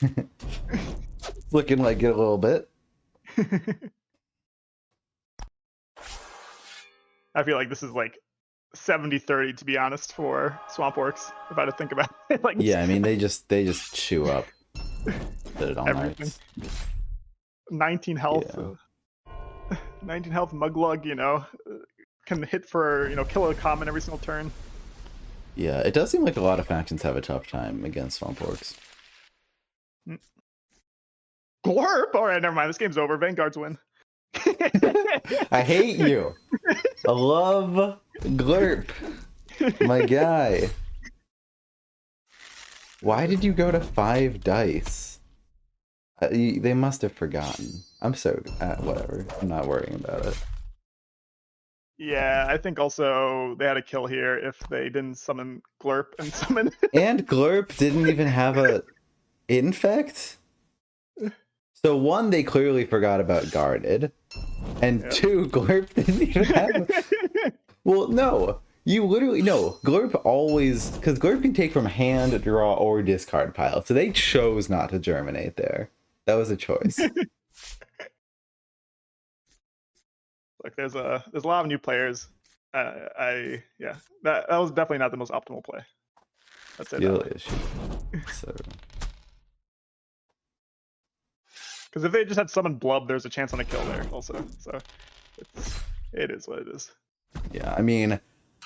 It's looking like it a little bit. I feel like this is like 70-30 to be honest for Swamp Orcs, if I had to think about it. Like, yeah, I mean they just chew up everything. 19 health. Yeah. 19 health Muglug, can hit for kill a common every single turn. Yeah, it does seem like a lot of factions have a tough time against Swamp Orcs. Glorp! Alright, never mind. This game's over. Vanguards win. I hate you. I love Glurp. My guy. Why did you go to 5 dice? They must have forgotten. I'm so... whatever. I'm not worrying about it. Yeah, I think also they had a kill here if they didn't summon Glurp and summon... And Glurp didn't even have a infect? So 1, they clearly forgot about guarded. And 2, Glurp didn't even have... Well, no. You literally no. Glurp always because Glurp can take from hand, draw, or discard pile. So they chose not to germinate there. That was a choice. Like there's a lot of new players. Yeah, that was definitely not the most optimal play. Let's say that Skill way. issue. So Because if they just had summoned Blub, there's a chance on a kill there also. So it is what it is. yeah, I mean,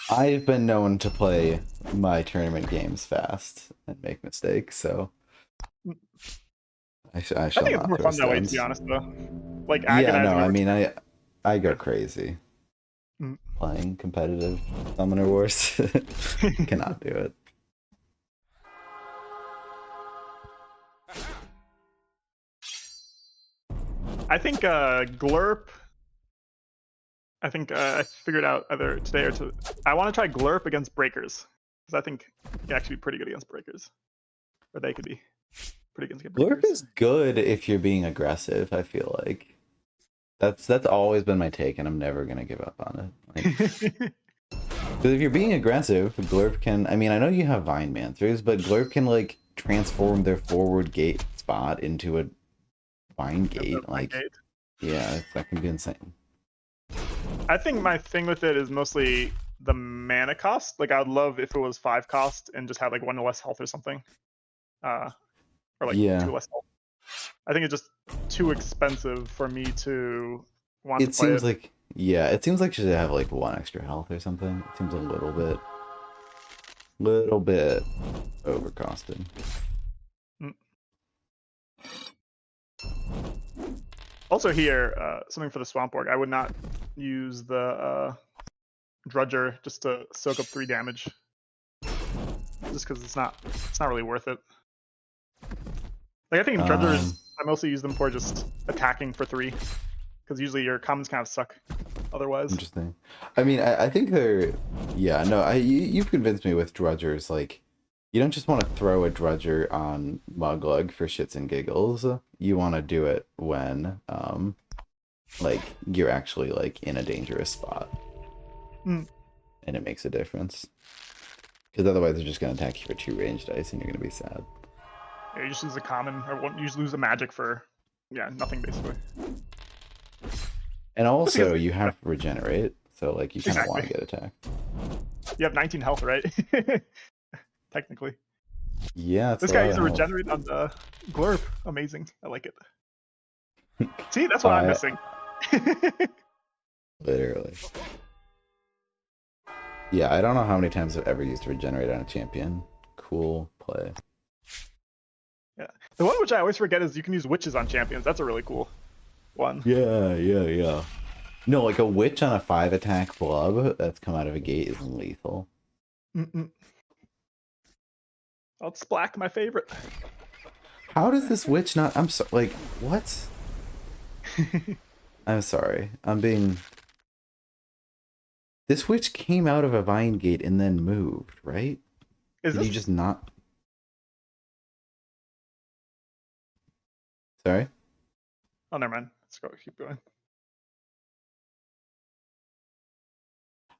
I've been known to play my tournament games fast and make mistakes, so I I shall think it's not more throw fun that way, to be stones. honest, though. Like Yeah, no, agonizing I over. mean, I go crazy Mm. playing competitive Summoner Wars. Cannot do it. I think Glurp. I think I figured out either today or to. I want to try Glurp against Breakers because I think he can actually be pretty good against Breakers, or they could be pretty good against Glurp Breakers. is good if you're being aggressive, I feel like. That's always been my take, and I'm never gonna give up on it. Like, because if you're being aggressive, Glurp can. I mean, I know you have Vine Mancers, but Glurp can like transform their forward gate spot into a Vine gate. Like, yeah, that can be insane. I think my thing with it is mostly the mana cost. Like, I would love if it was 5 cost and just had like 1 less health or something, or like 2 Yeah, less health. I think it's just too expensive for me to want to it play seems it. like it seems like you should have like 1 extra health or something. It seems a little bit overcosted. Mm. Also here, something for the Swamp Orc. I would not use the Drudger just to soak up 3 damage, just because it's not really worth it. Like I think Drudgers, I mostly use them for just attacking for 3, because usually your commons kind of suck otherwise. Interesting. I mean, I think they're, yeah, no, you've convinced me with Drudgers. Like, you don't just want to throw a Drudger on Muglug for shits and giggles. You want to do it when, like, you're actually, like, in a dangerous spot. Mm. And it makes a difference. Because otherwise they're just going to attack you for 2 ranged dice and you're going to be sad. Yeah, you just lose a common, or you just lose a magic for, yeah, nothing basically. And Just also, because, you have Regenerate, so, like, you kind of want exactly. to get attacked. You have 19 health, right? Technically. Yeah, it's This a guy lot used of to health. regenerate on the Glurp. Amazing. I like it. See, that's what I'm I missing. literally. Yeah, I don't know how many times I've ever used Regenerate on a champion. Cool play. Yeah. The one which I always forget is you can use witches on champions. That's a really cool one. Yeah. No, like a witch on a 5 attack blub that's come out of a gate is lethal. Mm-mm. Oh, it's Black, my favorite. How does this witch not? I'm so like what? I'm sorry. I'm being. This witch came out of a vine gate and then moved, right? Is Did you this? just not? Sorry. Oh, never mind. Let's go. Keep going.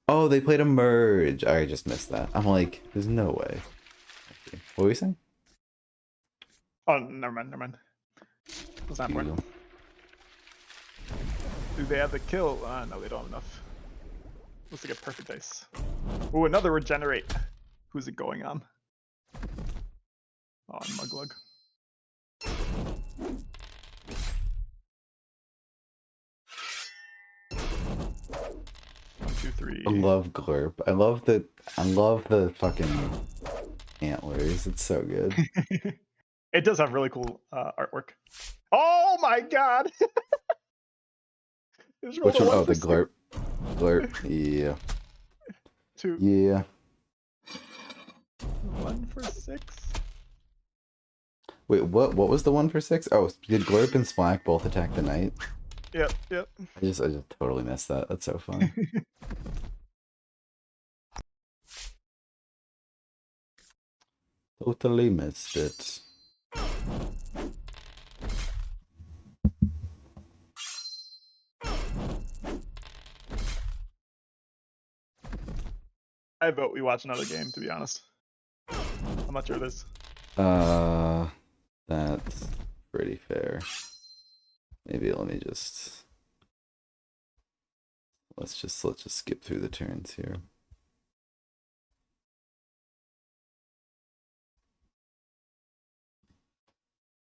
Oh, they played a merge. I just missed that. I'm like, there's no way. What were you saying? Oh, never mind. Never mind. That's not important. Do they have the kill? No, they don't have enough. Let's get perfect dice. Ooh, another regenerate. Who's it going on? Oh, Muglug. 1, 2, 3. I love Glurp. I love the fucking antlers. It's so good. It does have really cool artwork. Oh my god! Just rolled Which a one? 1 Oh, for the 6. Glurp. Glurp. Yeah. 2. Yeah. 1 for 6. Wait, what was the 1 for 6? Oh, did Glurp and Splack both attack the knight? Yep. I just totally missed that. That's so funny. Totally missed it. I vote we watch another game, to be honest. I'm not sure it is. That's pretty fair. Maybe let me just let's just skip through the turns here.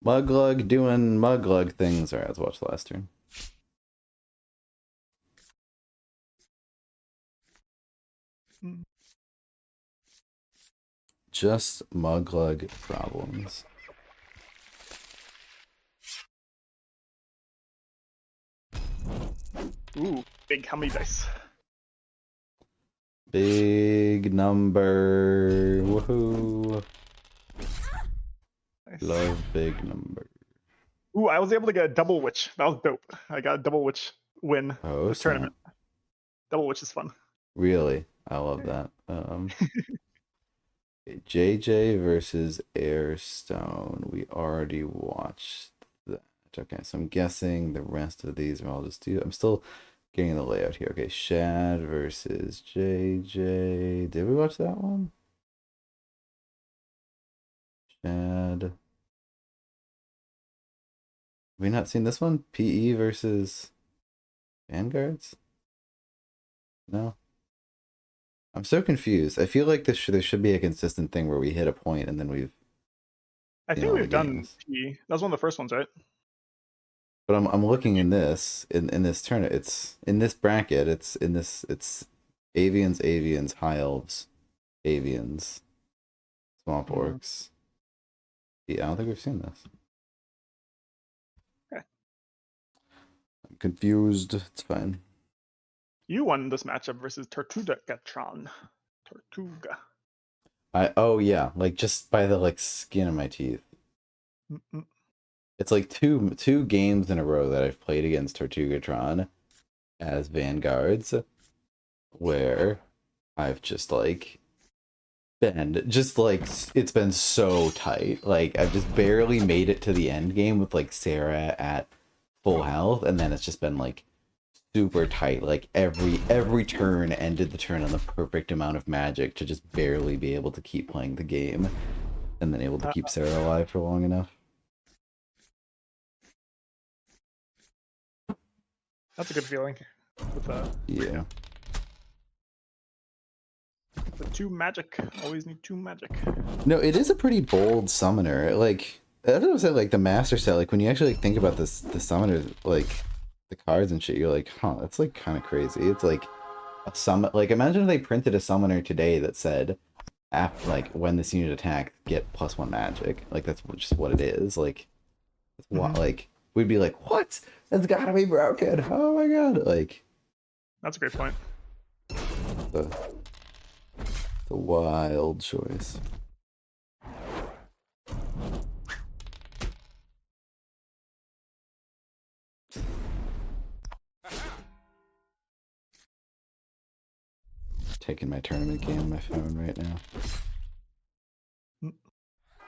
Muglug doing Muglug things. Alright, let's watch the last turn. Just Muglug problems. Ooh, big how many dice? Big number. Woohoo. Nice. Love big number. Ooh, I was able to get a double witch. That was dope. I got a double witch win this tournament. Double witch is fun. Really? I love that. JJ versus Airstone. We already watched that. Okay, so I'm guessing the rest of these are all just do. I'm still getting the layout here. Okay, Shad versus JJ. Did we watch that one? Shad. Have we not seen this one? PE versus Vanguards? No. I'm so confused. I feel like there should be a consistent thing where we hit a point and then we've. I think we've done P. That was one of the first ones, right? But I'm looking in this this tournament. It's in this bracket. It's avians, high elves, avians, swamp orcs. Yeah, I don't think we've seen this. Okay. I'm confused. It's fine. You won this matchup versus Tortugatron. Tortuga. Oh yeah, like just by the like skin of my teeth. Mm-mm. It's like two games in a row that I've played against Tortugatron as Vanguards where I've just like it's been so tight. Like I've just barely made it to the end game with like Sarah at full health, and then it's just been like super tight. Like every turn ended the turn on the perfect amount of magic to just barely be able to keep playing the game, and then able to keep Sarah alive for long enough. That's a good feeling. With yeah. The two magic. Always need two magic. No, it is a pretty bold summoner. Like that's what I said. Like the master set. Like when you actually like, think about this, the summoners, like the cards and shit. You're like, huh, that's like kind of crazy. It's like a summon. Like imagine if they printed a summoner today that said, after like when this unit attack, get +1 magic. Like that's just what it is. Like, that's what like we'd be like, what? That's gotta be broken. Oh my god! Like, that's a great point. The wild choice. Taking my tournament game on my phone right now.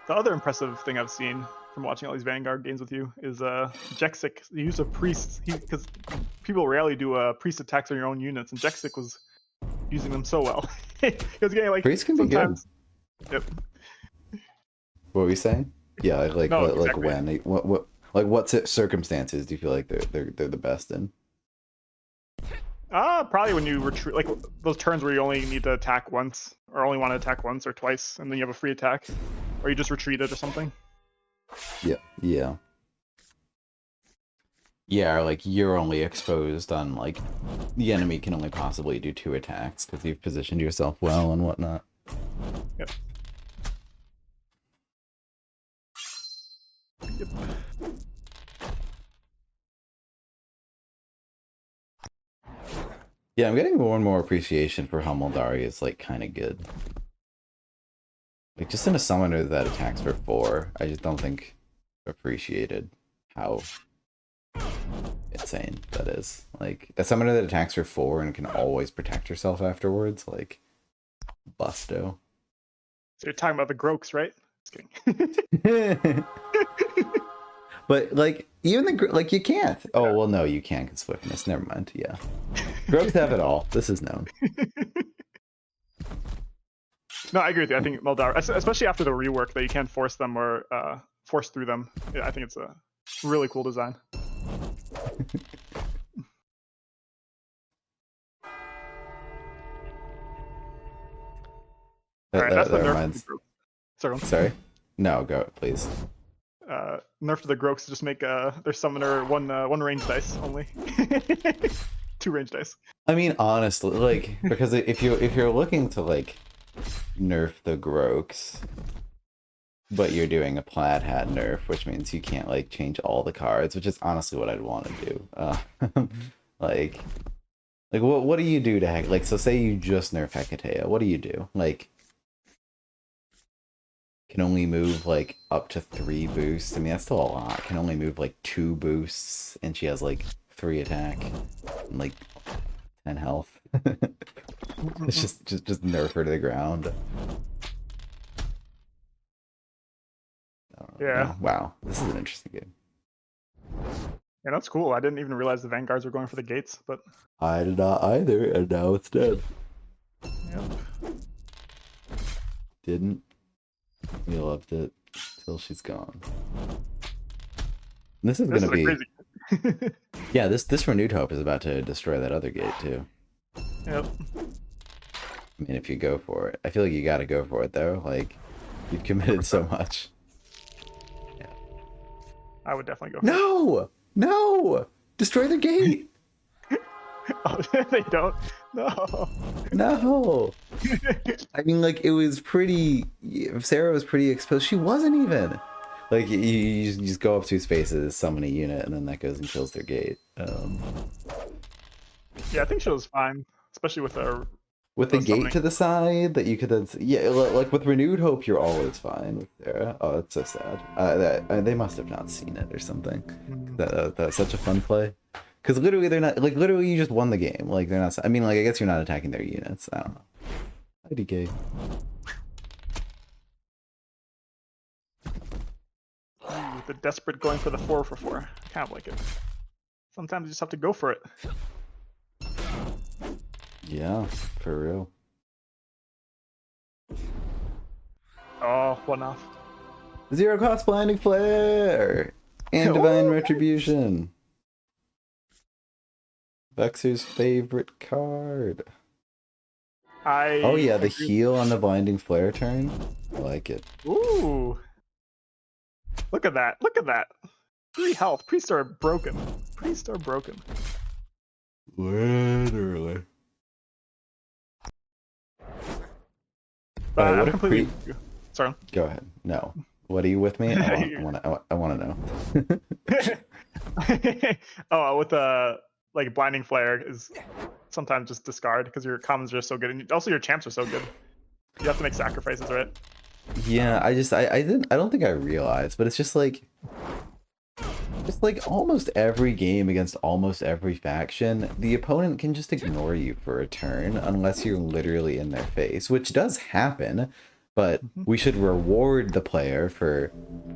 The other impressive thing I've seen from watching all these Vanguard games with you is Jexic. You use a priest because people rarely do priest attacks on your own units, and Jexic was using them so well. He was getting like priest can sometimes... be good. Yep. What were we saying? Yeah, like no, like exactly. when what circumstances do you feel like they're the best in? Probably when you retreat, like those turns where you only need to attack once, or only want to attack once or twice, and then you have a free attack, or you just retreat it or something. Yeah. Or like you're only exposed on like the enemy can only possibly do 2 attacks because you've positioned yourself well and whatnot. Yep. Yeah, I'm getting more and more appreciation for how Moldari is like kind of good. Like just in a summoner that attacks for 4, I just don't think appreciated how insane that is. Like a summoner that attacks for 4 and can always protect herself afterwards, like busto. So you're talking about the Groaks, right? Just kidding. But like even the like you can't. Oh well, no, you can because swiftness. Never mind. Yeah, Groaks have it all. This is known. No, I agree with you. I think Moldar, especially after the rework, that you can't force them or force through them. Yeah, I think it's a really cool design. All right, that's the That nerf of the reminds. group. Sorry. No, go please. Nerf to the Grokes, just make their summoner one range dice only. 2 range dice. I mean, honestly, like, because if you're looking to like nerf the Grokes, but you're doing a plaid hat nerf, which means you can't like change all the cards, which is honestly what I'd want to do. Like, what do you do to heck? Like, so say you just nerf Hecatea, what do you do? Like, can only move like up to 3 boosts. I mean, that's still a lot. Can only move like 2 boosts, and she has like 3 attack and like 10 health. It's just nerf her to the ground. Yeah. Wow, this is an interesting game. Yeah, that's cool. I didn't even realize the Vanguards were going for the gates, but I did not either, and now it's dead. yep. Didn't. We loved it till she's gone. This is gonna be crazy. yeah. This renewed hope is about to destroy that other gate too. Yep. I mean, if you go for it, I feel like you got to go for it though. Like, you've committed so much. Yeah. I would definitely go. No, no, destroy the gate. Oh, they don't. No. No. I mean, like, it was pretty. Sarah was pretty exposed. She wasn't even. Like, you just go up 2 spaces, summon a unit, and then that goes and kills their gate. Yeah, I think she was fine, especially with her. With the gate to the side, that you could then. Yeah, like with renewed hope, you're always fine with Sarah. Oh, that's so sad. They must have not seen it or something. That's such a fun play. Because literally, they're not like literally. You just won the game. Like they're not. I mean, like I guess you're not attacking their units. I don't know. IDK. The desperate going for the 4 for 4. I kind of like it. Sometimes you just have to go for it. Yeah, for real. Oh, 1 off. 0 cost blinding flare and divine retribution. Vexer's favorite card. Oh yeah, the heal on the blinding flare turn. I like it. Ooh. Look at that. Look at that. 3 health. Priests are broken. Priests are broken. Literally. But I'm completely. Sorry. Go ahead. No. What are you with me? I want to know. Oh, with the like blinding flare is sometimes just discard because your commons are so good, and also your champs are so good. You have to make sacrifices, right? Yeah, I don't think I realized, but it's just like almost every game against almost every faction, the opponent can just ignore you for a turn unless you're literally in their face, which does happen, but we should reward the player for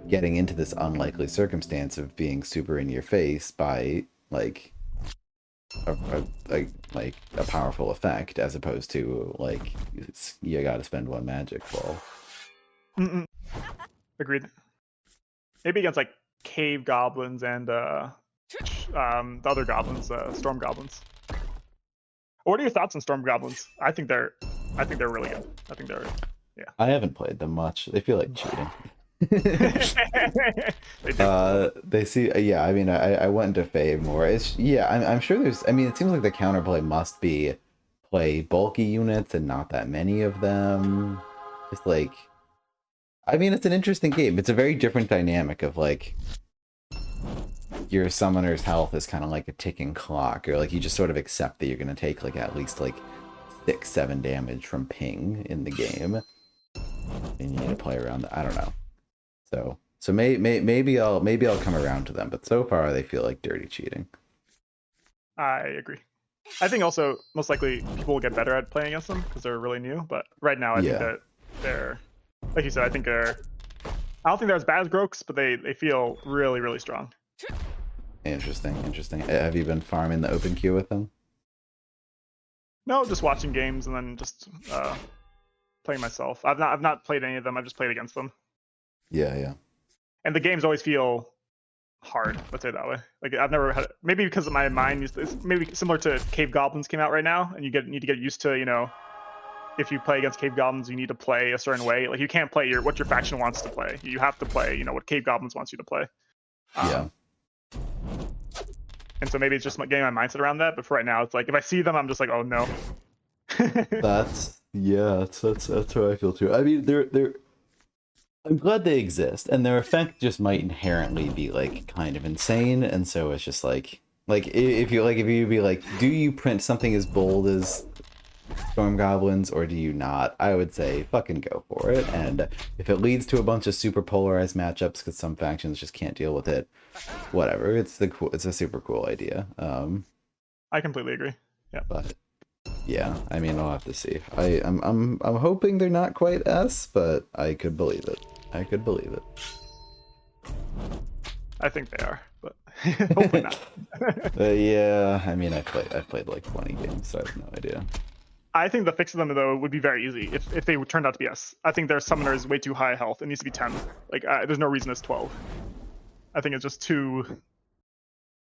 getting into this unlikely circumstance of being super in your face by like a powerful effect, as opposed to like you got to spend 1 magic ball. Agreed. Maybe against like cave goblins and the other goblins, storm goblins. What are your thoughts on storm goblins? I think they're really good. I think they're I haven't played them much. They feel like cheating. They see. Yeah, I mean, I went into Fave more. It's I'm sure there's. I mean, it seems like the counterplay must be play bulky units and not that many of them. Just like, I mean, it's an interesting game. It's a very different dynamic of like your summoner's health is kind of like a ticking clock, or like you just sort of accept that you're gonna take like at least like 6-7 damage from ping in the game, and you need to play around that. I don't know. So maybe I'll come around to them, but so far they feel like dirty cheating. I agree. I think also most likely people will get better at playing against them because they're really new. But right now I think that they're, like you said, I don't think they're as bad as Grokes, but they feel really, really strong. Interesting. Have you been farming the open queue with them? No, just watching games and then just playing myself. I've not played any of them. I've just played against them, Yeah. and the games always feel hard. Let's say it that way. Like I've never had maybe because of my mind it's maybe similar to Cave Goblins came out right now, and need to get used to if you play against Cave Goblins, you need to play a certain way. Like you can't play what your faction wants to play. You have to play what Cave Goblins wants you to play. Yeah. And so maybe it's just getting my mindset around that. But for right now, it's like if I see them, I'm just like, oh no. That's how I feel too. I mean, they're. I'm glad they exist, and their effect just might inherently be like kind of insane, and so it's just like if you be like, do you print something as bold as Storm Goblins or do you not? I would say fucking go for it, and if it leads to a bunch of super polarized matchups because some factions just can't deal with it, whatever. It's a super cool idea. I completely agree. Yeah. But yeah, I mean, I'll have to see. I'm hoping they're not quite S, but I could believe it. I could believe it. I think they are, but hopefully not. Yeah, I mean, I've played like 20 games, so I have no idea. I think the fix of them though would be very easy if they turned out to be S. I think their summoner is way too high health. It needs to be 10. Like there's no reason it's 12. I think it's just too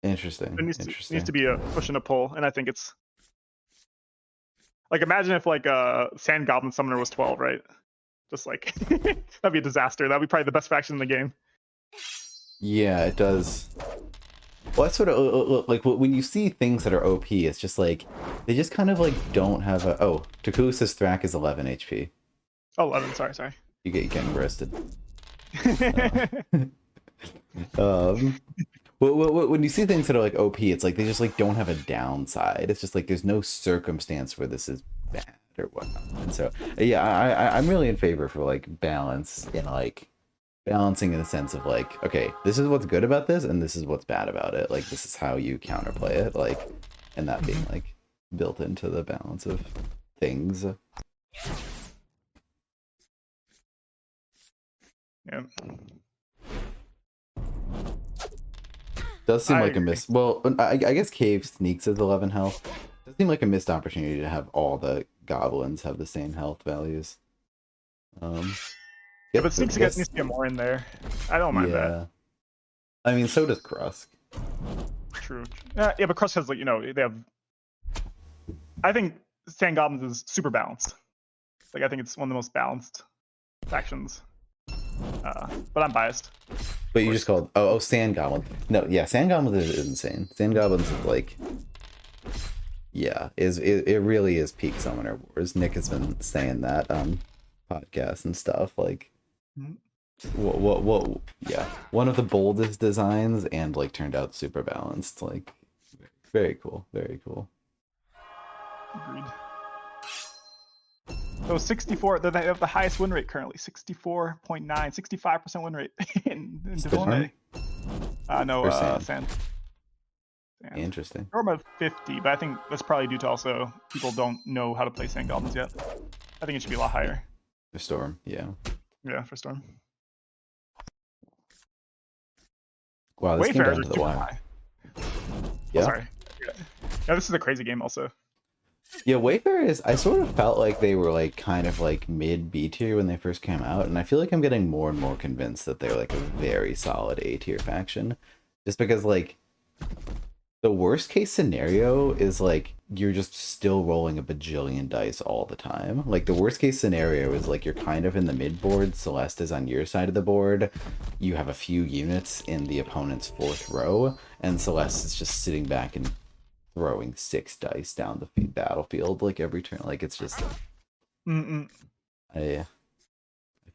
Interesting. It needs to be a push and a pull, and I think it's like imagine if like a Sand Goblin summoner was 12, right? Just like that'd be a disaster. That'd be probably the best faction in the game. Yeah, it does. Well, I sort of like when you see things that are OP, it's just like they just kind of like don't have a. Oh, Takulu says Thrak is 11 HP. Oh, 11. Sorry. You get getting roasted. When you see things that are like OP, it's like they just like don't have a downside. It's just like there's no circumstance where this is bad or whatnot. And so yeah, I'm really in favor for like balance and like balancing in the sense of like, okay, this is what's good about this and this is what's bad about it. Like this is how you counterplay it, like, and that being like built into the balance of things. Yeah. Does seem like a miss. Well, I guess Cave sneaks at 11 health. Does seem like a missed opportunity to have all the goblins have the same health values. Yeah, but sneaks needs to get more in there. I don't mind that. I mean, so does Krusk. True. Yeah, but Krusk has like they have. I think Sand Goblins is super balanced. Like I think it's one of the most balanced factions. But I'm biased. But you just called Sand Goblin. No, yeah, Sand Goblin is insane. Sand Goblins is like, yeah, it really is peak Summoner Wars. Nick has been saying that on podcasts and stuff. Like, what? Yeah, one of the boldest designs and like turned out super balanced. Like, very cool, very cool. Agreed. So 64, they have the highest win rate currently, 64.9, 65% win rate in Division A. No, Sand. Interesting. Storm of 50, but I think that's probably due to also people don't know how to play Sand Goblins yet. I think it should be a lot higher. For Storm, yeah. Yeah, for Storm. Wow, this came down to the wire. High. Yeah. Oh, sorry. Yeah, this is a crazy game also. Yeah, Wayfarer is. I sort of felt like they were like kind of like mid B tier when they first came out, and I feel like I'm getting more and more convinced that they're like a very solid A tier faction, just because like the worst case scenario is like you're just still rolling a bajillion dice all the time. Like the worst case scenario is like you're kind of in the mid board. Celeste is on your side of the board. You have a few units in the opponent's fourth row, and Celeste is just sitting back and throwing 6 dice down the battlefield like every turn. Like it's just I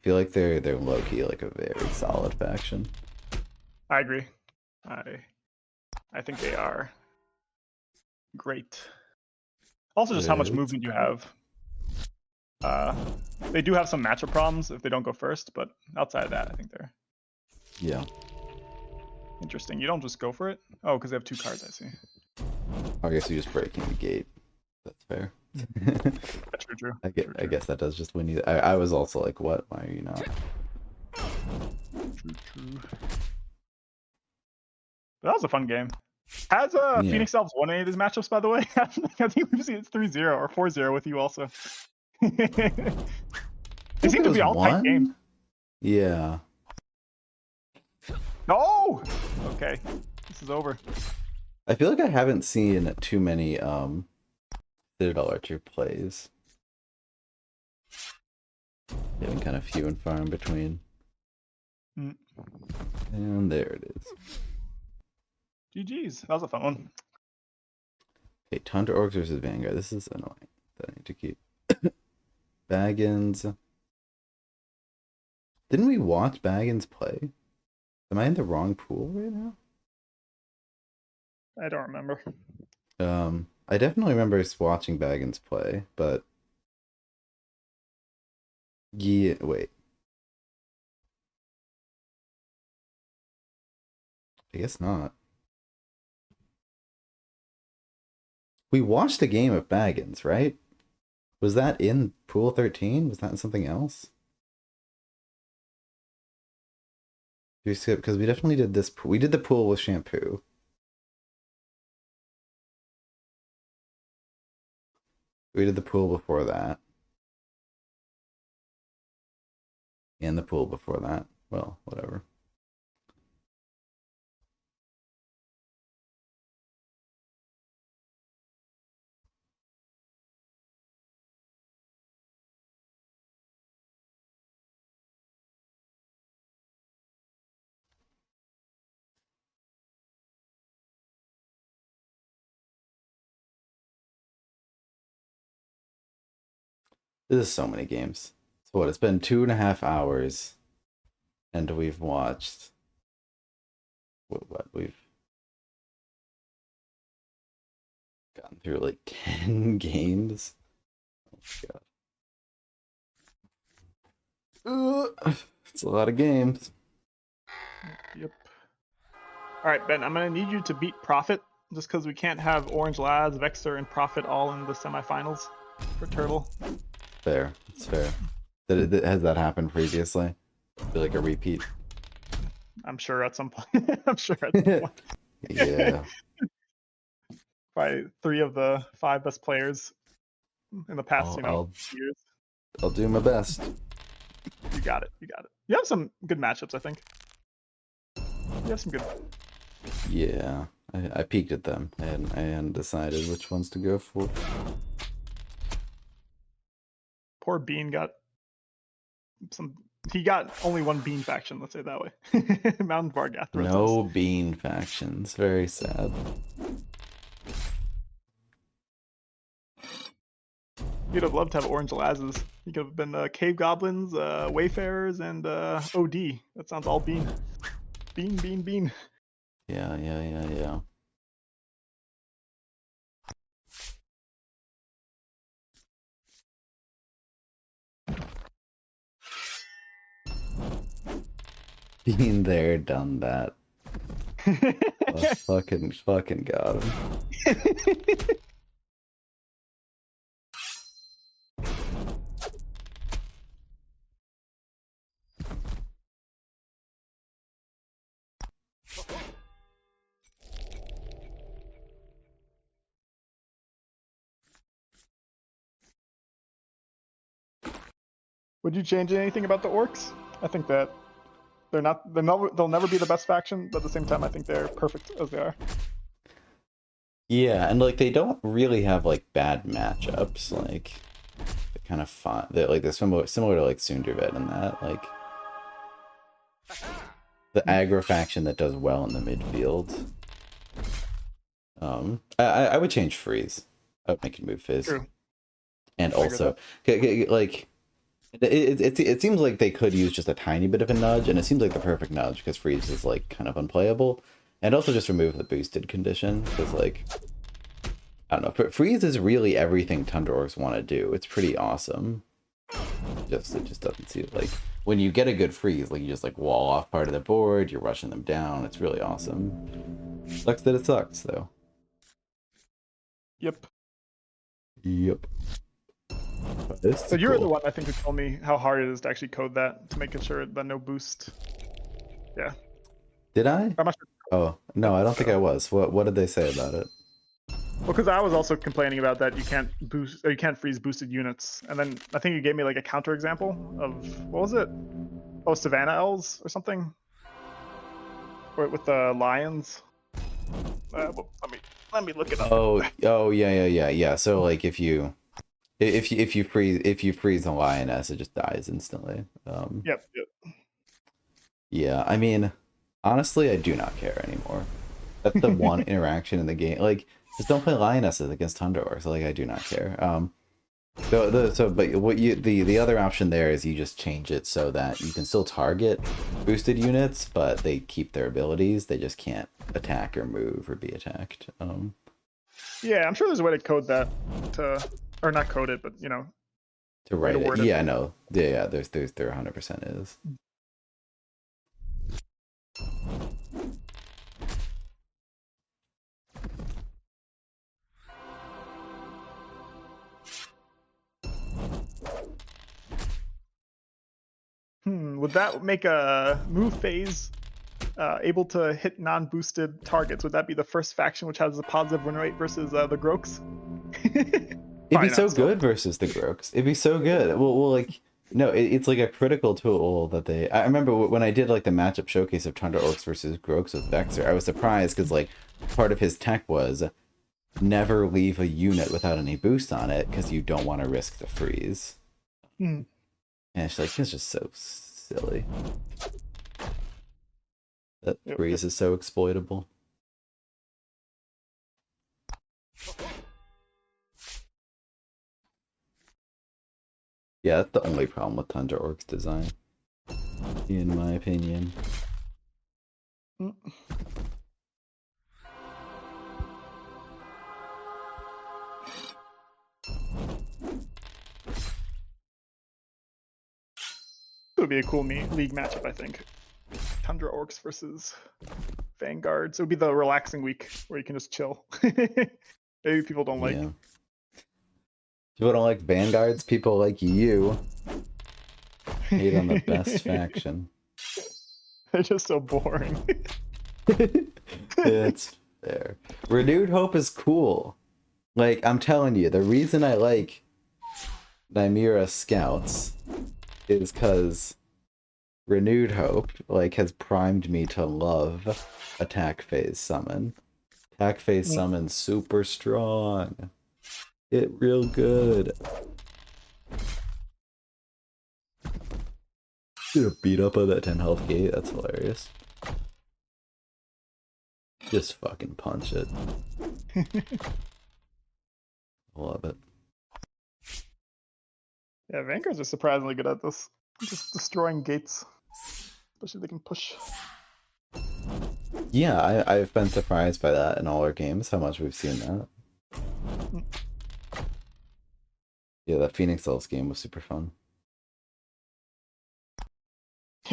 feel like they're low-key like a very solid faction. I agree. I think they are great. Also just how much movement you have. They do have some matchup problems if they don't go first, but outside of that I think they're interesting. You don't just go for it? Oh, because they have 2 cards, I see. I guess you just break in the gate. That's fair. True. I guess that does just win you. I was also like, what? Why are you not? True. That was a fun game. Has Phoenix Elves won any of these matchups, by the way? I think we've seen it's 3-0 or 4-0 with you also. They think seem there to was be all tight games. one. Yeah. No. Okay, this is over. I feel like I haven't seen too many Citadel Archer plays. Getting kind of few and far in between. Mm. And there it is. GG's. That was a fun one. Okay, Tundra Orcs versus Vanguard. This is annoying. That I need to keep. Baggins. Didn't we watch Baggins play? Am I in the wrong pool right now? I don't remember. I definitely remember us watching Baggins play, but yeah, wait. I guess not. We watched a game of Baggins, right? Was that in Pool 13? Was that in something else? Did we skip? Because we definitely did this. We did the pool with Shampoo. We did the pool before that. And the pool before that. Well, whatever. This is so many games. So what? It's been 2.5 hours, and we've watched what we've gotten through like 10 games. Oh my god, it's a lot of games. Yep. All right, Ben. I'm gonna need you to beat Profit, just because we can't have Orange Lads, Vexer, and Profit all in the semifinals for Turtle. Fair, it's fair. Has that happened previously? I feel like a repeat. I'm sure at some point. I'm sure at some point. Yeah. By 3 of the 5 best players in the past, years. I'll do my best. You got it. You got it. You have some good matchups, I think. You have some good. Yeah, I peeked at them and I hadn't decided which ones to go for. Poor Bean got some. He got only one Bean faction. Let's say it that way. Mountain Vargath. No Bean factions. Very sad. You'd have loved to have Orange Lazes. You could have been Cave Goblins, Wayfarers, and OD. That sounds all Bean. Bean, Bean, Bean. Yeah. Been there, done that. Fucking got him. Would you change anything about the Orcs? I think that they'll never be the best faction, but at the same time, I think they're perfect as they are. Yeah, and like they don't really have like bad matchups. Like they're kind of fun. They're similar to like Sundervet in that like the aggro faction that does well in the midfield. I would change Freeze. I would make it move Fizz. True. And also like it seems like they could use just a tiny bit of a nudge, and it seems like the perfect nudge because Freeze is like kind of unplayable, and also just remove the boosted condition because like I don't know, Freeze is really everything Tundra Orcs want to do. It's pretty awesome. It just doesn't seem like when you get a good Freeze, like you just like wall off part of the board, you're rushing them down. It's really awesome. Sucks that it sucks though. Yep. So you're the one I think who told me how hard it is to actually code that to make sure that no boost. Yeah. Did I? I'm not sure. Oh no, I don't think I was. What did they say about it? Well, because I was also complaining about that you can't boost, or you can't freeze boosted units, and then I think you gave me like a counter example of what was it? Oh, Savannah Elves or something, or with the lions. Well, let me look it up. Oh yeah. So like if you freeze a lioness, it just dies instantly. Yep. Yeah, I mean, honestly, I do not care anymore. That's the one interaction in the game. Like, just don't play lionesses against Tundra Orcs. Like, I do not care. But what the other option there is you just change it so that you can still target boosted units, but they keep their abilities. They just can't attack or move or be attacked. Yeah, I'm sure there's a way to code that or not code it, but To way write to it. word it. Yeah, no. Yeah. There 100% is. Would that make a move phase able to hit non-boosted targets? Would that be the first faction which has a positive win rate versus the Groks? It'd be Probably so not. Still. good versus the Groks. It'd be so good. Well, like no, it's like a critical tool that they. I remember when I did like the matchup showcase of Tundra Orcs versus Groks with Vexer. I was surprised because like part of his tech was never leave a unit without any boost on it because you don't want to risk the freeze. Hmm. And it's just so silly. That freeze is so exploitable. Yeah, that's the only problem with Tundra Orcs design, in my opinion. Mm. It would be a cool league matchup, I think. Tundra Orcs versus Vanguards. It would be the relaxing week where you can just chill. Maybe people don't like. Yeah. People don't like Vanguards. People like you hate on the best faction. They're just so boring. It's fair. Renewed Hope is cool. Like, I'm telling you, the reason I like Nymeria Scouts is because Renewed Hope, like, has primed me to love Attack Phase Summon. Attack Phase Summon super strong. It real good. Gonna beat up on that 10 health gate, that's hilarious. Just fucking punch it. Love it. Yeah, Vanguards are surprisingly good at this. Just destroying gates. Especially if they can push. Yeah, I've been surprised by that in all our games, how much we've seen that. Yeah, that Phoenix Elves game was super fun.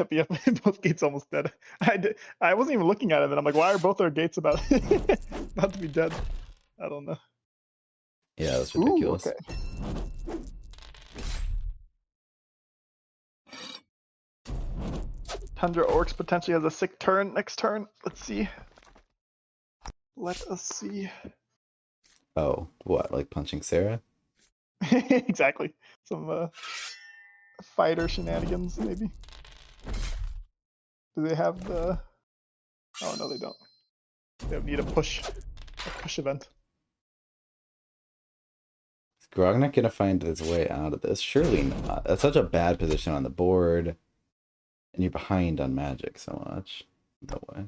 Yep, both gates almost dead. I wasn't even looking at it, and I'm like, why are both our gates about about to be dead? I don't know. Yeah, that's ridiculous. Ooh, okay. Tundra Orcs potentially has a sick turn next turn. Let's see. Let us see. Oh, what, like punching Sarah? Exactly. Some fighter shenanigans, maybe. Do they have the... Oh, no, they don't. They don't need a push event. Is Grognak gonna find his way out of this? Surely not. That's such a bad position on the board. And you're behind on magic so much. No way.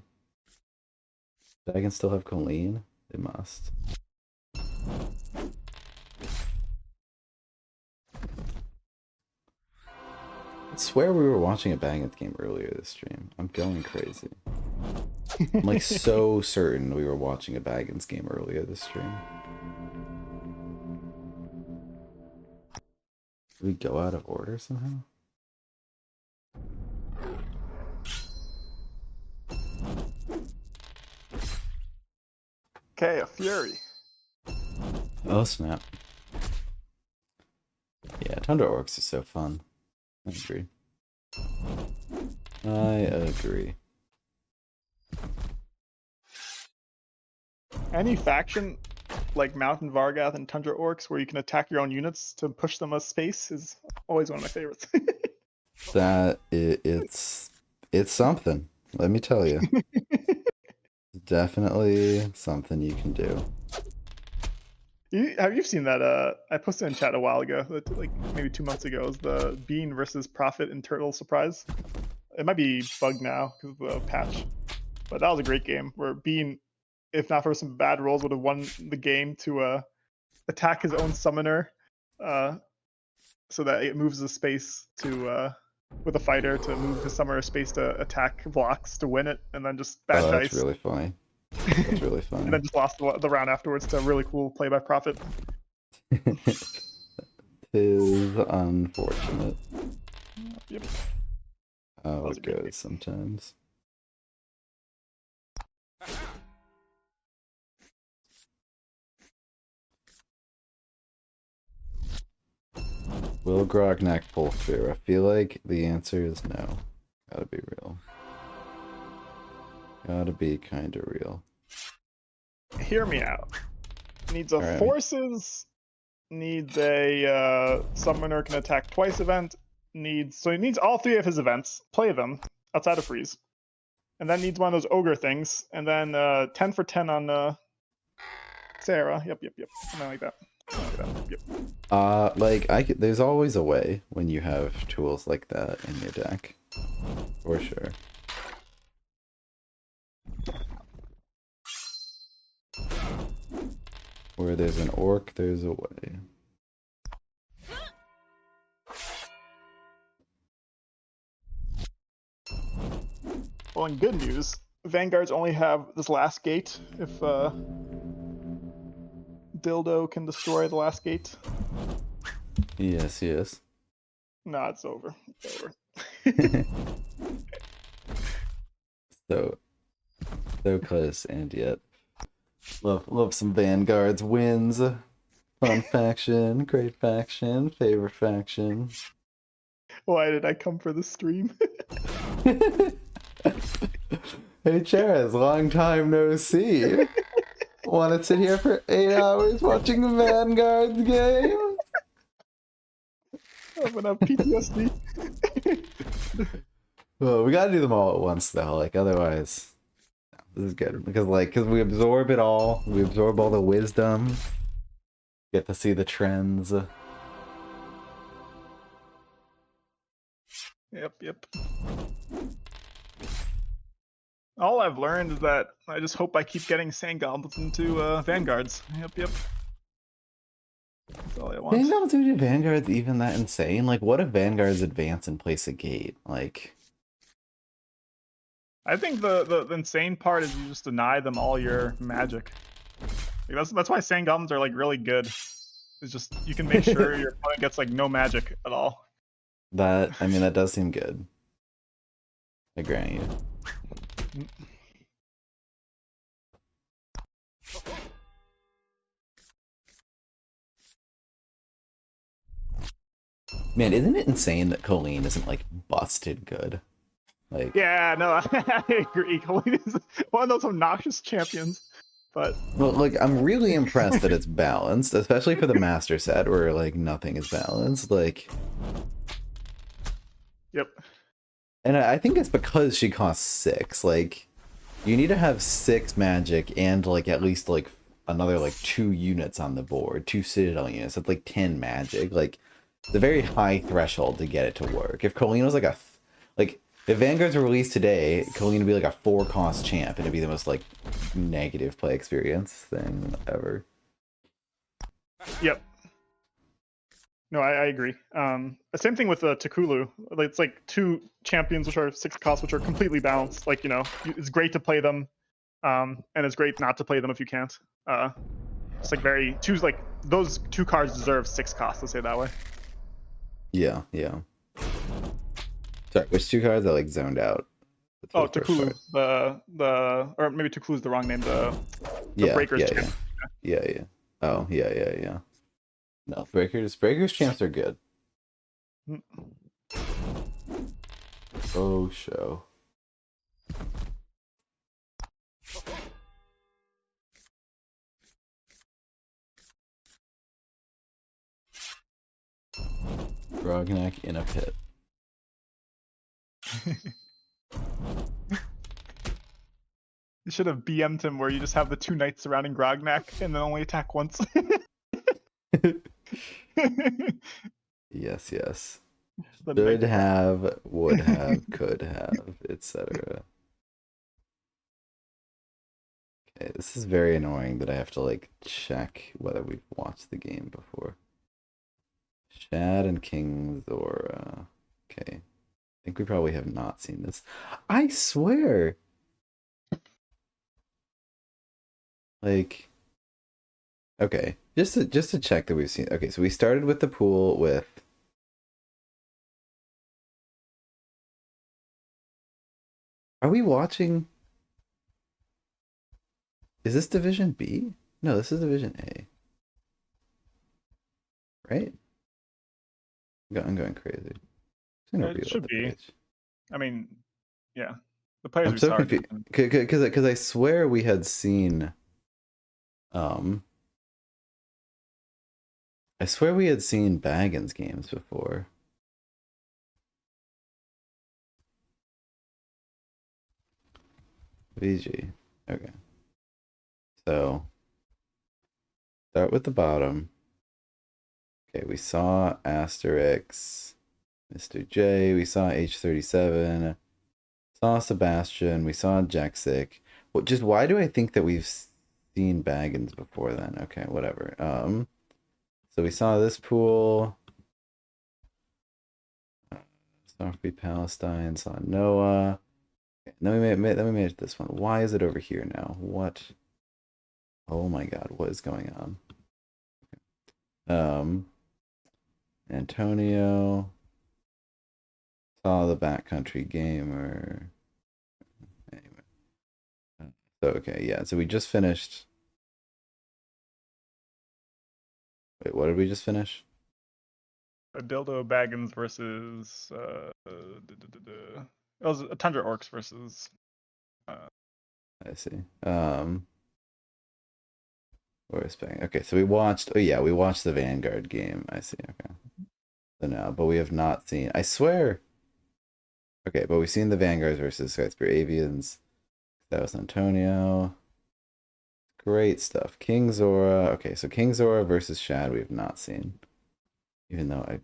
I can still have Colleen? They must. I swear we were watching a Baggins game earlier this stream. I'm going crazy. I'm like so certain we were watching a Baggins game earlier this stream. Did we go out of order somehow? Okay, a Fury. Oh snap. Yeah, Tundra Orcs is so fun. I agree. I agree. Any faction like Mountain Vargath and Tundra Orcs, where you can attack your own units to push them a space, is always one of my favorites. It's something. Let me tell you, definitely something you can do. Have you seen that? I posted in chat a while ago, like maybe 2 months ago, is the Bean versus Prophet and Turtle surprise. It might be bugged now because of the patch, but that was a great game where Bean, if not for some bad rolls, would have won the game to attack his own summoner, uh, so that it moves the space to with a fighter to move his summoner space to attack blocks to win it, and then just bad Oh, that's dice. really funny. That's really And funny. then just lost the round afterwards to a really cool play by Prophet. Tis unfortunate. Yep. How Was a it great goes sometimes. Will Grognak pull through? I feel like the answer is no. Gotta be real. Gotta be kind of real. Hear me out. Needs a All right. forces, needs a summoner can attack twice event, so he needs all three of his events, play them outside of freeze. And then needs one of those ogre things, and then 10 for 10 on Sarah. Yep. Something like that. Like there's always a way when you have tools like that in your deck. For sure. Where there's an orc, there's a way. Well, in good news, Vanguards only have this last gate if Dildo can destroy the last gate. Yes, yes. No, it's over. It's over. So close and yet. Love some Vanguards wins. Fun faction, great faction, favorite faction. Why did I come for the stream? Hey Chaz, long time no see. Want to sit here for 8 hours watching the Vanguards game? I'm gonna have PTSD. Well, we gotta do them all at once though, like otherwise this is good. Because we absorb it all. We absorb all the wisdom. Get to see the trends. Yep. All I've learned is that I just hope I keep getting Sand Goblins into Vanguards. Yep. That's all I want. Vanguard's doing Vanguard's even that insane? Like, what if Vanguard's advance and place a gate? Like, I think the insane part is you just deny them all your magic. Like, that's why Sand Goblins are like really good. It's just you can make sure your opponent gets like no magic at all. that does seem good. I grant you. Man, isn't it insane that Colleen isn't like busted good? Like, Yeah, no, I agree. Colleen is one of those obnoxious champions. But well, like I'm really impressed that it's balanced, especially for the master set where like nothing is balanced. Like, yep. and I think it's because she costs 6. Like, you need to have 6 magic and like at least like another like 2 units on the board, 2 citadel units. That's like 10 magic. Like, it's a very high threshold to get it to work. If Colleen was like if Vanguards were released today, Colleen would be like a 4-cost champ, and it'd be the most like negative play experience thing ever. Yep. No, I agree. The same thing with Takulu. It's like 2 champions which are 6 costs, which are completely balanced. Like, it's great to play them, and it's great not to play them if you can't. It's like those 2 cards deserve 6 costs. Let's say it that way. Yeah. Sorry, which 2 cards I like zoned out? Oh, Takulu. Or maybe Takulu is the wrong name. The Breakers champ. Yeah. Oh, yeah. No, Breakers champs are good. Oh, show. Grognak in a pit. You should have BM'd him where you just have the 2 knights surrounding Grognak and then only attack once. Yes, yes. The Should knight have, would have, could have, etc. Okay, this is very annoying that I have to like check whether we've watched the game before. Shad and King Zora. Okay. I think we probably have not seen this. I swear. Like, okay, just to check that we've seen. Okay, so we started with the pool with. Are we watching? Is this Division B? No, this is Division A. Right? I'm going crazy. It should be. Page. I mean, yeah. The players I'm we so saw are confused different. because I swear we had seen. I swear we had seen Baggins games before. VG. Okay. So start with the bottom. Okay, we saw Asterix, Mr. J, we saw H37, saw Sebastian, we saw Jexic. Well, just why do I think that we've seen Baggins before then? Okay, whatever. So we saw this pool. Starfleet Palestine, saw Noah. Okay, then we made it this one. Why is it over here now? What? Oh my god, what is going on? Antonio. Saw the Backcountry Gamer. Anyway. So, okay, yeah. So we just finished. Wait, what did we just finish? A Dildo Baggins versus it was a Tundra Orcs versus I see. Where's Bang? Okay, so we watched. Oh yeah, we watched the Vanguard game. I see. Okay. So now, but we have not seen. I swear. Okay, but we've seen the Vanguards versus Skyspear Avians. That was Antonio. Great stuff. King Zora. Okay, so King Zora versus Shad we have not seen. Even though I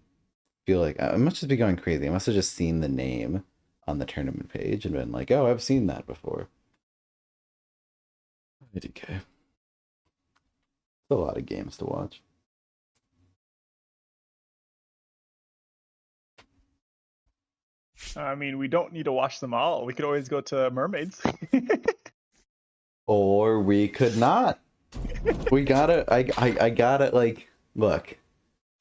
feel like I must just be going crazy. I must have just seen the name on the tournament page and been like, oh, I've seen that before. IDK. It's a lot of games to watch. I mean, we don't need to watch them all. We could always go to Mermaids. Or we could not. We gotta I gotta like look.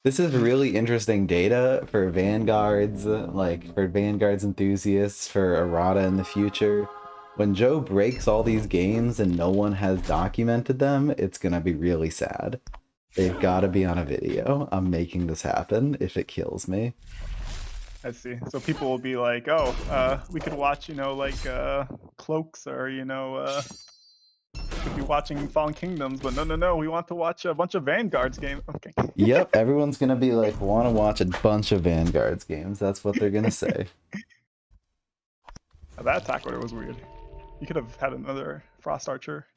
This is really interesting data for Vanguards, like for Vanguards enthusiasts, for errata in the future. When Joe breaks all these games and no one has documented them, it's gonna be really sad. They've gotta be on a video. I'm making this happen if it kills me. I see. So people will be like, "Oh, we could watch, like Cloaks, or we could be watching Fallen Kingdoms, but no, we want to watch a bunch of Vanguards games." Okay. Yep, everyone's gonna be like, wanna watch a bunch of Vanguards games. That's what they're gonna say. That attack order was weird. You could have had another Frost Archer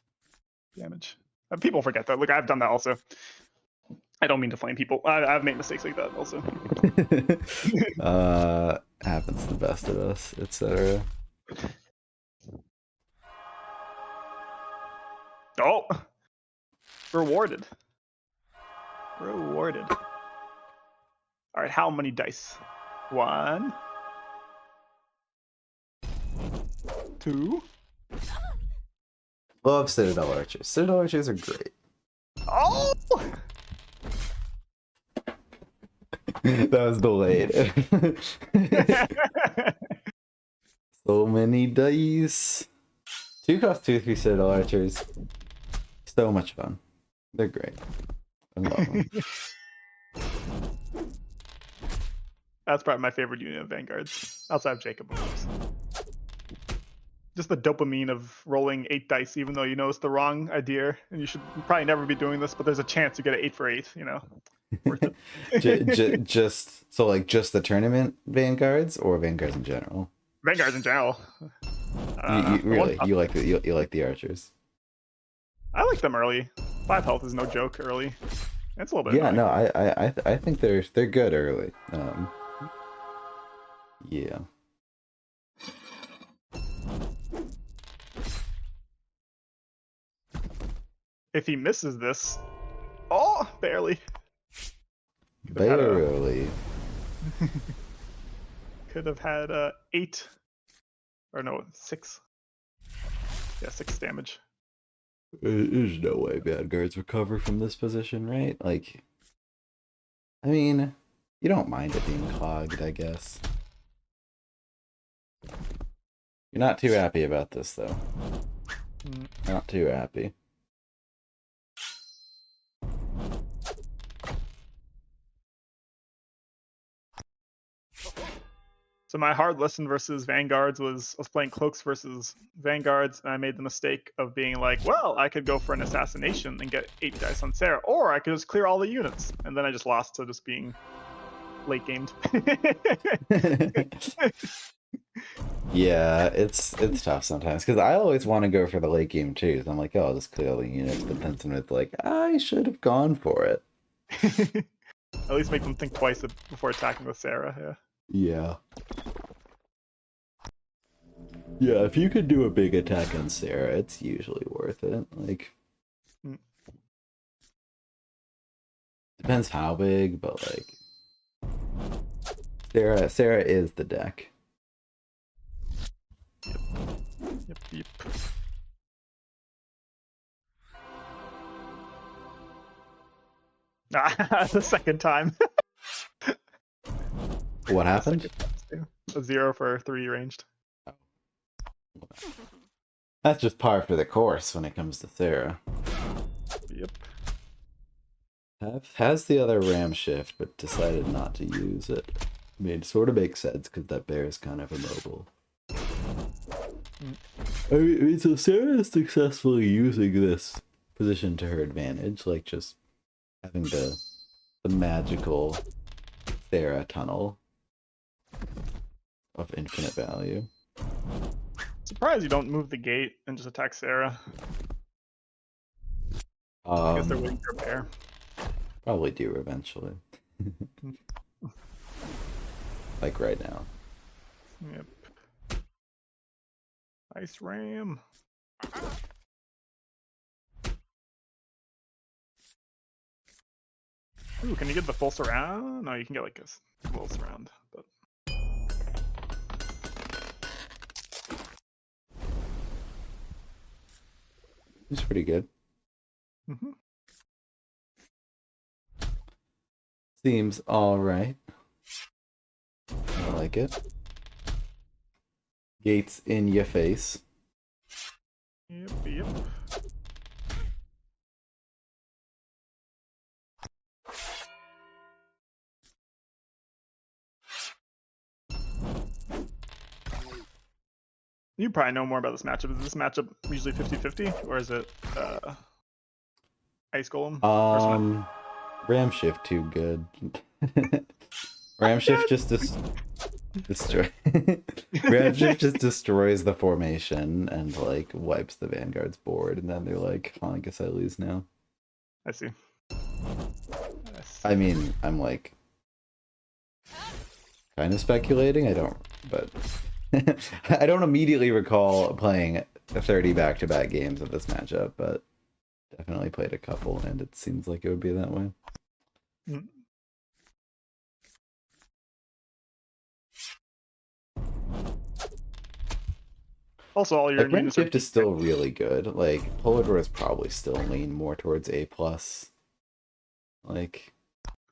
damage. People forget that. Look, I've done that also. I don't mean to flame people. I've made mistakes like that also. Happens to the best of us, etc. Oh! Rewarded. Rewarded. Alright, how many dice? 1, 2. Love Citadel Archers. Citadel Archers are great. Oh! That was delayed. So many dice. 2 cost 2/3 Citadel Archers. So much fun. They're great. I love them. That's probably my favorite unit of Vanguards. Outside of Jacob, of course. Just the dopamine of rolling 8 dice, even though you know it's the wrong idea, and you should probably never be doing this, but there's a chance you get an 8 for 8, Worth it. Just so like just the tournament vanguards or vanguards in general. Vanguards in general. You The one really you like you like the archers. I like them early. 5 health is no joke early. It's a little bit Yeah, annoying. no, I think they're good early. Yeah. If he misses this, oh, barely. Could have had a Barely. could have had 8 or no 6. Yeah, 6 damage. There's no way vanguards recover from this position, right? Like, I mean, you don't mind it being clogged, I guess. You're not too happy about this, though. Not too happy. So my hard lesson versus Vanguards was I was playing Cloaks versus Vanguards, and I made the mistake of being like, well, I could go for an assassination and get 8 dice on Sarah, or I could just clear all the units, and then I just lost to just being late gamed. Yeah, it's tough sometimes because I always want to go for the late game too. So I'm like, oh, I'll just clear all the units, but then sometimes like I should have gone for it. At least make them think twice before attacking with Sarah. Yeah. Yeah. Yeah, if you could do a big attack on Sarah, it's usually worth it. Like, depends how big, but like, Sarah is the deck. Yep. The second time. What happened? A 0 for 3 ranged. That's just par for the course when it comes to Sarah. Yep. Has the other ram shift, but decided not to use it. I mean, it sort of makes sense because that bear is kind of immobile. I mean, so Sarah is successfully using this position to her advantage, like just having the magical Sarah tunnel of infinite value. Surprised you don't move the gate and just attack Sarah. I guess they're waiting for a bear. Probably do eventually. Like right now. Yep. Nice ram. Ooh, can you get the full surround? No, you can get like a little surround, but It's pretty good. Seems alright. I like it. Gates in your face. Yep. You probably know more about this matchup. Is this matchup usually 50-50, or is it Ice Golem? Ram shift too good. Ram shift just destroy. Ram shift just destroys the formation and like wipes the Vanguard's board, and then they're like, oh, I guess I lose now. I see. I mean, I'm like kind of speculating. I don't, but I don't immediately recall playing 30 back-to-back games of this matchup, but definitely played a couple, and it seems like it would be that way. Also, all your like Ram shift is still really good. Like Polar Dwarves probably still lean more towards A plus. Like,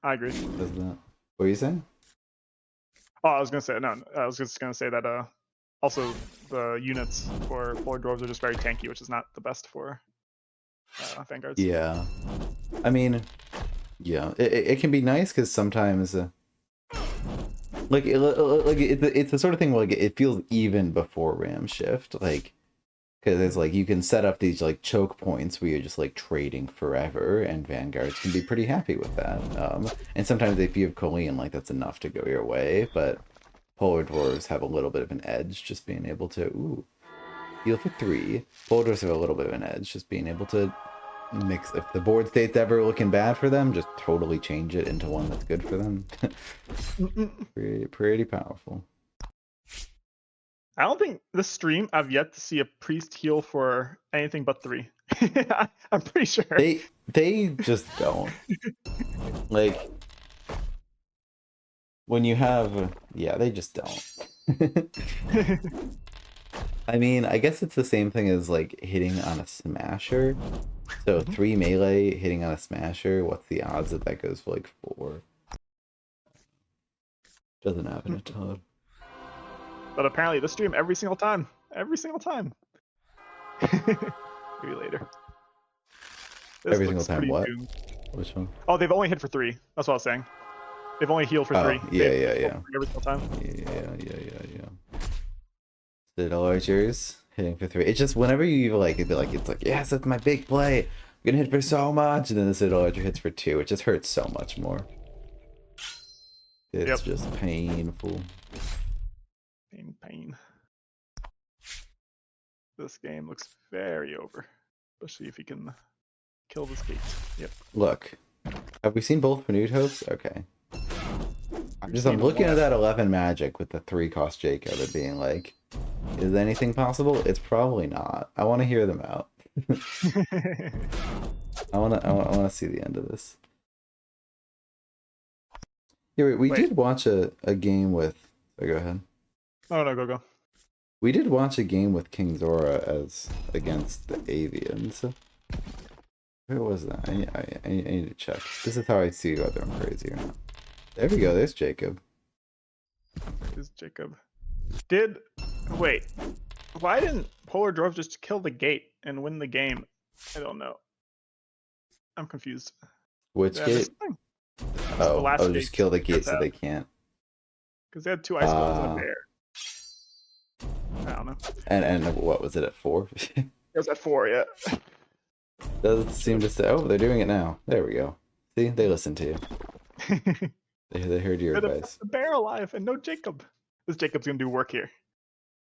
I agree. Does that? What are you saying? Oh, I was gonna say no. I was just gonna say that also the units for Polar Dwarves are just very tanky, which is not the best for Vanguards. Yeah, I mean, yeah, it can be nice because sometimes like it's the sort of thing where like it feels even before Ram shift. Like Because it's like you can set up these like choke points where you're just like trading forever, and vanguards can be pretty happy with that. And sometimes if you have Colleen, like that's enough to go your way. But polar dwarves have a little bit of an edge, just being able to heal for 3. Polar dwarves have a little bit of an edge, just being able to mix. If the board state's ever looking bad for them, just totally change it into one that's good for them. pretty powerful. I don't think this stream I've yet to see a priest heal for anything but 3. I'm pretty sure. They just don't. Like when you have they just don't. I mean, I guess it's the same thing as like hitting on a smasher. So 3 melee hitting on a smasher, what's the odds that that goes for like 4? Doesn't happen a ton. But apparently this stream every single time. Every single time. Maybe later. This Every single time what? Doomed. Which one? Oh, they've only hit for 3. That's what I was saying. They've only healed for 3. Yeah. Every single time. Yeah. Citadel archers hitting for 3. It's just whenever you like it'd be like it's like, yes, that's my big play. I'm gonna hit for so much, and then the Citadel archer hits for 2. It just hurts so much more. It's just painful. Pain. This game looks very over. Especially if you can kill this gate. Yep. Look. Have we seen both Renewed Hopes? Okay. I'm looking at that 11 magic with the 3-cost Jacob and being like, is anything possible? It's probably not. I want to hear them out. I want to see the end of this. Yeah, we did watch a game with. Oh, go ahead. Oh no, go. We did watch a game with King Zora as against the Avians. Where was that? I need to check. This is how I see whether I'm crazy or not. There we go. There's Jacob. There's Jacob. Wait. Why didn't Polar Dwarf just kill the gate and win the game? I don't know. I'm confused. Which gate? Just kill the gate so they can't. Because they had 2 ice balls and a bear. I don't know. And what was it at 4? It was at 4, yeah. Doesn't seem to say. Oh, they're doing it now. There we go. See, they listened to you. They heard your advice. The bear alive and no Jacob. This Jacob's gonna do work here.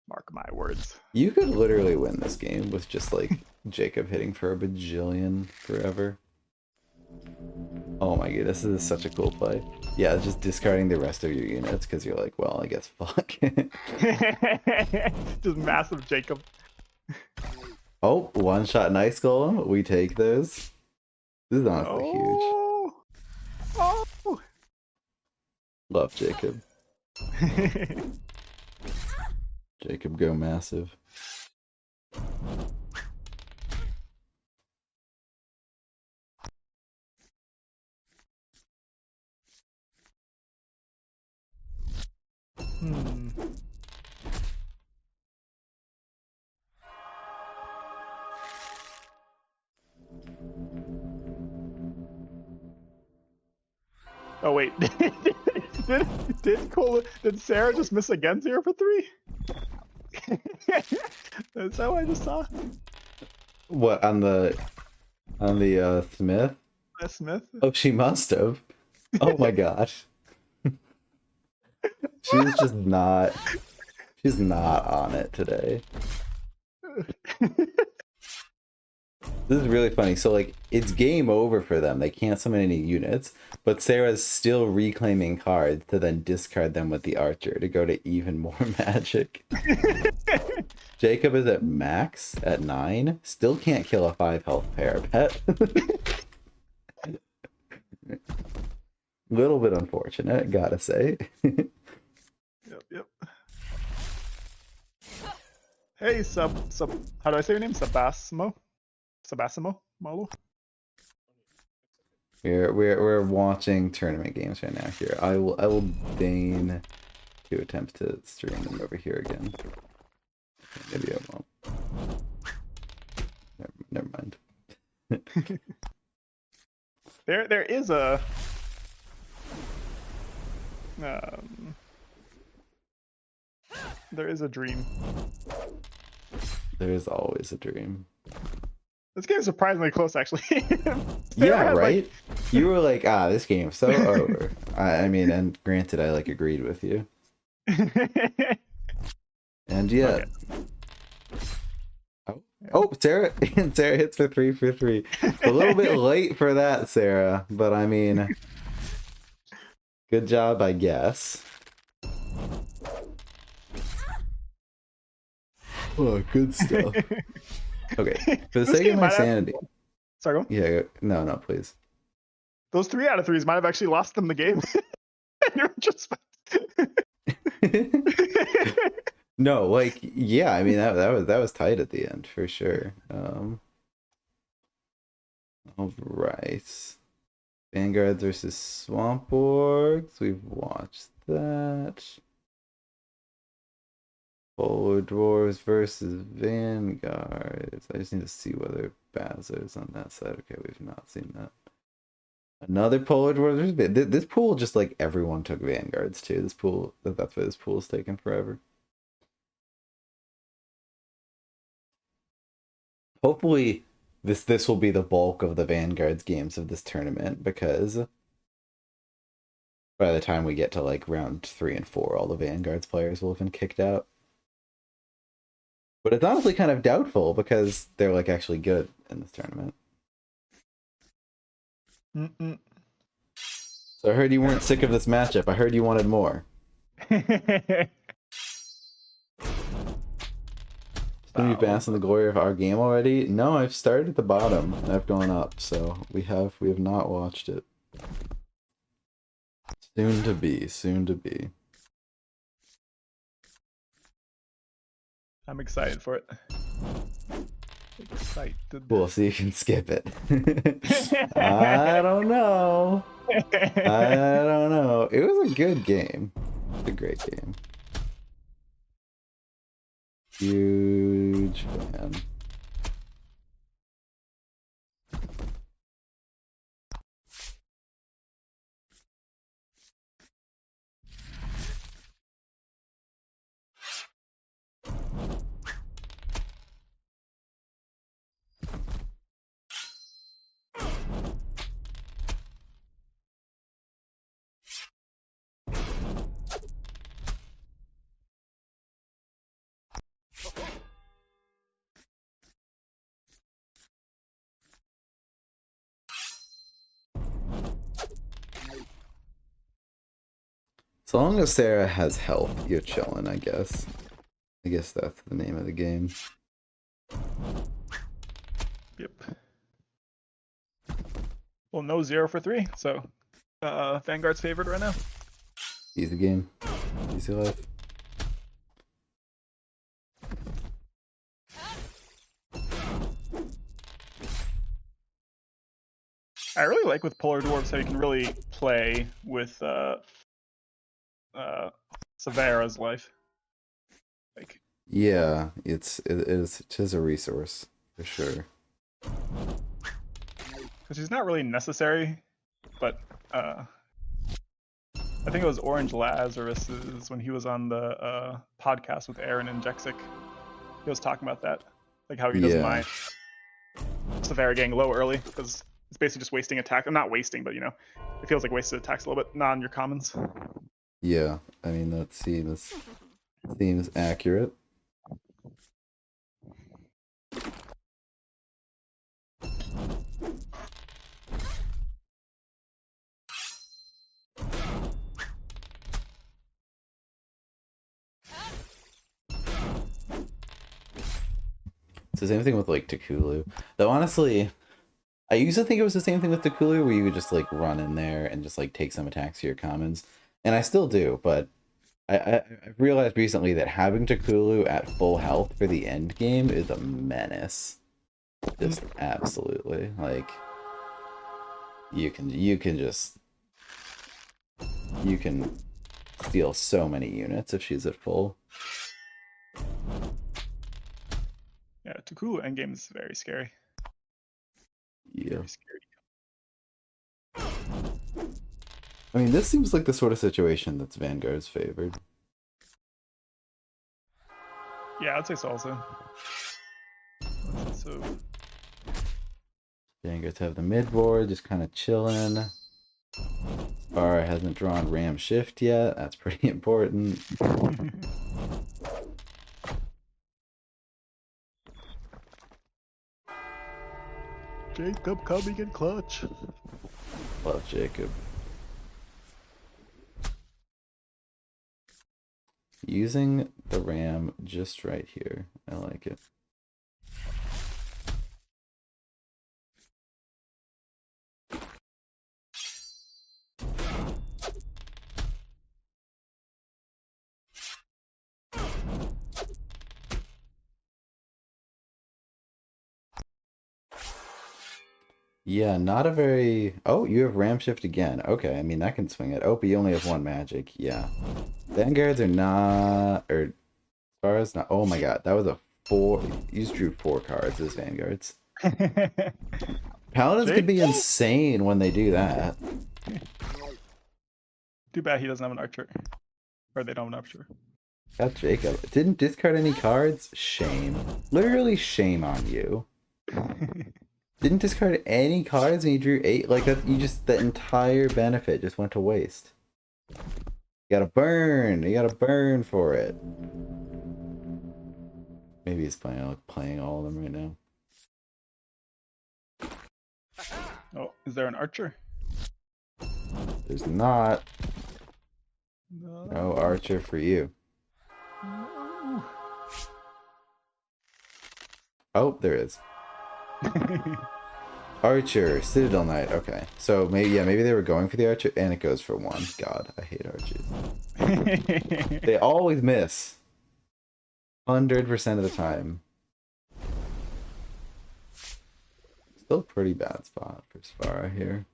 Mark my words. You could literally win this game with just like Jacob hitting for a bajillion forever. Oh my god, this is such a cool play. Yeah, just discarding the rest of your units because you're like, well, I guess fuck. Just massive Jacob. Oh, 1-shot Nice Golem. We take those. This is honestly huge. Oh! Love Jacob. Jacob go massive. Oh wait, did Sarah just miss again 0 for 3? Is that what I just saw? What on the Smith? Smith? Oh, she must have. Oh my gosh. She's just not. She's not on it today. This is really funny. So, like, it's game over for them. They can't summon any units, but Sarah's still reclaiming cards to then discard them with the archer to go to even more magic. Jacob is at max at 9. Still can't kill a 5 health parapet. Little bit unfortunate, gotta say. Yep. Hey, how do I say your name? Sabasimo Malo? We're watching tournament games right now here. I will deign to attempt to stream them over here again. Maybe I won't. Never mind. There is a there is a dream. There's always a dream. This game is surprisingly close, actually. Yeah, Sarah had like right? You were like, ah, this game's so over. I mean, and granted, I like agreed with you. And okay. yeah. Oh, oh, Sarah, Sarah hits for three. It's a little bit late for that, Sarah, but I mean, good job, I guess. Oh, good stuff. Okay, for the This sake of game my might have. sanity. Sorry, go on. Yeah, no, please. Those 3 out of 3s might have actually lost them the game. You're just. No, like, yeah, I mean that was tight at the end for sure. All right. Vanguard versus Swamp Orcs. We've watched that. Polar Dwarves versus Vanguards. I just need to see whether Baz is on that side. Okay, we've not seen that. Another Polar Dwarves. This pool, just like everyone took Vanguards too. This pool, that's why this pool is taking forever. Hopefully, this will be the bulk of the Vanguards games of this tournament, because by the time we get to like round 3 and 4, all the Vanguards players will have been kicked out. But it's honestly kind of doubtful because they're like actually good in this tournament. Mm-mm. So I heard you weren't sick of this matchup. I heard you wanted more. Did we bask in the glory of our game already? No, I've started at the bottom and I've gone up, so we have not watched it. Soon to be, soon to be. I'm excited for it. Excited. Cool, so you can skip it. I don't know. I don't know. It was a good game. It's a great game. Huge fan. As long as Sarah has health, you're chilling, I guess. I guess that's the name of the game. Yep. Well, no 0 for 3, so Vanguard's favored right now. Easy game. Easy life. I really like with Polar Dwarves how you can really play with Savera's life. Like, Yeah, it is a resource for sure. because she's not really necessary, but I think it was Orange Lazarus's when he was on the podcast with Aaron and Jexic. He was talking about that, like how he doesn't mind Savera getting low early because it's basically just wasting attack. I'm not wasting, but it feels like wasted attacks a little bit, not on your commons. Yeah, I mean that seems accurate. It's the same thing with like Takulu. Though honestly, I used to think it was the same thing with Takulu, where you would just like run in there and just like take some attacks to your commons, and I still do. But I realized recently that having Takulu at full health for the end game is a menace. Just absolutely, like you can steal so many units if she's at full. Yeah, Tukulu endgame is very scary. Yeah. Very scary. I mean, this seems like the sort of situation that's Vanguard's favored. Yeah, I'd say so also. expensive. Vanguards have the mid board, just kind of chilling. Spara hasn't drawn Ram Shift yet. That's pretty important. Jacob coming in clutch. Love Jacob. Using the Ram just right here. I like it. Yeah, not a very... Oh, you have Ram Shift again. Okay, I mean, that can swing it. Oh, but you only have one magic. Yeah. Vanguards are not... Or... As far as not... Oh my god, that was a 4... You just drew 4 cards as Vanguards. Paladins could be insane when they do that. Too bad he doesn't have an archer. Or they don't have an archer. Got Jacob. Didn't discard any cards? Shame. Literally shame on you. Didn't discard any cards and you drew 8? Like, that, you just... The entire benefit just went to waste. You gotta burn! You gotta burn for it. Maybe he's playing all of them right now. Oh, is there an archer? There's not. No. No archer for you. No. Oh, there is. Archer, Citadel Knight. Okay, so maybe they were going for the archer, and it goes for 1. God, I hate archers. They always miss. 100% of the time. Still a pretty bad spot for Spara here.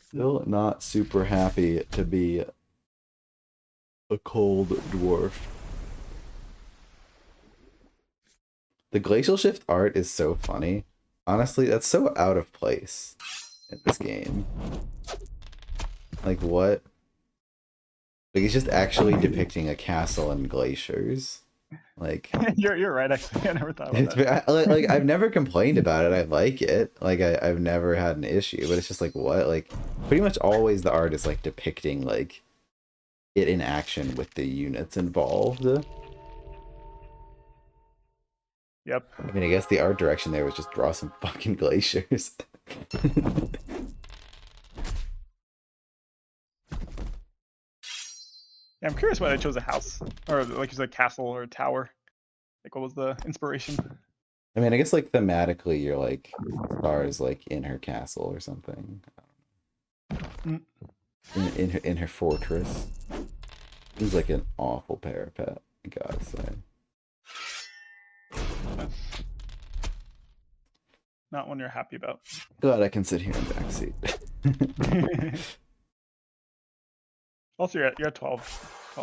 Still not super happy to be a cold dwarf. The Glacial Shift art is so funny. Honestly, that's so out of place in this game. Like, what? Like, it's just actually depicting a castle and glaciers. Like, you're right. Actually, I never thought about that. like I've never complained about it. I like it. Like, I've never had an issue. But it's just like, what? Like, pretty much always the art is like depicting like it in action with the units involved. Yep. I mean, I guess the art direction there was just draw some fucking glaciers. Yeah, I'm curious why they chose a house, or like you said, castle or tower. Like, what was the inspiration? I mean, I guess like thematically, you're like stars like in her castle or something. Mm. In her fortress. Seems like an awful parapet, I gotta say. Not one you're happy about. Glad I can sit here in backseat. Also, you're at 12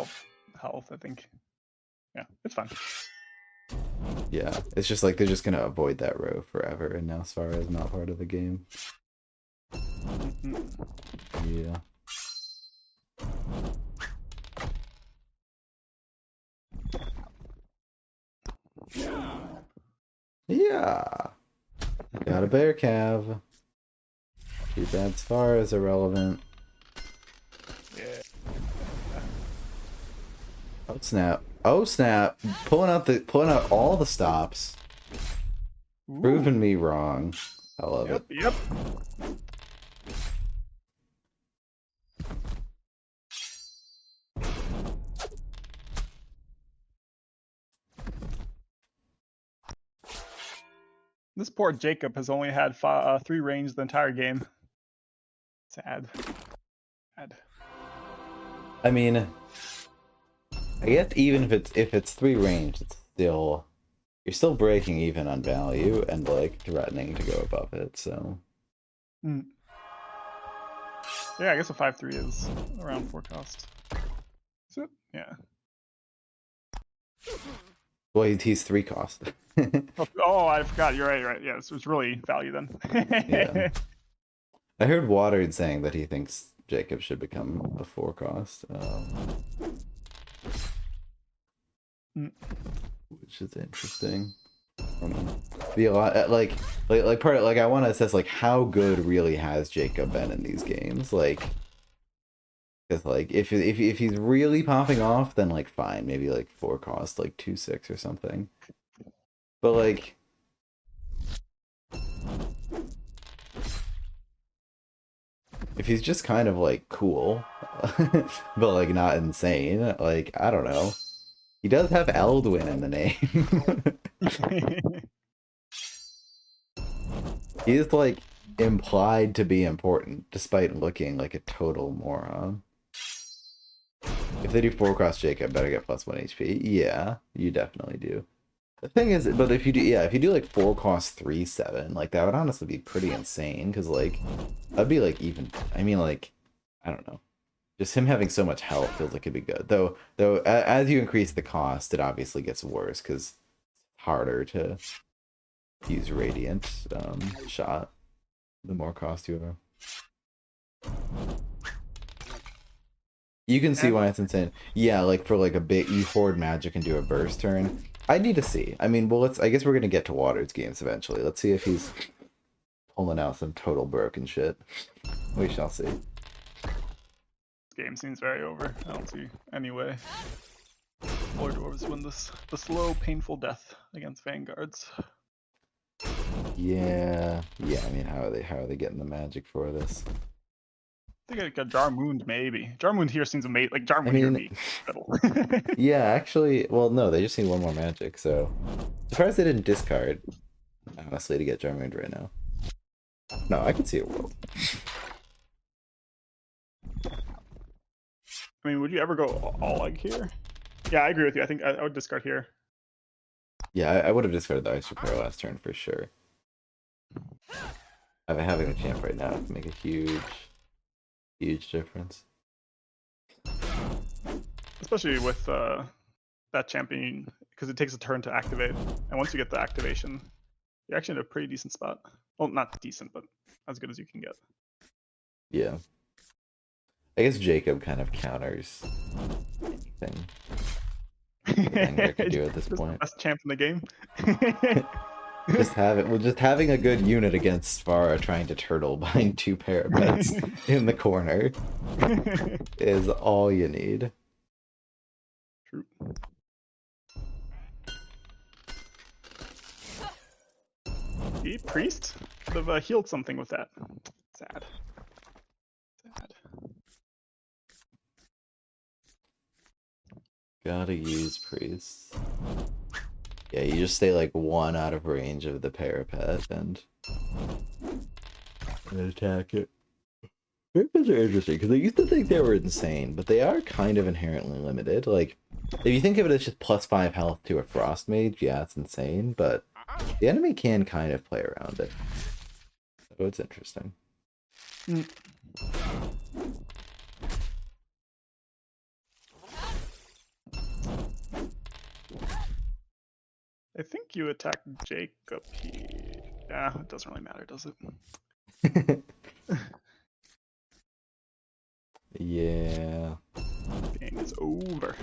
health, I think. Yeah, it's fine. Yeah, it's just like they're just gonna avoid that row forever, and now Svara is not part of the game. Yeah. Yeah. Got a bear cav. Too bad Svara is irrelevant. Yeah. Oh snap! Oh snap! Pulling out all the stops. Ooh. Proving me wrong. I love it. Yep. This poor Jacob has only had 3 range the entire game. Sad. I mean, I guess even if it's 3 range, it's still you're still breaking even on value and like threatening to go above it. So. Yeah, I guess a 5/3 is around 4 cost. Is it? Yeah. Well, he's 3 cost. Oh, I forgot. You're right. Yeah, so it's really value then. Yeah. I heard Watered saying that he thinks Jacob should become a 4 cost. Which is interesting. I don't know. Be a lot like part of, like I want to assess like how good really has Jacob been in these games, like because like if he's really popping off, then like fine, maybe like 4 cost like 2/6 or something. But like if he's just kind of like cool, but like not insane, like I don't know. He does have Eldwin in the name. He is like implied to be important, despite looking like a total moron. If they do 4 cross Jacob, better get +1 HP. Yeah, you definitely do. The thing is, but if you do, yeah, if you do like 4 cost 3/7, like that would honestly be pretty insane, because like that'd be like even. I mean, like I don't know. Just him having so much health feels like it'd be good. Though as you increase the cost, it obviously gets worse because it's harder to use Radiant shot the more cost you have. You can see And why it's insane. Yeah, like for like a bit, you hoard magic and do a burst turn. I need to see. I mean, well, let's. I guess we're gonna get to Waters games eventually. Let's see if he's pulling out some total broken shit. We shall see. game seems very over. I don't see any way Lord Dwarves win this. The slow, painful death against Vanguards. Yeah, yeah. I mean, how are they getting the magic for this? I think like a Jarmoond maybe. Jarmoond here seems amazing. Like I Jarmoond here would mean, be incredible. yeah, actually, well, no, they just need one more magic. So surprised they didn't discard honestly to get Jarmund right now. No, I could see a world. I mean, would you ever go all like here? Yeah, I agree with you. I think I would discard here. Yeah, I would have discarded the Ice Repair last turn for sure. Having the champ right now can make a huge difference. Especially with that champion, because it takes a turn to activate. And once you get the activation, you're actually in a pretty decent spot. Well, not decent, but as good as you can get. Yeah. I guess Jacob kind of counters anything Wenger could do at this Just the point. best champ in the game. Just having a good unit against Svara trying to turtle behind 2 parapets in the corner is all you need. True. The priest could have healed something with that. Sad. Sad. Gotta use priests. Yeah, you just stay like 1 out of range of the parapet and attack it. Parapets are interesting because I used to think they were insane, but they are kind of inherently limited. Like, if you think of it as just +5 health to a frost mage, yeah, it's insane, but the enemy can kind of play around it. So it's interesting. Mm. I think you attack Jacob here. Yeah, it doesn't really matter, does it? Yeah. Game is over.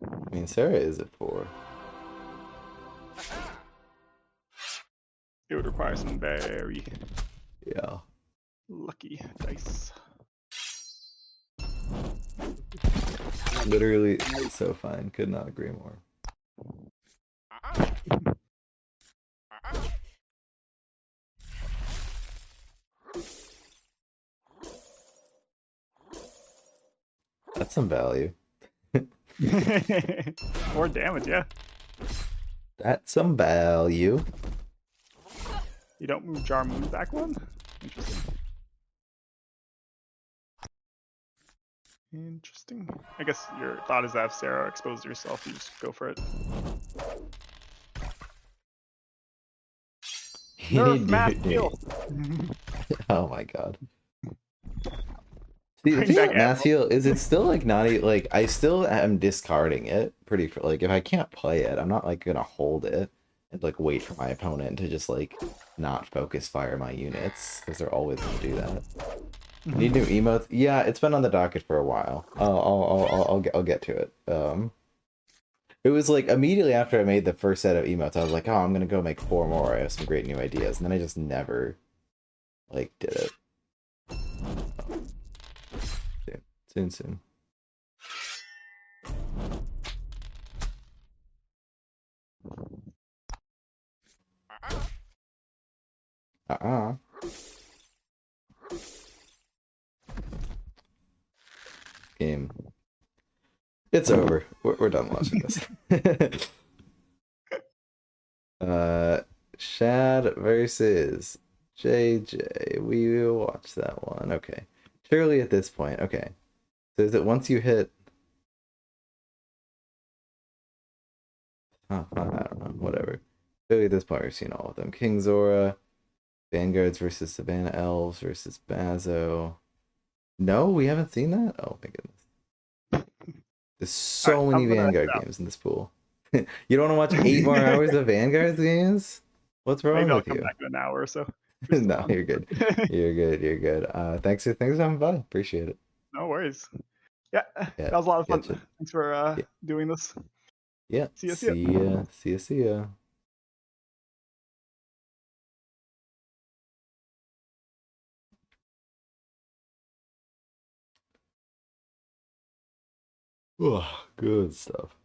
I mean, Sarah is at 4. It would require some very Yeah. lucky dice. Literally so fine. Could not agree more. That's some value. More damage, yeah. That's some value. You don't move Jarmoon back one? Interesting. Interesting. I guess your thought is that if Sarah exposed yourself, you just go for it. Nerf mass heal. Oh my god. See, the Bring thing back about Mass Admiral. Heal is it's still like not like I still am discarding it pretty for like if I can't play it, I'm not like gonna hold it and like wait for my opponent to just like not focus fire my units because they're always gonna do that. Need new emotes? Yeah, it's been on the docket for a while. I'll get to it. It was like immediately after I made the first set of emotes, I was like, oh, I'm gonna go make 4 more. I have some great new ideas, and then I just never like did it. Soon. Uh-uh. Game. It's over. We're done watching this. Shad versus JJ. We will watch that one. Okay. Surely at this point. Okay. So is it once you hit... I don't know. Whatever. Surely at this point we've seen all of them. King Zora, Vanguards versus Savannah Elves versus Bazo. No, we haven't seen that? Oh my goodness. There's so many Vanguard games in this pool. You don't want to watch 8 more hours of Vanguard games? What's wrong Maybe I'll with come you? back in an hour or so. No, you're good. You're good. Thanks for having fun. Appreciate it. No worries. Yeah, Yeah, that was a lot of fun. gotcha. Thanks for Yeah. doing this. Yeah. See ya. See ya. Oh, good stuff.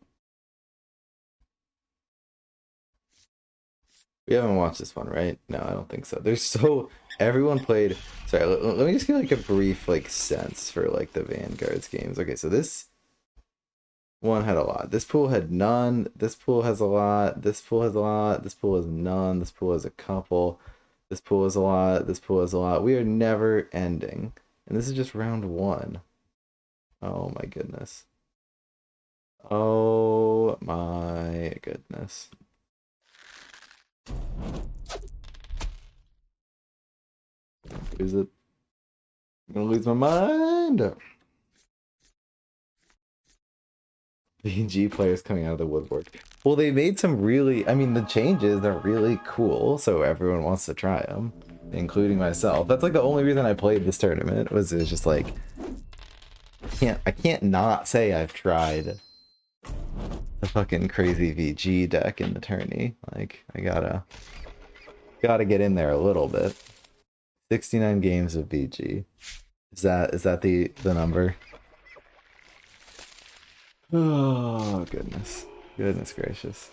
We haven't watched this one, right? No, I don't think so. Everyone played. Sorry, let me just get like a brief like sense for like the Vanguards games. Okay, so this one had a lot. This pool had none. This pool has a lot. This pool has a lot. This pool has none. This pool has a couple. This pool has a lot. This pool has a lot. We are never ending. And this is just round 1. Oh my goodness. Oh my goodness. Is it? I'm gonna lose my mind. VG players coming out of the woodwork. Well, they made some really, I mean, the changes are really cool, so everyone wants to try them, including myself. That's like the only reason I played this tournament, was it was just like, I can't not say I've tried the fucking crazy VG deck in the tourney. Like, I gotta get in there a little bit. 69 games of VG. Is that the number? Oh, goodness. Goodness gracious.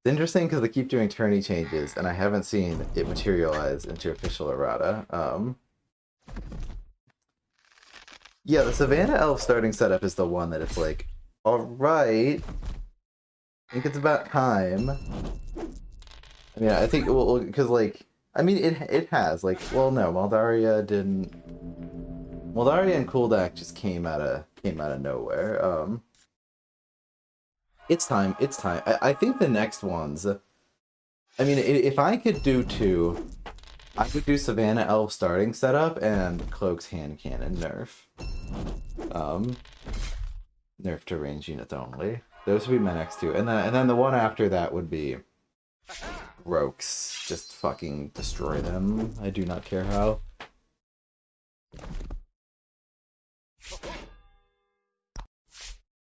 It's interesting because they keep doing tourney changes, and I haven't seen it materialize into official errata. Yeah, the Savannah Elf starting setup is the one that it's like, alright, I think it's about time. I mean, I think, well, because, like, I mean, it has, like, well, no, Moldaria didn't... Moldaria and Kuldak just came out of nowhere. It's time. I think the next ones... I mean, if I could do 2, I would do Savannah Elf starting setup and Cloak's hand cannon nerf. Nerf to range units only. Those would be my next 2. And then the one after that would be Rogues. Just fucking destroy them. I do not care how.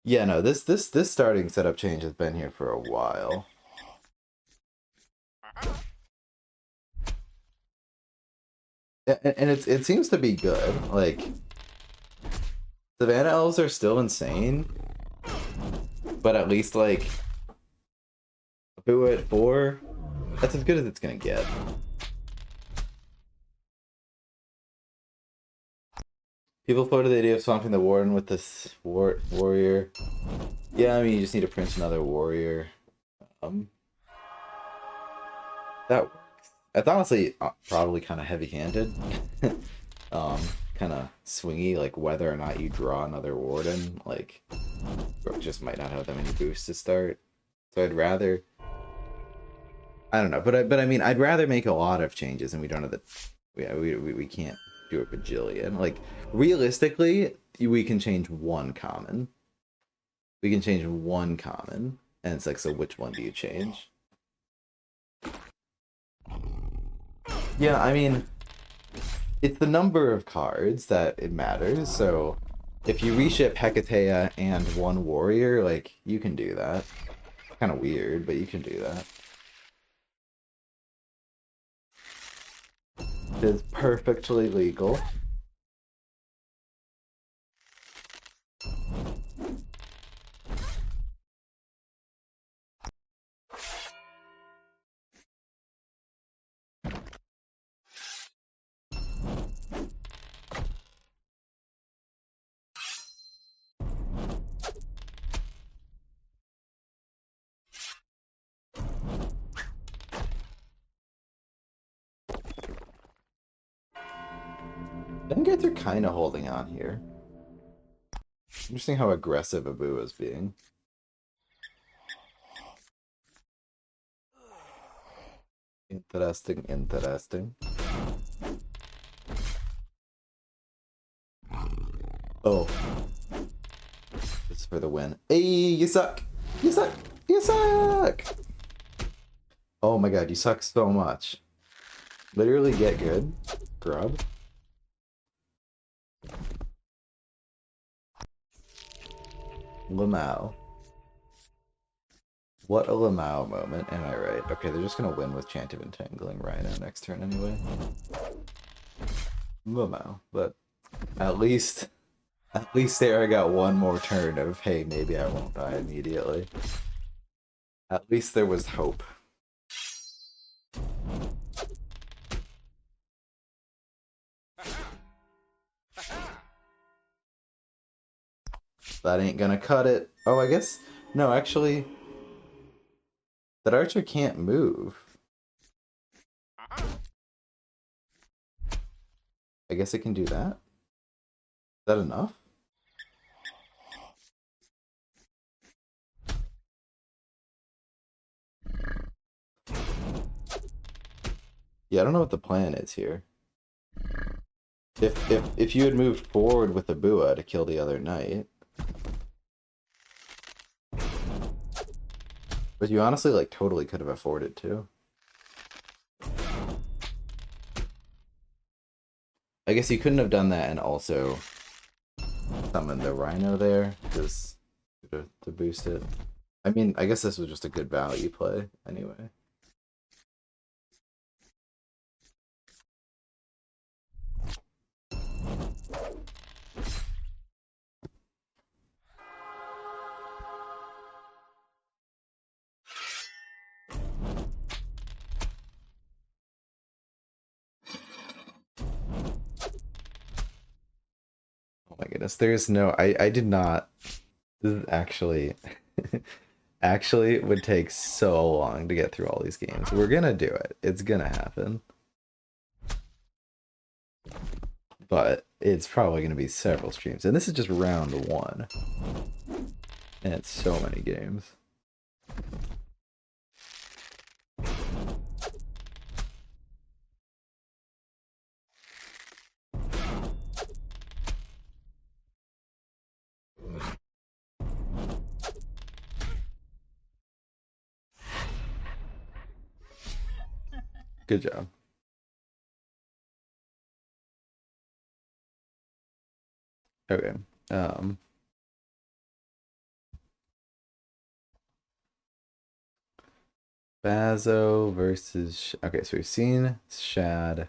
Yeah, no, this starting setup change has been here for a while. And it seems to be good. Like, Savannah Elves are still insane, but at least, like, Boo at 4, that's as good as it's gonna get. People floated the idea of swapping the Warden with this warrior. Yeah, I mean, you just need to print another warrior. That works. It's honestly probably kind of heavy-handed. Kind of swingy, like whether or not you draw another Warden. Like, Rogue just might not have that many boosts to start. So I'd rather... I don't know, but I mean, I'd rather make a lot of changes, and we don't have the... Yeah, we can't do a bajillion. Like, realistically, we can change 1 common. We can change one common, and it's like, so which one do you change? Yeah, I mean, it's the number of cards that it matters. So if you reship Hecatea and one warrior, like, you can do that. It's kind of weird, but you can do that. It is perfectly legal. Dengates are kind of holding on here. Interesting how aggressive Abu is being. Interesting, interesting. Oh, this is for the win. Hey, you suck! You suck! You suck! Oh my god, you suck so much. Literally get good, grub. Lamau. What a Lamau moment, am I right? Okay, they're just gonna win with Chant of Entangling Rhino next turn anyway. Lamau, but at least there I got one more turn of, hey, maybe I won't die immediately. At least there was hope. That ain't gonna cut it. Oh, I guess... No, actually... That archer can't move. I guess it can do that? Is that enough? Yeah, I don't know what the plan is here. If you had moved forward with the Bua to kill the other knight... But you honestly, like, totally could have afforded to. I guess you couldn't have done that and also summon the Rhino there, just to boost it. I mean, I guess this was just a good value play, anyway. Oh my goodness, there's no... I did not... This is actually... actually, it would take so long to get through all these games. We're gonna do it. It's gonna happen. But it's probably gonna be several streams. And this is just round one. And it's so many games. Good job. Okay. Bazo versus... Okay, so we've seen Shad.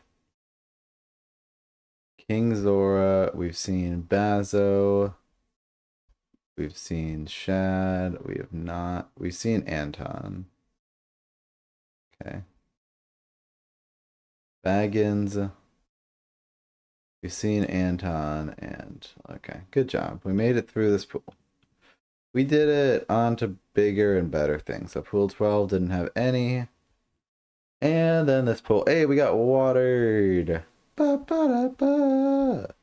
King Zora. We've seen Bazo. We've seen Shad. We have not... We've seen Anton. Okay. Baggins. We've seen Anton and... Okay, good job. We made it through this pool. We did it. On to bigger and better things. So pool 12 didn't have any. And then this pool... Hey, we got watered. Ba, ba, da, ba.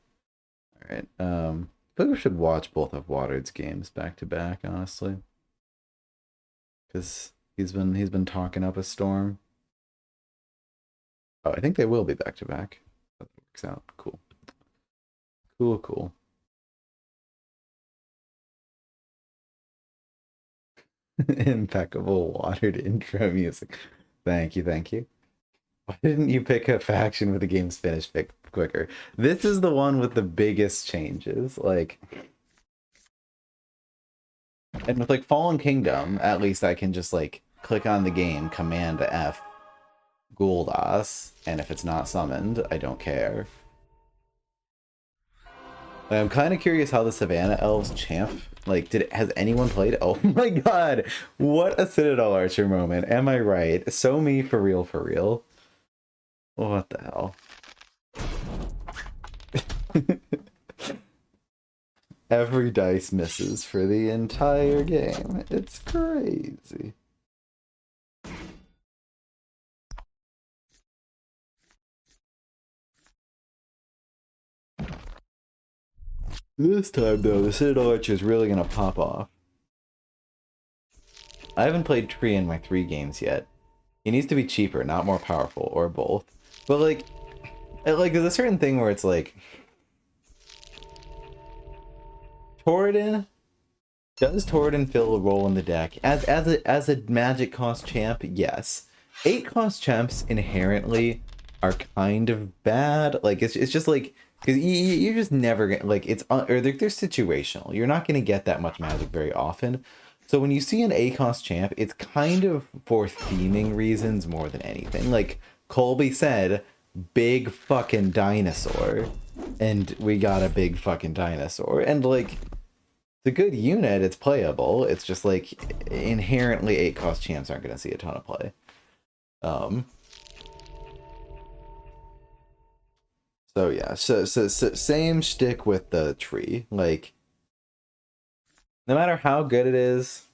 Alright, I feel like we should watch both of Watered's games back to back, honestly. Because he's been talking up a storm. Oh, I think they will be back to back. That works out. Cool. Cool, cool. Impeccable watered intro music. Thank you, thank you. Why didn't you pick a faction with the game's finished quicker? This is the one with the biggest changes. Like, and with like Fallen Kingdom, at least I can just like click on the game, Command F, Gul'das, and if it's not summoned, I don't care. I'm kind of curious how the Savannah Elves champ, like, has anyone played? Oh my god, what a Citadel Archer moment. Am I right? So me for real, for real. What the hell? Every dice misses for the entire game. It's crazy. This time, though, the Citadel Archer is really gonna pop off. I haven't played Tree in my 3 games yet. He needs to be cheaper, not more powerful, or both. But like there's a certain thing where it's like, does Torridon fill a role in the deck as a magic cost champ? Yes. 8 cost champs inherently are kind of bad. Like it's just like, because you're just never gonna, like, it's or they're situational. You're not gonna get that much magic very often. So when you see an A cost champ, it's kind of for theming reasons more than anything. Like Colby said, big fucking dinosaur, and we got a big fucking dinosaur, and like, it's a good unit, it's playable. It's just like inherently 8 cost champs aren't gonna see a ton of play. So yeah, so same shtick with the tree. Like, no matter how good it is,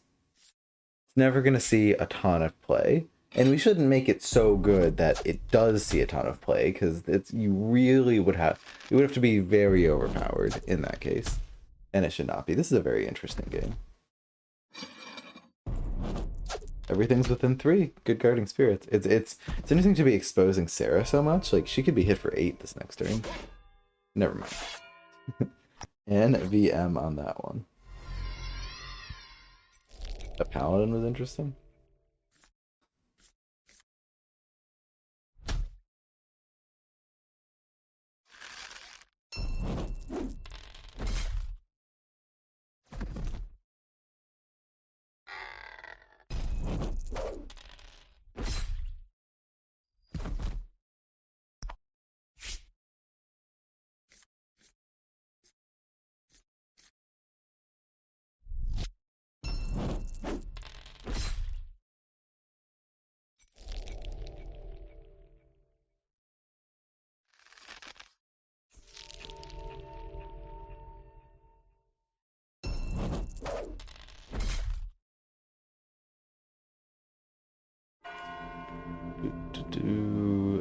it's never gonna see a ton of play. And we shouldn't make it so good that it does see a ton of play, because you would have to be very overpowered in that case. And it should not be. This is a very interesting game. Everything's within 3. Good guarding spirits. It's interesting to be exposing Sarah so much. Like, she could be hit for 8 this next turn. Never mind. NVM on that one. The paladin was interesting.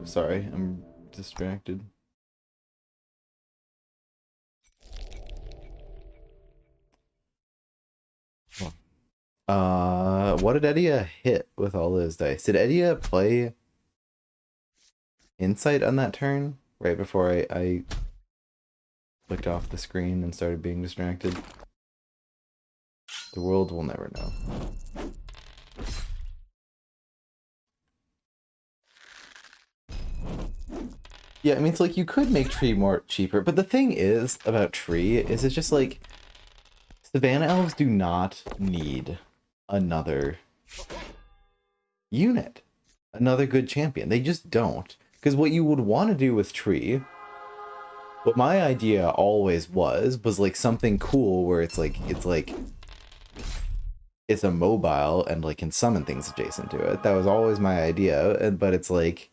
Sorry, I'm distracted. What did Edia hit with all those dice? Did Edia play Insight on that turn right before I clicked off the screen and started being distracted? The world will never know. Yeah, I mean, it's like, you could make Tree more cheaper, but the thing is about Tree is it's just like, Savannah Elves do not need another unit, another good champion. They just don't. Because what you would want to do with Tree, what my idea always was like something cool where it's a mobile and like can summon things adjacent to it. That was always my idea, but it's like,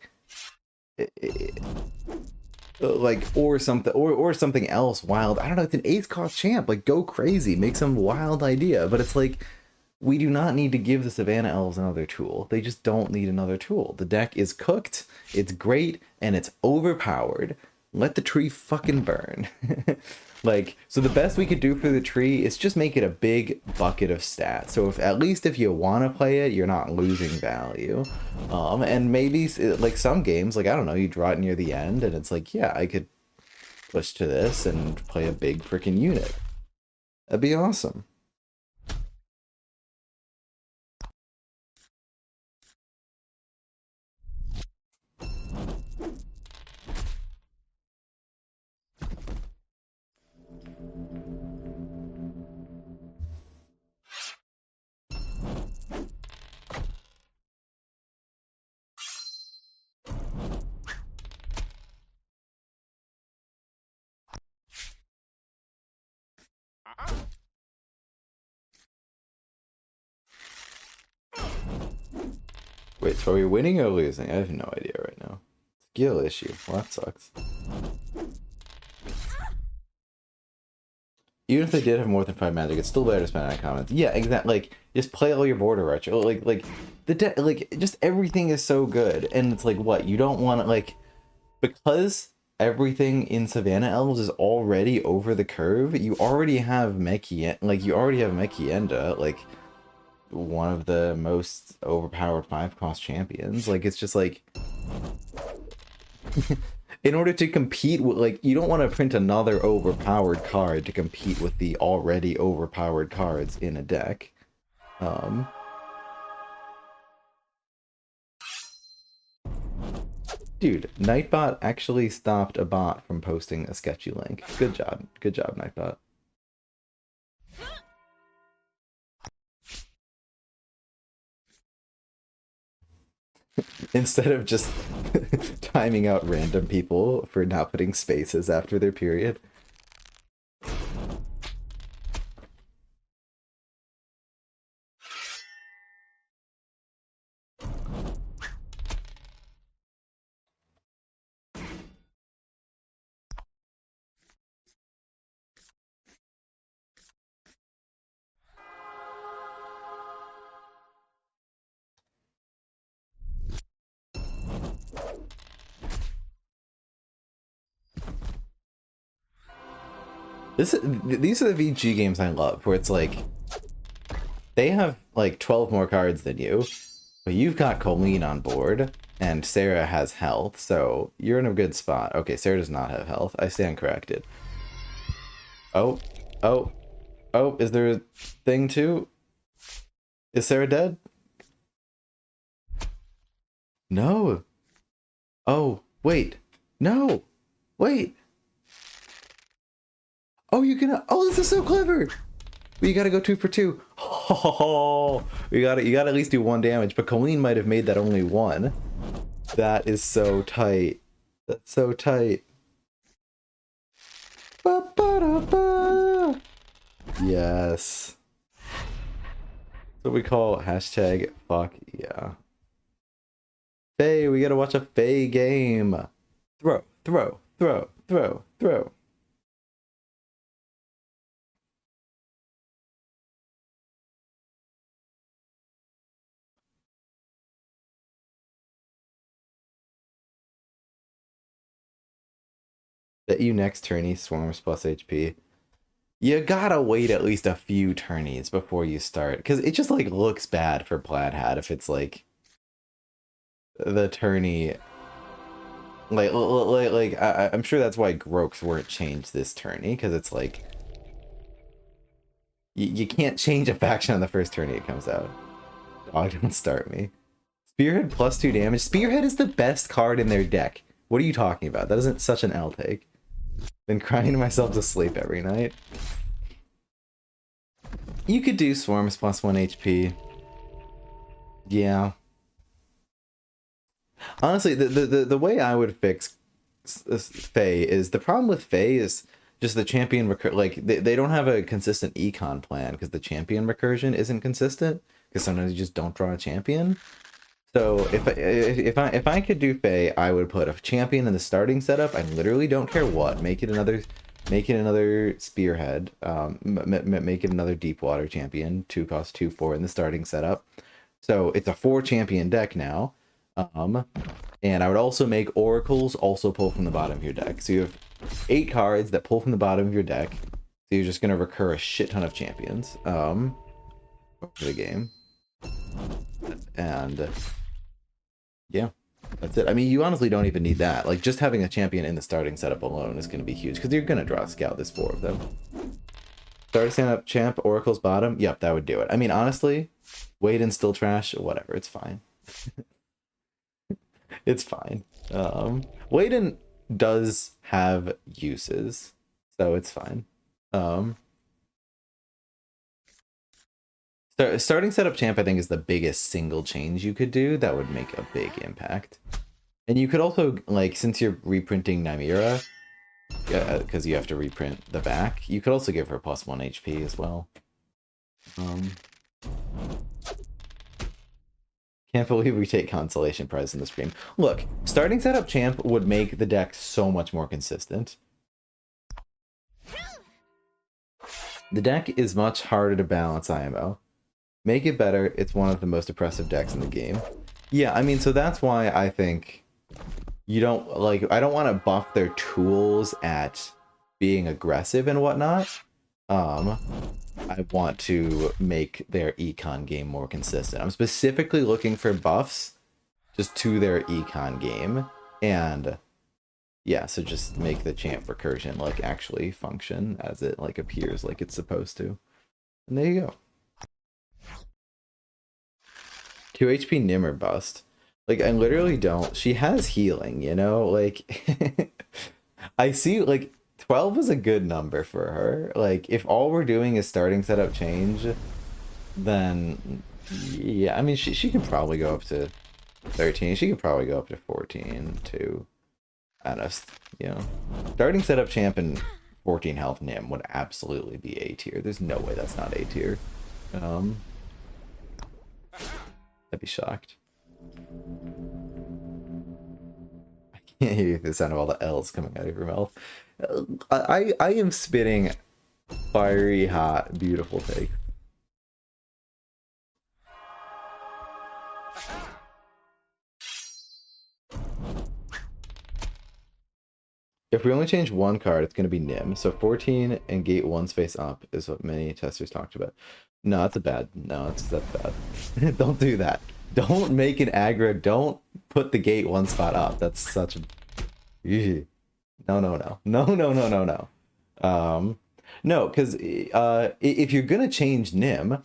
like, or something else wild. I don't know, it's an 8 cost champ, like, go crazy, make some wild idea. But it's like, we do not need to give the Savannah Elves another tool. They just don't need another tool. The deck is cooked, it's great, and it's overpowered. Let the tree fucking burn. Like, so the best we could do for the tree is just make it a big bucket of stats. So at least if you want to play it, you're not losing value. And maybe like some games, like, I don't know, you draw it near the end and it's like, yeah, I could push to this and play a big freaking unit. That'd be awesome. Wait, so are we winning or losing? I have no idea right now. Skill issue. Well, that sucks. Even if they did have more than 5 magic, it's still better to spend on comments. Yeah, exactly. Like, just play all your border retro. Like just everything is so good, and it's like, what, you don't want to, like, because everything in Savannah Elves is already over the curve. You already have Mekienda, like one of the most overpowered 5-cost champions. Like, it's just like, in order to compete with, like, you don't want to print another overpowered card to compete with the already overpowered cards in a deck. Dude, Nightbot actually stopped a bot from posting a sketchy link. Good job, Nightbot. Instead of just timing out random people for not putting spaces after their period. These are the VG games I love, where it's like, they have like 12 more cards than you, but you've got Colleen on board, and Sarah has health, so you're in a good spot. Okay, Sarah does not have health. I stand corrected. Oh, oh, oh, is there a thing too? Is Sarah dead? No. Oh, wait. No. Wait. Oh, you can. Oh, this is so clever. You gotta go 2 for 2. Oh, you gotta at least do 1 damage. But Colleen might have made that only 1. That is so tight. That's so tight. Ba, ba, da, ba. Yes. That's what we call hashtag fuck yeah. Faye, we gotta watch a Faye game. Throw, throw, throw, throw, throw. That you next tourney swarms plus HP. You gotta wait at least a few tourneys before you start, because it just like looks bad for Plaid Hat if it's like the tourney. I'm sure that's why Grokes weren't changed this tourney, because it's like you can't change a faction on the first tourney it comes out. Dog, don't start me. Spearhead plus 2 damage. Spearhead is the best card in their deck. What are you talking about? That isn't such an L take. Been crying myself to sleep every night. You could do Swarms plus 1 HP. Yeah. Honestly, the way I would fix Faye is, the problem with Faye is just the champion like they don't have a consistent econ plan, because the champion recursion isn't consistent, because sometimes you just don't draw a champion. So if I could do Faye, I would put a champion in the starting setup. I literally don't care what. Make it another spearhead. Make it another deep water champion. 2 cost 2/4 in the starting setup. So it's a 4 champion deck now. And I would also make oracles also pull from the bottom of your deck. So you have 8 cards that pull from the bottom of your deck. So you're just gonna recur a shit ton of champions over the game. And yeah, that's it. I mean, you honestly don't even need that. Like, just having a champion in the starting setup alone is going to be huge, because you're going to draw a scout. There's 4 of them. Starting setup, champ, oracles bottom. Yep, that would do it. I mean, honestly, Waden's still trash. Whatever, it's fine. It's fine. Waden does have uses, so it's fine. Starting setup champ, I think, is the biggest single change you could do that would make a big impact. And you could also, like, since you're reprinting Nymeria, Yeah, because you have to reprint the back. You could also give her +1 HP as well. Can't believe we take consolation prize in the stream. Look, starting setup champ would make the deck so much more consistent. The deck is much harder to balance IMO. Make it better. It's one of the most oppressive decks in the game. Yeah, I mean, so that's why I think you don't, like, I don't want to buff their tools at being aggressive and whatnot. I want to make their econ game more consistent. I'm specifically looking for buffs just to their econ game. And yeah, so just make the champ recursion like actually function as it like appears like it's supposed to. And there you go. 2 HP Nimmer bust. Like, I literally don't. She has healing, you know? Like, I see, like, 12 is a good number for her. Like, if all we're doing is starting setup change, then, yeah, I mean, she can probably go up to 13. She could probably go up to 14, too. I don't know, you know. Starting setup champ and 14 health Nim would absolutely be A tier. There's no way that's not A tier. I'd be shocked. I can't hear the sound of all the L's coming out of your mouth. I am spitting fiery, hot, beautiful takes. If we only change one card, it's going to be Nim. So 14 and gate 1 space up is what many testers talked about. No, that's a bad. No, that's bad. Don't do that. Don't make an aggro. Don't put the gate 1 spot up. That's such a... No, no, no. No, no, no, no, no. No, because if you're going to change Nim,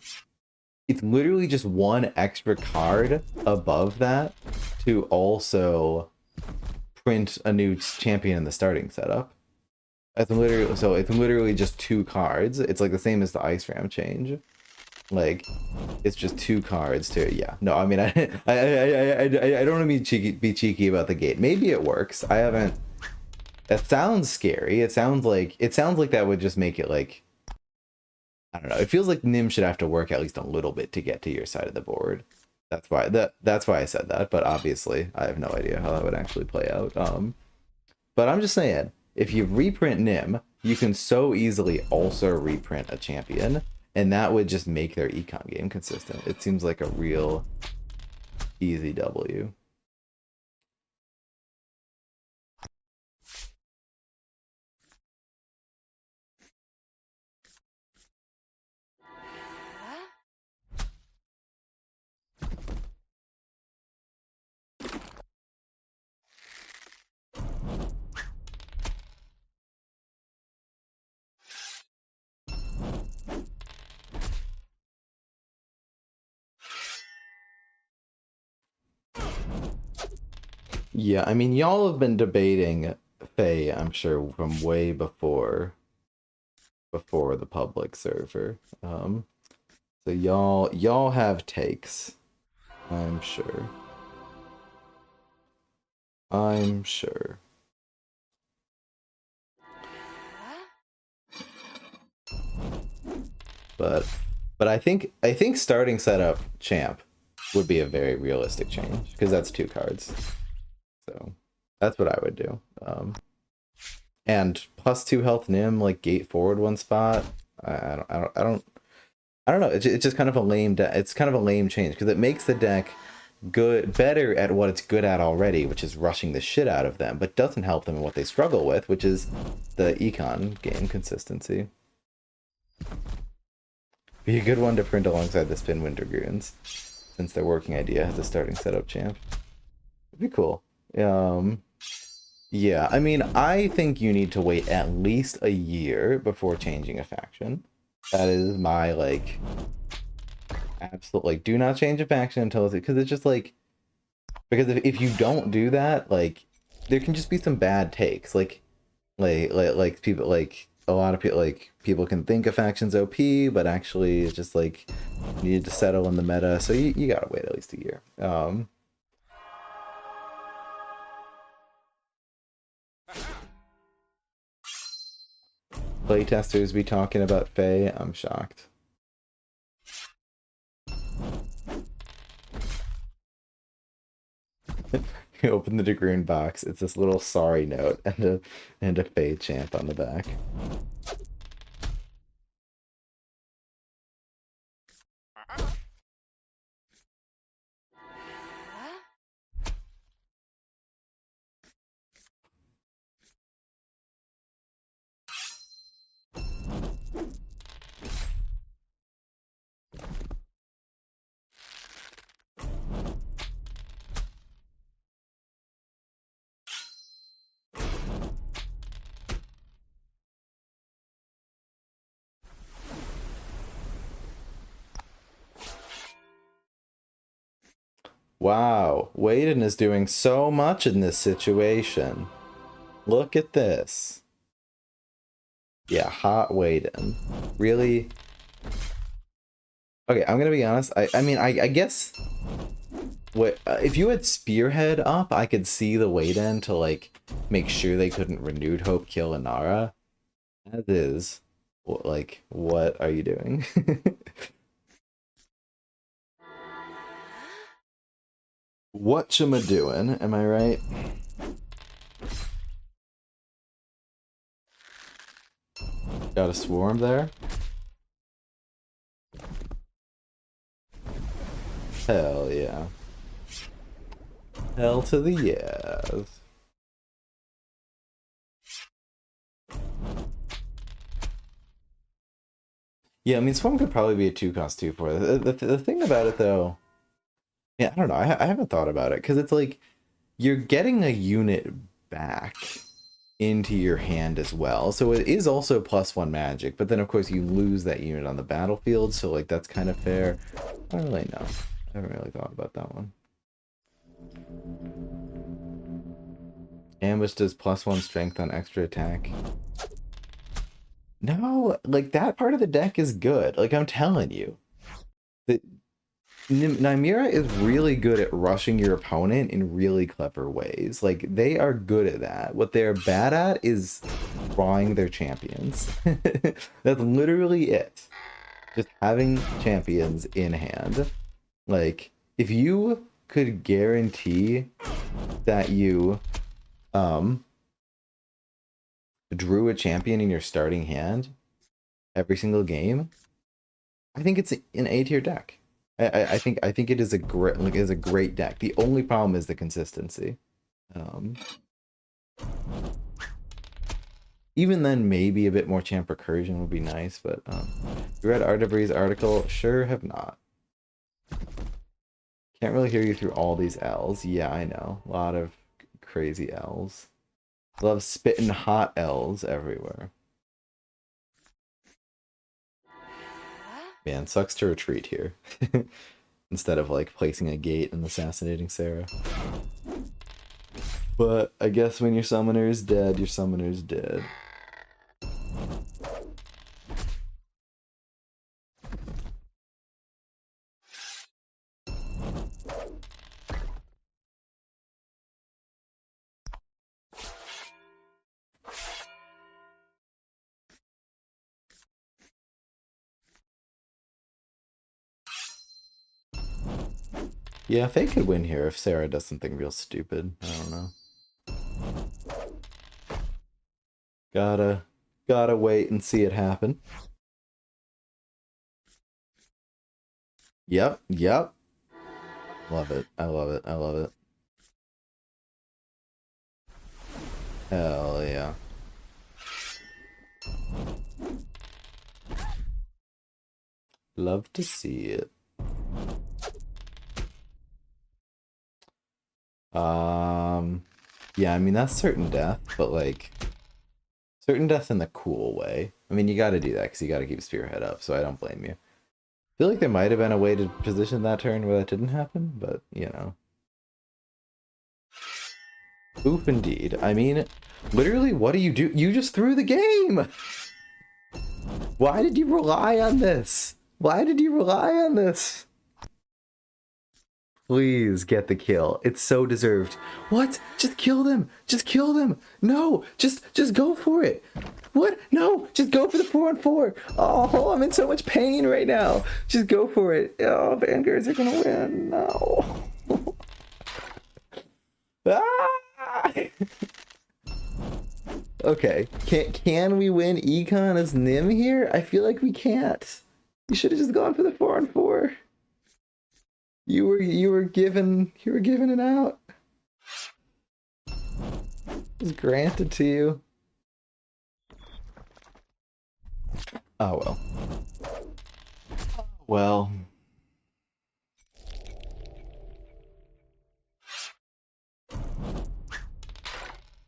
it's literally just one extra card above that to also print a new champion in the starting setup. It's literally just 2 cards. It's like the same as the ice ram change. Like, it's just 2 cards to, yeah. No, I mean, I don't want to be cheeky about the gate. Maybe it works. I haven't. That sounds scary. It sounds like that would just make it like, I don't know. It feels like Nim should have to work at least a little bit to get to your side of the board. That's why I said that, but obviously I have no idea how that would actually play out. But I'm just saying, if you reprint Nim, you can so easily also reprint a champion, and that would just make their econ game consistent. It seems like a real easy W. Yeah, I mean, y'all have been debating Faye, I'm sure, from way before the public server. So y'all have takes, I'm sure. I'm sure. But I think starting setup champ would be a very realistic change because that's 2 cards. So that's what I would do. And +2 health Nim, like gate forward 1 spot. I don't know. It's just kind of a lame. It's kind of a lame change because it makes the deck better at what it's good at already, which is rushing the shit out of them, but doesn't help them in what they struggle with, which is the econ game consistency. Be a good one to print alongside the Spinwind Dragoons, since their working idea has a starting setup champ. It'd be cool. Yeah, I mean, I think you need to wait at least a year before changing a faction. That is my, like, absolute, like, do not change a faction until it's, because it's just, like, because if you don't do that, like, there can just be some bad takes, like people, like, a lot of people, like, people can think a faction's OP, but actually it's just, like, you need to settle in the meta, so you gotta wait at least a year. playtesters be talking about Faye? I'm shocked. You open the Dragoon box, it's this little sorry note and a Faye champ on the back. Wow, Waden is doing so much in this situation. Look at this. Yeah, hot Waden. Really? Okay, I'm gonna be honest. I mean, I guess what if you had Spearhead up, I could see the Waden to like make sure they couldn't Renewed Hope kill Inara. As is, like, what are you doing? Whatchama doing? Am I right? Got a swarm there? Hell yeah. Hell to the yes. Yeah, I mean, Swarm could probably be a 2-cost 2 for it. The thing about it, though, yeah, I don't know. I haven't thought about it, because it's like, you're getting a unit back into your hand as well. So it is also +1 magic, but then, of course, you lose that unit on the battlefield, so, like, that's kind of fair. I don't really know. I haven't really thought about that one. Ambush does +1 strength on extra attack. No, like, that part of the deck is good. Like, I'm telling you. The Nymera is really good at rushing your opponent in really clever ways. Like, they are good at that. What they're bad at is drawing their champions. That's literally it. Just having champions in hand. Like, if you could guarantee that you drew a champion in your starting hand every single game, I think it's an A-tier deck. I think it is a great deck. The only problem is the consistency. Even then, maybe a bit more champ recursion would be nice, but you read Artibree's article? Sure have not. Can't really hear you through all these L's. Yeah, I know. A lot of crazy L's. Love spitting hot L's everywhere. Man, sucks to retreat here. Instead of, like, placing a gate and assassinating Sarah. But I guess when your summoner is dead, your summoner is dead. Yeah, Faye could win here if Sarah does something real stupid. I don't know. Gotta wait and see it happen. Yep. Love it. I love it. Hell yeah. Love to see it. Yeah, I mean, that's certain death, but, like, certain death in the cool way. I mean, you gotta do that because you gotta keep Spearhead up, so I don't blame you. I feel like there might have been a way to position that turn where that didn't happen, but, you know. Oof, indeed. I mean, literally, what do? You just threw the game! Why did you rely on this? Why did you rely on this? Please get the kill. It's so deserved. What? Just kill them. Just kill them. No, just go for it. What? No, just go for the 4-on-4. Oh, I'm in so much pain right now. Just go for it. Oh, Vanguards are gonna win. No. Ah! Okay. Can we win Econ as Nim here? I feel like we can't. You should have just gone for the 4-on-4. You were given it out. It was granted to you. Oh well. Well.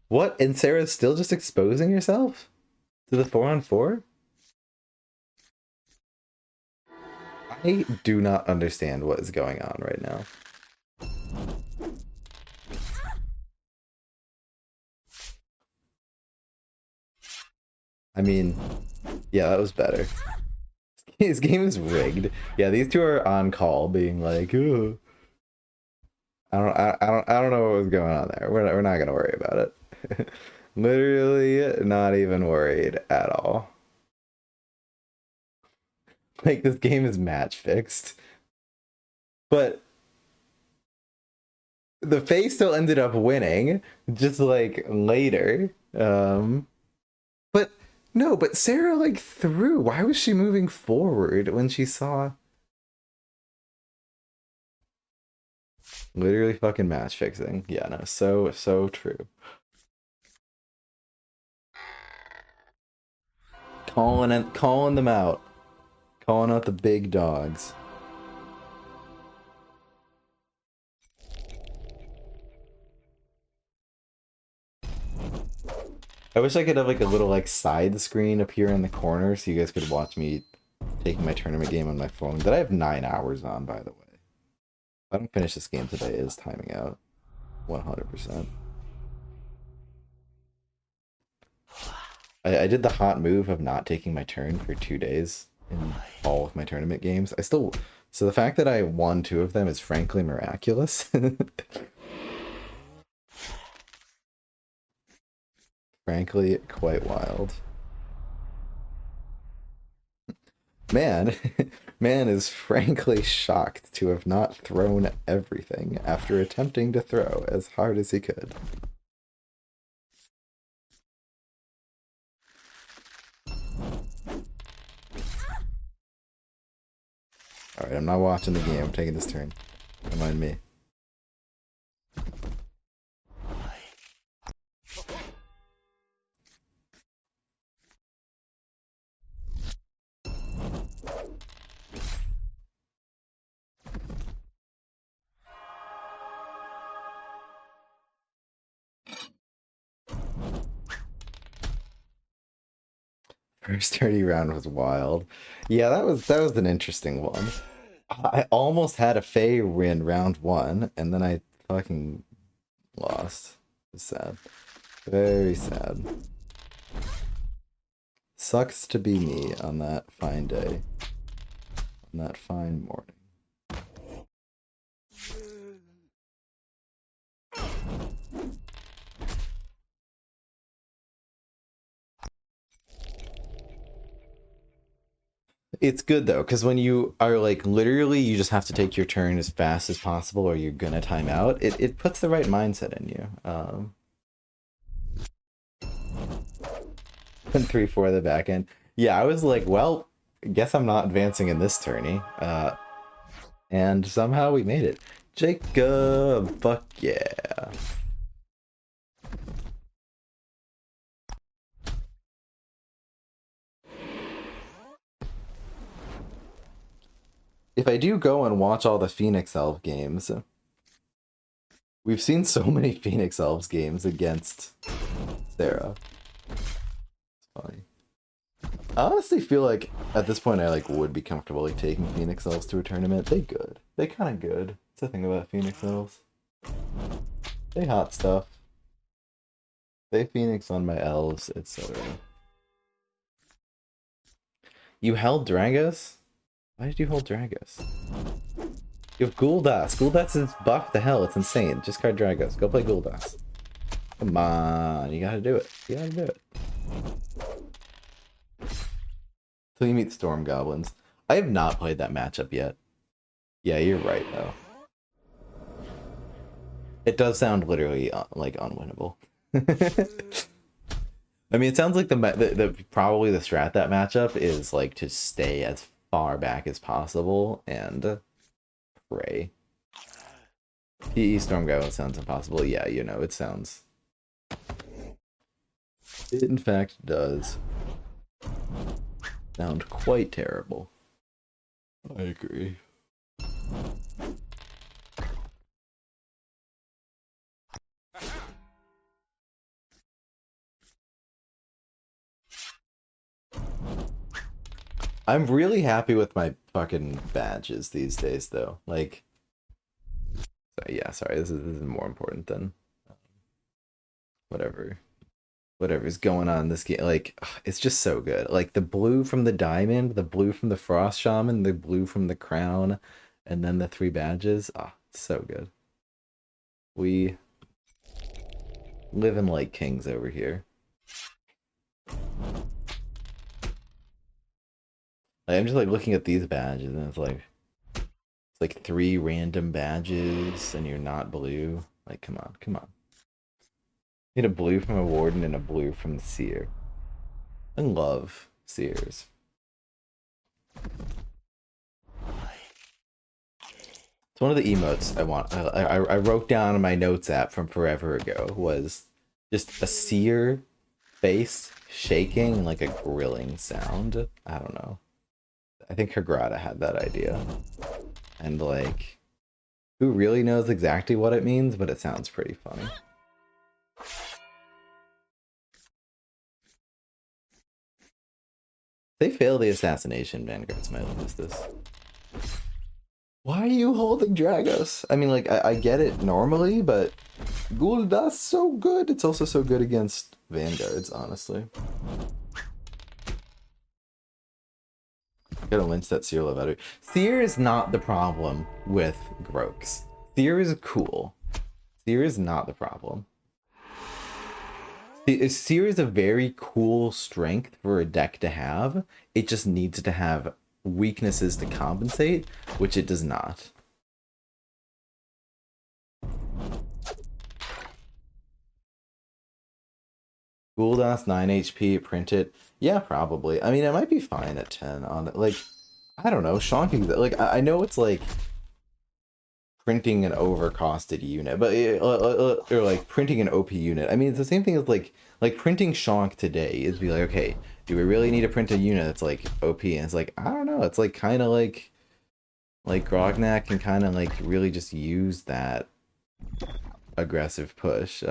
What? And Sarah's still just exposing herself to the 4-on-4? I do not understand what is going on right now. I mean, yeah, that was better. His game is rigged. Yeah, these two are on call, being like, "Ugh." I don't know what was going on there. We're not gonna worry about it. Literally, not even worried at all. Like, this game is match fixed, but the Fae still ended up winning, just like later. But no, but Sarah like threw. Why was she moving forward when she saw? Literally fucking match fixing. Yeah, no, so true. Calling them out. Calling out the big dogs. I wish I could have like a little like side screen appear in the corner so you guys could watch me taking my tournament game on my phone that I have 9 hours on, by the way. If I don't finish this game today, it is timing out 100%. I did the hot move of not taking my turn for 2 days in all of my tournament games. So the fact that I won 2 of them is frankly miraculous. Frankly, quite wild. Man, man is frankly shocked to have not thrown everything after attempting to throw as hard as he could. Alright, I'm not watching the game. I'm taking this turn. Don't mind me. First 30 round was wild. Yeah, that was an interesting one. I almost had a Fae win round 1, and then I fucking lost. It was sad. Very sad. Sucks to be me on that fine day. On that fine morning. It's good though, because when you are like literally you just have to take your turn as fast as possible or you're gonna time out, it puts the right mindset in you. And 3-4 at the back end. Yeah, I was like, well, guess I'm not advancing in this tourney. And somehow we made it. Jacob, fuck yeah. If I do go and watch all the Phoenix Elf games, we've seen so many Phoenix Elves games against Sarah. It's funny. I honestly feel like at this point I like would be comfortable like taking Phoenix Elves to a tournament. They good. They kind of good. That's the thing about Phoenix Elves. They hot stuff. They Phoenix on my elves, etc. You held Dragos? Why did you hold Dragos? You have Guldas. Guldas is buff the hell. It's insane. Just card Dragos. Go play Guldas. Come on. You gotta do it. You gotta do it. Till you meet Storm Goblins. I have not played that matchup yet. Yeah, you're right, though. It does sound literally, like, unwinnable. I mean, it sounds like the probably the strat that matchup is, like, to stay as far back as possible and pray. PE Storm Goblin sounds impossible. Yeah, you know, it sounds... It, in fact, does sound quite terrible. I agree. I'm really happy with my fucking badges these days, though. Like, yeah, sorry, this is more important than whatever's going on in this game. Like, it's just so good. Like the blue from the diamond, the blue from the frost shaman, the blue from the crown, and then the 3 badges. Ah, it's so good. We living like kings over here. Like, I'm just like looking at these badges, and it's like 3 random badges, and you're not blue. Like, come on, come on. Get a blue from a warden and a blue from the seer. I love seers. It's one of the emotes I want. I wrote down in my notes app from forever ago was just a seer face shaking and like a grilling sound. I don't know. I think Hagrada had that idea. And like, who really knows exactly what it means, but it sounds pretty funny. They fail the assassination, Vanguards might lose this. Why are you holding Dragos? I mean, like, I get it normally, but Gul'dah's so good. It's also so good against Vanguards, honestly. Gotta lynch that Seer Levetter. Seer is not the problem with Grox. Seer is cool. Seer is not the problem. Seer is a very cool strength for a deck to have. It just needs to have weaknesses to compensate, which it does not. Gul'dah's 9 HP, print it. Yeah, probably. I mean, it might be fine at 10 on it. Like, I don't know. Shonking, like, I know it's like printing an overcosted unit, but or like printing an OP unit. I mean, it's the same thing as like printing Shonk today is be like, okay, do we really need to print a unit that's like OP? And it's like, I don't know. It's like kind of like Grognak can kind of like really just use that aggressive push.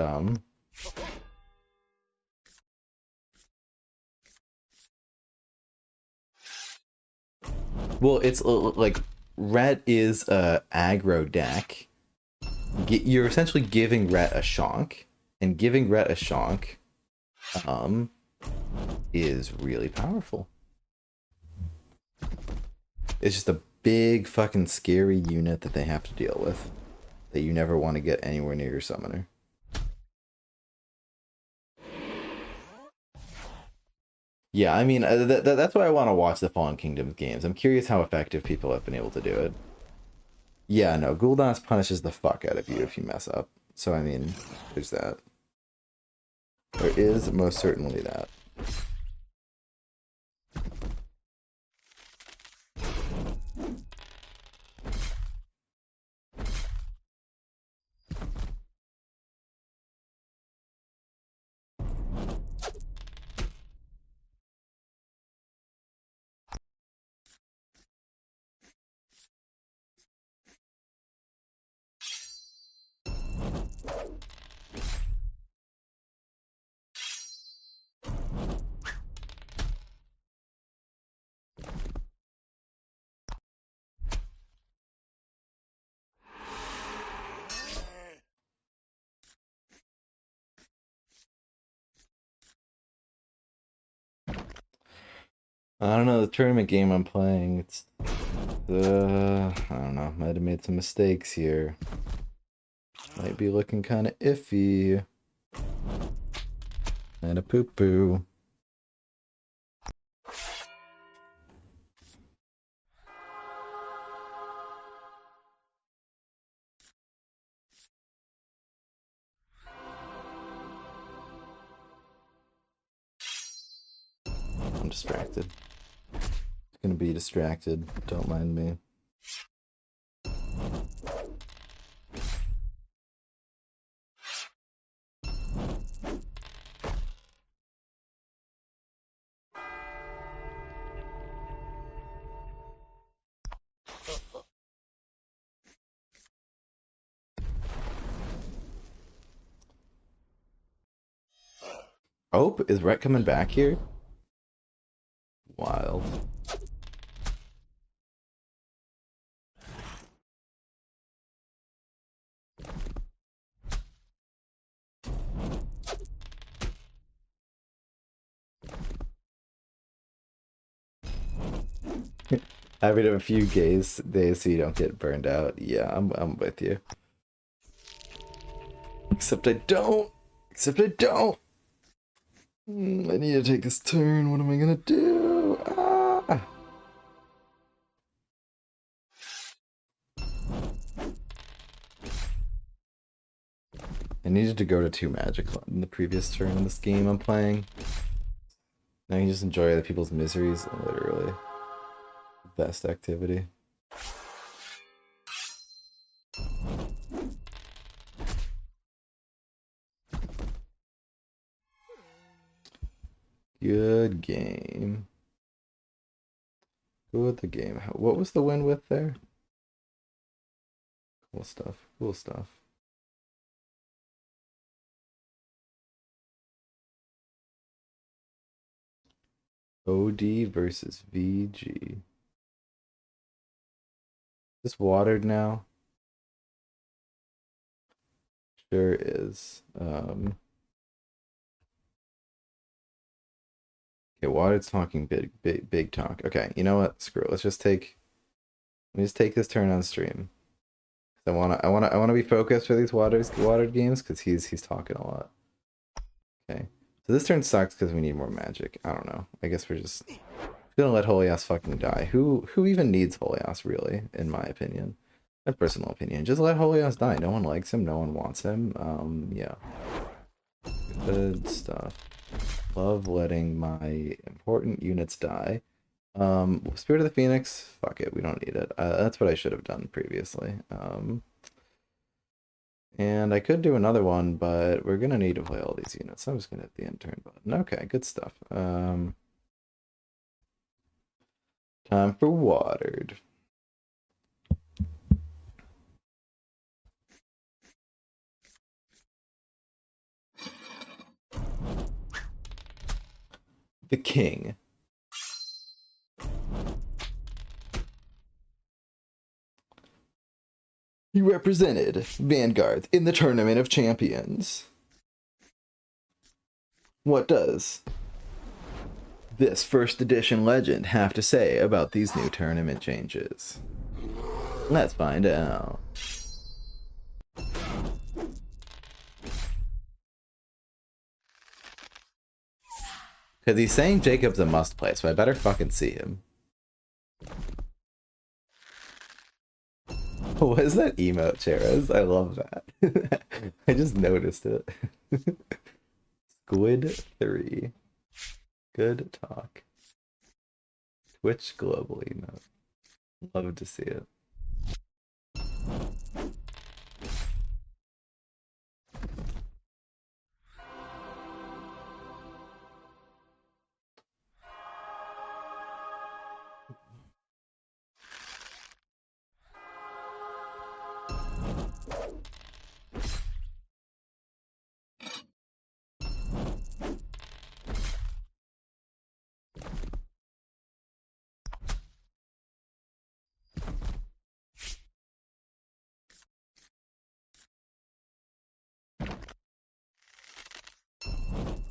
Well, it's like Rhett is a aggro deck. You're essentially giving Rhett a Shonk, and giving Rhett a Shonk is really powerful. It's just a big fucking scary unit that they have to deal with that you never want to get anywhere near your summoner. Yeah, I mean, that's why I want to watch the Fallen Kingdoms games. I'm curious how effective people have been able to do it. Yeah, no, Gul'dah's punishes the fuck out of you if you mess up. So, I mean, there's that. There is most certainly that. I don't know, the tournament game I'm playing, it's I don't know. Might have made some mistakes here. Might be looking kind of iffy. And a poo-poo. I'm distracted. Gonna be distracted. Don't mind me. Oh, is Rhett coming back here? Wild. Having a few days so you don't get burned out. Yeah, I'm with you. Except I don't. Except I don't. I need to take this turn. What am I gonna do? Ah! I needed to go to 2 magic in the previous turn in this game I'm playing. Now you just enjoy other people's miseries. Literally. Best activity. Good game. Good game. What was the win with there? Cool stuff. Cool stuff. OD versus VG. Is this watered now? Sure is. Okay, watered's talking big talk. Okay, you know what? Screw it. Let me just take this turn on stream. I wanna be focused for these watered games because he's talking a lot. Okay. So this turn sucks because we need more magic. I don't know. I guess we're just gonna let Holias fucking die. Who even needs Holias really, in my opinion? My personal opinion. Just let Holias die. No one likes him, no one wants him. Yeah. Good stuff. Love letting my important units die. Spirit of the Phoenix, fuck it, we don't need it. That's what I should have done previously. And I could do another one, but we're gonna need to play all these units. I'm just gonna hit the end turn button. Okay, good stuff. Time for watered. The king. He represented Vanguard in the Tournament of Champions. What does this first edition legend have to say about these new tournament changes? Let's find out. Because he's saying Jacob's a must play, so I better fucking see him. What is that emote, Cheras? I love that. I just noticed it. Squid 3. Good talk. Twitch global emote. Love to see it.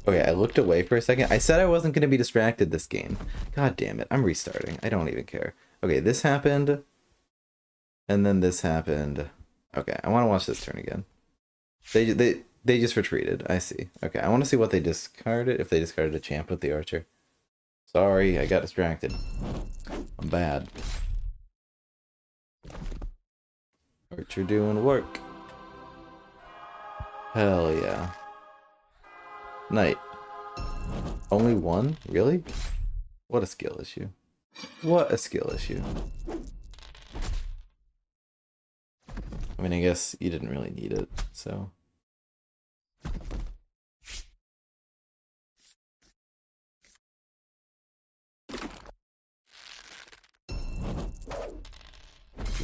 Okay, I looked away for a second. I said I wasn't going to be distracted this game. God damn it. I'm restarting. I don't even care. Okay, this happened. And then this happened. Okay, I want to watch this turn again. They just retreated. I see. Okay, I want to see what they discarded. If they discarded a champ with the archer. Sorry, I got distracted. I'm bad. Archer doing work. Hell yeah. Knight. Only one? Really? What a skill issue. What a skill issue. I mean, I guess you didn't really need it, so.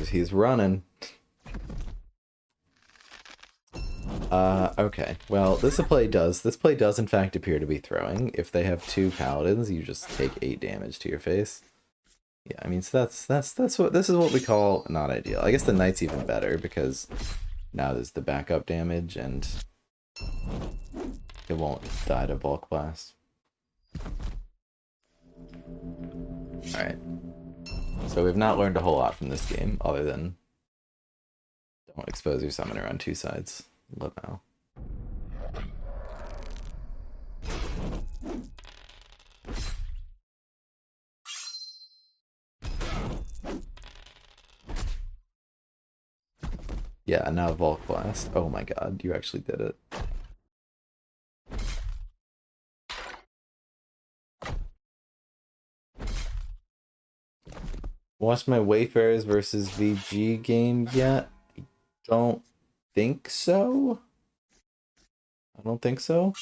He's running. Okay. Well, this play does in fact appear to be throwing. If they have two paladins, you just take 8 damage to your face. Yeah, I mean, so that's what this is what we call not ideal. I guess the knight's even better because now there's the backup damage and it won't die to bulk blast. Alright. So we've not learned a whole lot from this game, other than don't expose your summoner on 2 sides. Lamau. Yeah, now Bulk Blast. Oh my god, you actually did it. Watched my Wayfarers versus VG game yet? I don't think so. I don't think so.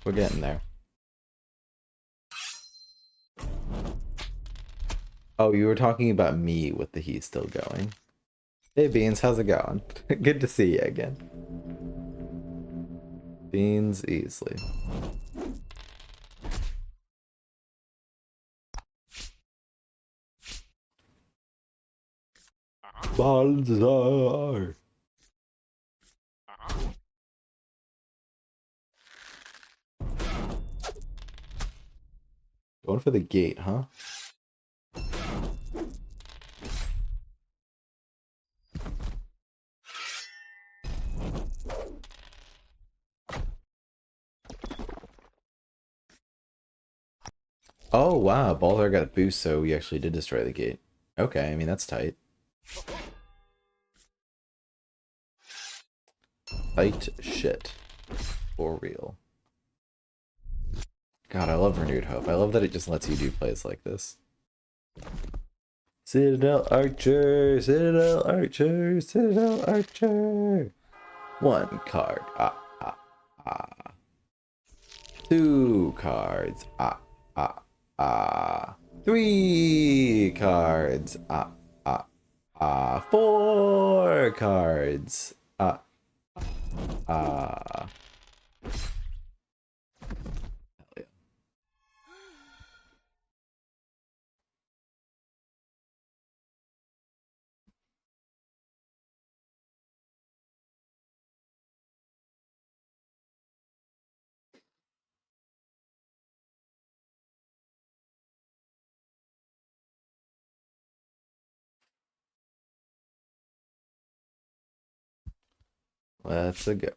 We're getting there. Oh, you were talking about me with the heat still going. Hey Beans, how's it going? Good to see you again. Beans easily. Balzar. Going for the gate, huh? Oh wow, Balzar got a boost, so we actually did destroy the gate. Okay, I mean that's tight. Tight shit. For real. God, I love Renewed Hope. I love that it just lets you do plays like this. Citadel Archer! Citadel Archer! Citadel Archer! 1 card. Ah, ah, ah. 2 cards. Ah, ah, ah. 3 cards. Ah, ah, ah. 4 cards. Ah, ah. Hell yeah. Let's go.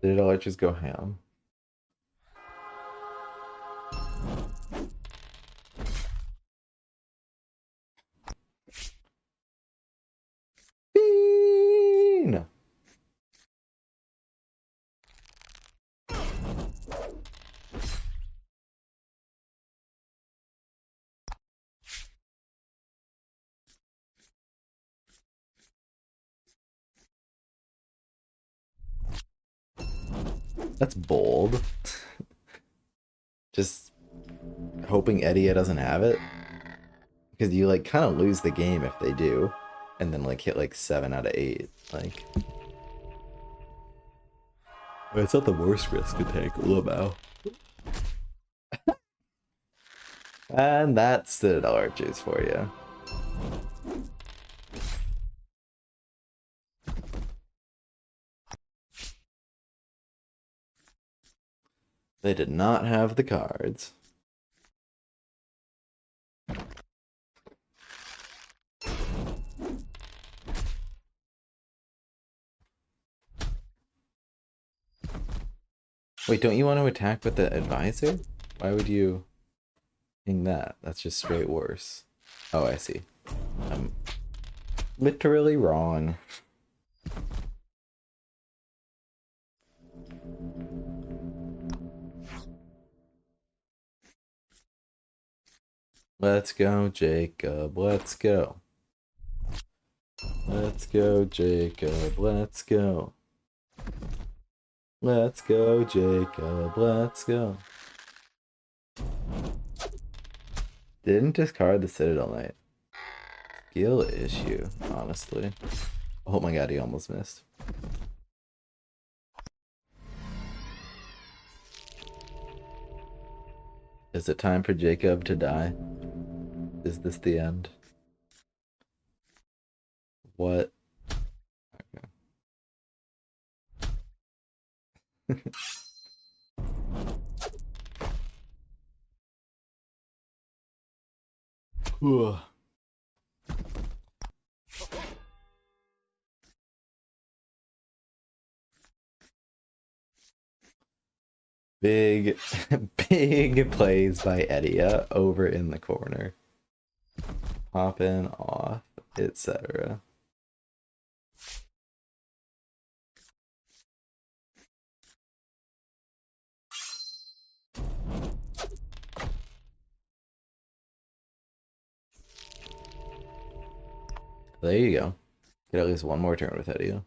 Citadel Archers go ham. Bean! That's bold. Just hoping Eddie doesn't have it. Because you like kind of lose the game if they do. And then like hit like 7 out of 8. Like it's not the worst risk to take, Lamau. And that's Citadel Archers for you. They did not have the cards. Wait, don't you want to attack with the advisor? Why would you ping that? That's just straight worse. Oh, I see. I'm literally wrong. Let's go, Jacob. Let's go. Let's go, Jacob. Let's go. Let's go, Jacob. Let's go. Didn't discard the Citadel Knight. Skill issue, honestly. Oh my god, he almost missed. Is it time for Jacob to die? Is this the end? What? Okay. Big, big plays by Edia over in the corner. Popping off, etc. There you go. Get at least one more turn with Edia.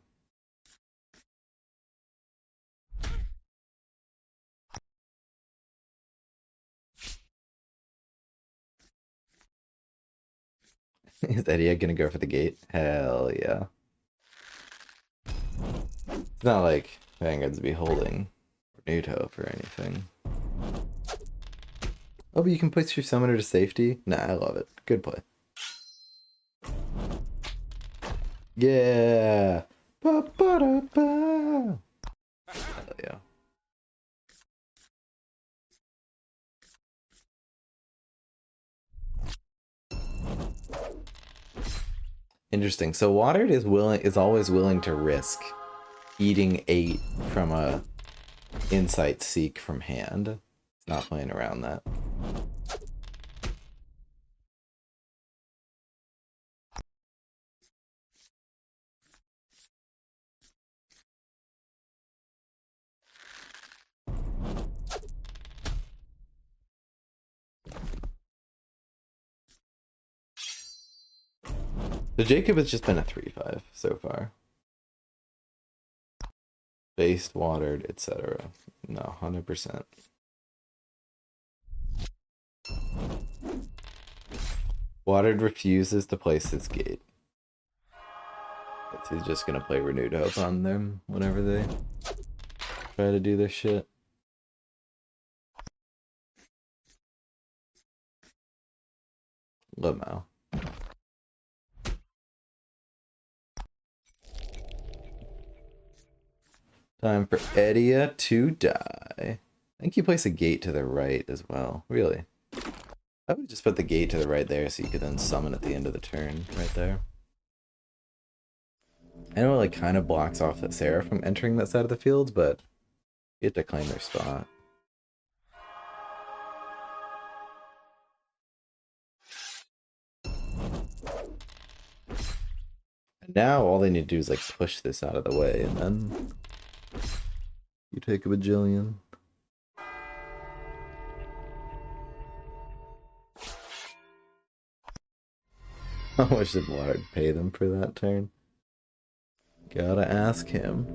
Is Edia gonna go for the gate? Hell yeah. It's not like Vanguard's be holding Renewed Hope or anything. Oh, but you can push your summoner to safety? Nah, I love it. Good play. Yeah! Ba-ba-da-ba! Hell yeah. Interesting. So Watered is always willing to risk eating 8 from a Insight Seek from hand. It's not playing around that. So Jacob has just been a 3-5 so far. Based, watered, etc. No, 100%. Watered refuses to place his gate. He's just gonna play Renewed Hope on them whenever they try to do their shit. Lamau. Time for Edia to die. I think you place a gate to the right as well. Really? I would just put the gate to the right there so you could then summon at the end of the turn right there. I know it like kind of blocks off that Sarah from entering that side of the field, but you get to claim their spot. And now all they need to do is like push this out of the way and then you take a bajillion. How much did Watered pay them for that turn? Gotta ask him.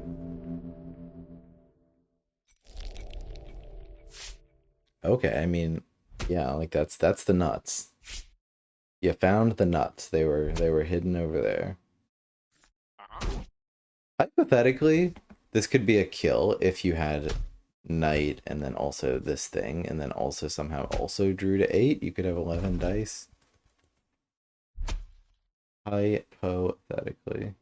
Okay, I mean, yeah, like that's the nuts. You found the nuts. They were hidden over there. Hypothetically, this could be a kill if you had Knight and then also this thing, and then also somehow also drew to 8. You could have 11 dice. Hypothetically.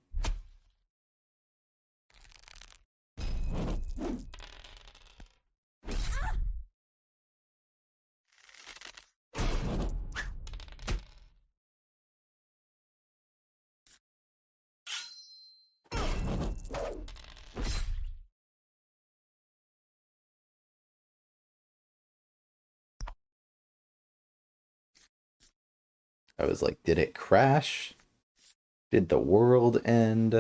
I was like, did it crash? Did the world end?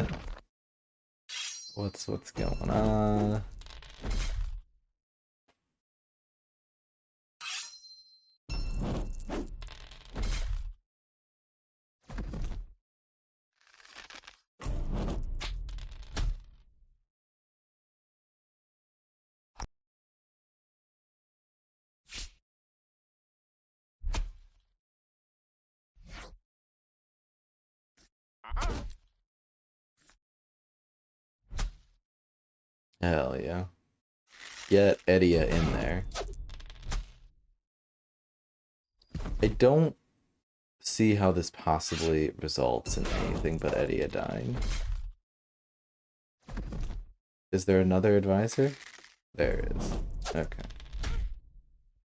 What's going on? Hell yeah. Get Edia in there. I don't see how this possibly results in anything but Edia dying. Is there another advisor? There is. Okay.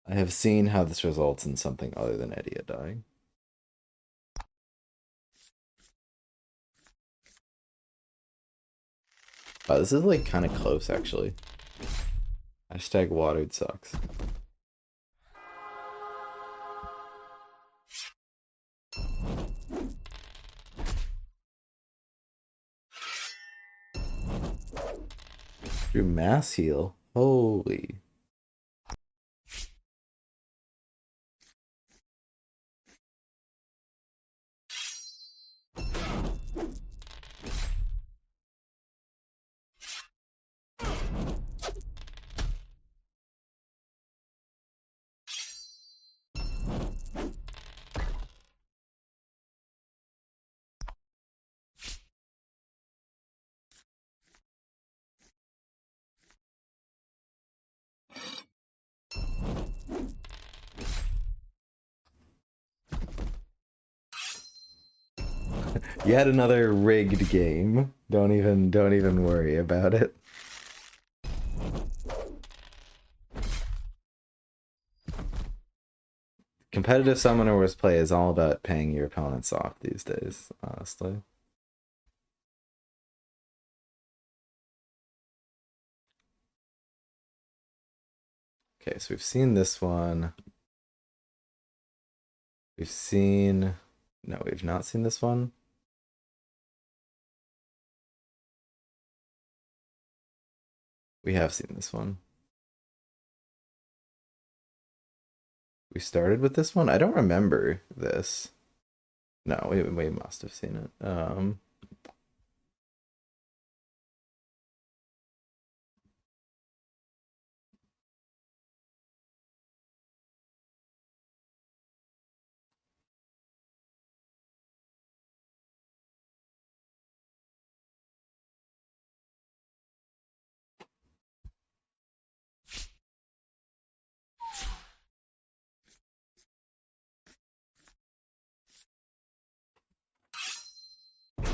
I have seen how this results in something other than Edia dying. This is like kind of close actually. Hashtag watered sucks. Drew mass heal. Holy. Yet another rigged game. Don't even worry about it. Competitive Summoner Wars play is all about paying your opponents off these days, honestly. Okay, so we've seen this one. We've seen... No, we've not seen this one. We have seen this one. We started with this one? I don't remember this. No, we must have seen it.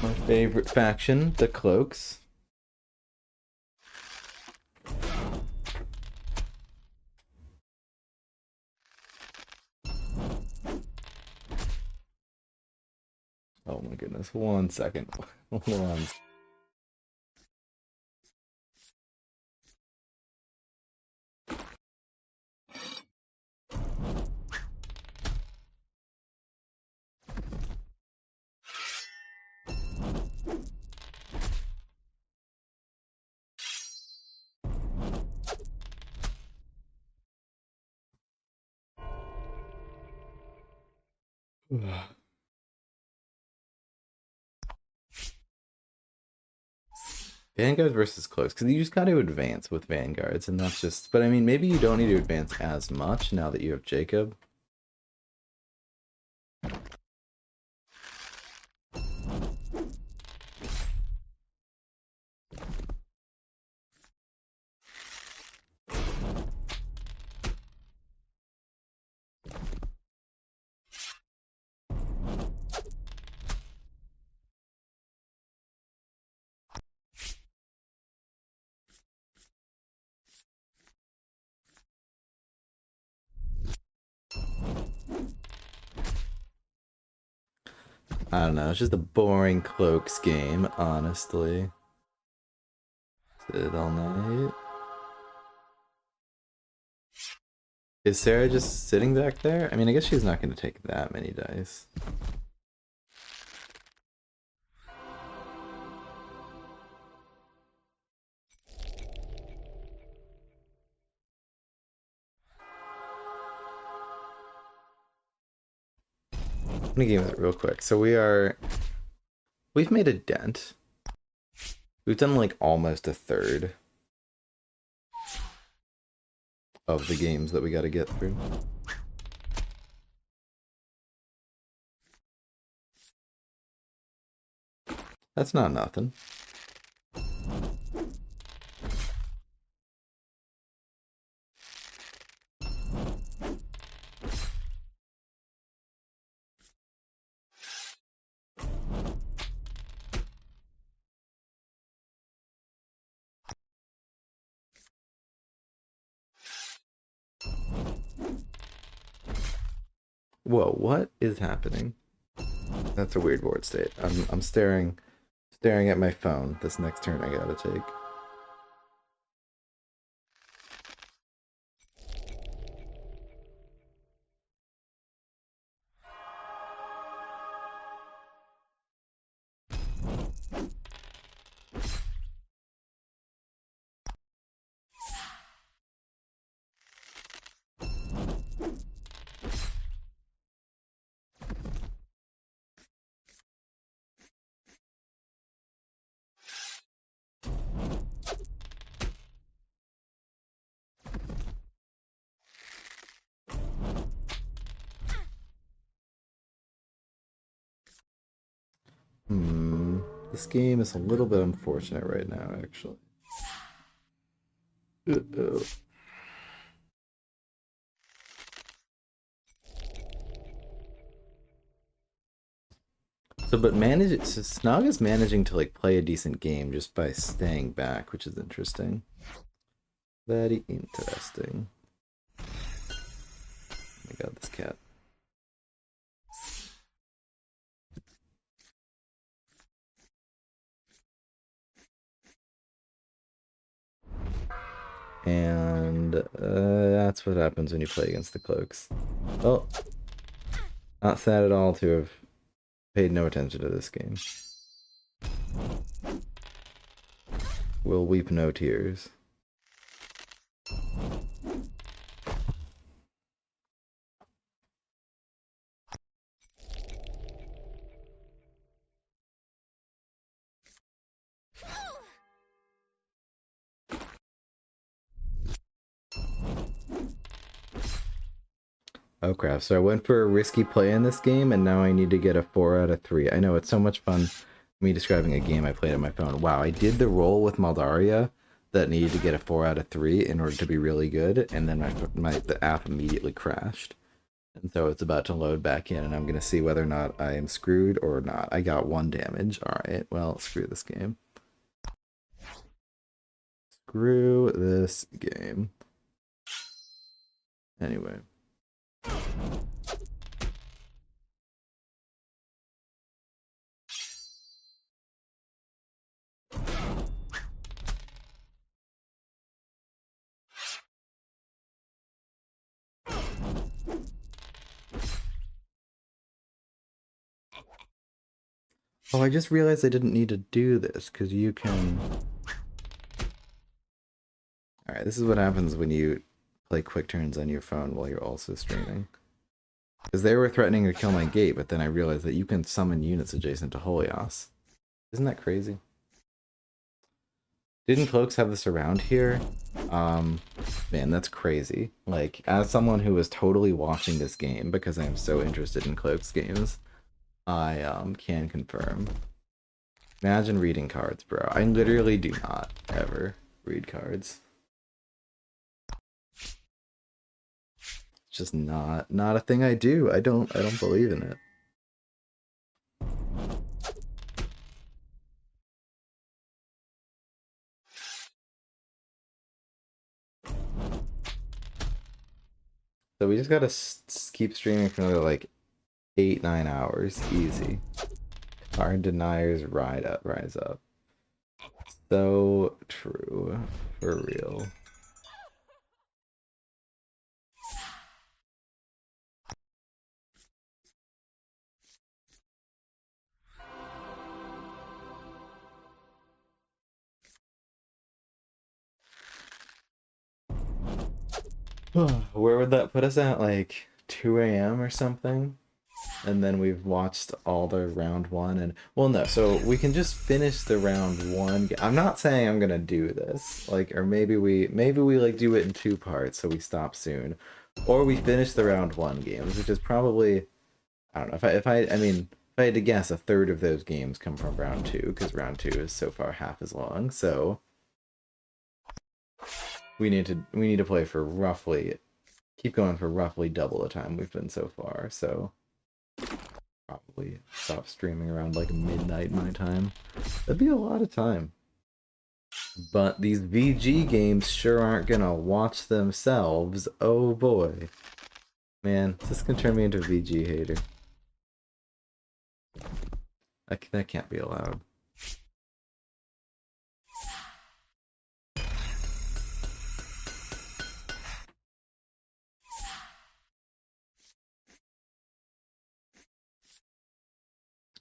My favorite faction, the Cloaks. Oh my goodness, 1 second. One. Vanguard versus Cloaks, because you just got to advance with Vanguards, and that's just... But I mean, maybe you don't need to advance as much now that you have Jacob. I don't know, it's just a boring Cloaks game, honestly. Sit all night. Is Sarah just sitting back there? I mean, I guess she's not going to take that many dice. Let me game it real quick. So we've made a dent. We've done like almost a third of the games that we got to get through. That's not nothing. Whoa, what is happening? That's a weird board state. I'm staring at my phone. This next turn I gotta take. This game is a little bit unfortunate right now, actually. Uh-oh. So, but Snog is managing to like play a decent game just by staying back, which is interesting. Very interesting. Oh my god, this cat. And that's what happens when you play against the cloaks. Well, not sad at all to have paid no attention to this game. Will weep no tears. Oh crap, so I went for a risky play in this game, and now I need to get a 4 out of 3. I know, it's so much fun me describing a game I played on my phone. Wow, I did the roll with Maldaria that needed to get a 4 out of 3 in order to be really good, and then the app immediately crashed. And so it's about to load back in, and I'm going to see whether or not I am screwed or not. I got 1 damage. Alright, well, screw this game. Screw this game. Anyway. Oh, I just realized I didn't need to do this, because you can... Alright, this is what happens when you play quick turns on your phone while you're also streaming. Because they were threatening to kill my gate, but then I realized that you can summon units adjacent to Holios. Isn't that crazy? Didn't Cloaks have this around here? Man, that's crazy. Like, as someone who was totally watching this game, because I am so interested in Cloaks games, I can confirm. Imagine reading cards, bro. I literally do not ever read cards. It's just not a thing I do. I don't believe in it. So we just gotta keep streaming for another like 8-9 hours, easy. Card deniers rise up. So true. For real. Where would that put us at? Like 2 a.m. or something? And then we've watched all the round one and well no, so we can just finish the round one. I'm not saying I'm gonna do this. Like or maybe we like do it in two parts so we stop soon. Or we finish the round one games, which is probably I don't know. If I had to guess, a third of those games come from round two, because round two is so far half as long. So we need to play for roughly keep going for roughly double the time we've been so far. So probably stop streaming around like midnight my time. That'd be a lot of time. But these VG games sure aren't gonna watch themselves. Oh boy. Man, this can turn me into a VG hater. That can't be allowed.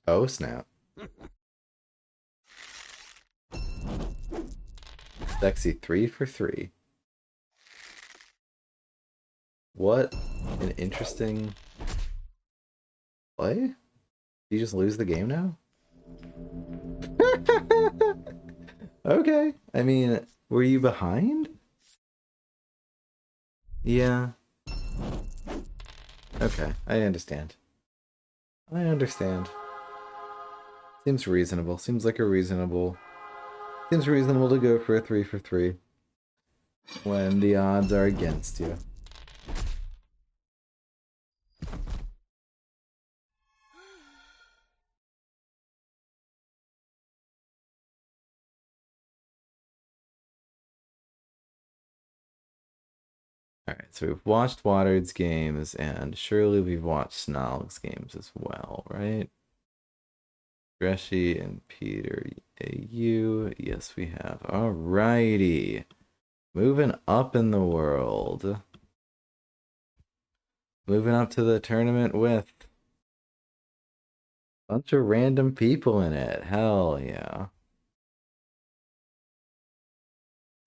Oh snap. Sexy 3 for 3. What an interesting play. You just lose the game now? Okay. I mean, were you behind? Yeah. Okay, I understand. I understand. Seems reasonable. Seems reasonable to go for a 3 for 3 when the odds are against you. Alright, so we've watched Watered's games, and surely we've watched Snalg's games as well, right? Dreshy and Peter AU. Yes, we have. Alrighty. Moving up in the world. Moving up to the tournament with a bunch of random people in it. Hell yeah.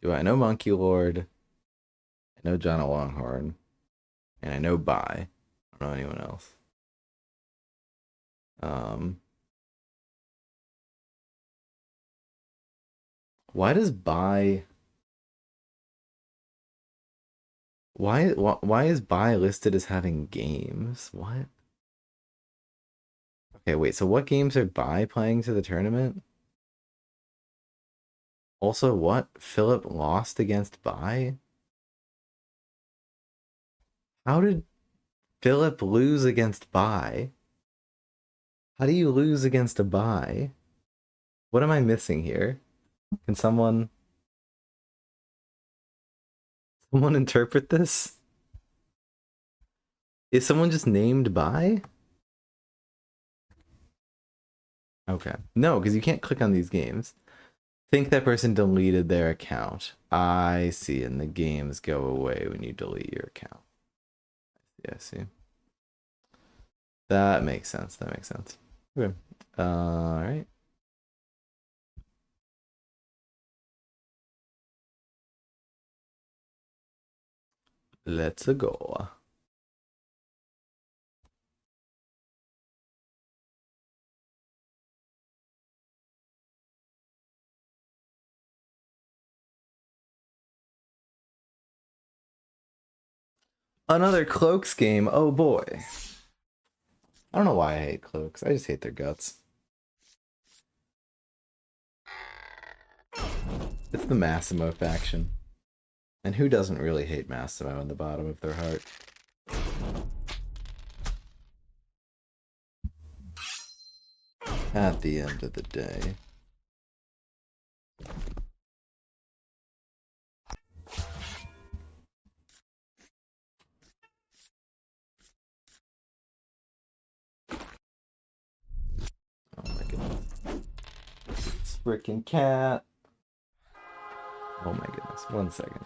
Do I know Monkey Lord? I know John Longhorn. And I know Bai. I don't know anyone else. Um, why does Bai... Why is Bai listed as having games? What? Okay, wait, so what games are Bai playing to the tournament? Also, what? Philip lost against Bai? How did Philip lose against Bai? How do you lose against a Bai? What am I missing here? Can someone interpret this? Is someone just named Bai? Okay. No, because you can't click on these games. Think that person deleted their account. I see, and the games go away when you delete your account. Yeah, see. That makes sense. That makes sense. Okay. All right. Let's go. Another Cloaks game. Oh boy. I don't know why I hate Cloaks. I just hate their guts. It's the Massimo faction. And who doesn't really hate Massimo in the bottom of their heart? At the end of the day. Oh my goodness. This freaking cat. Oh my goodness. 1 second.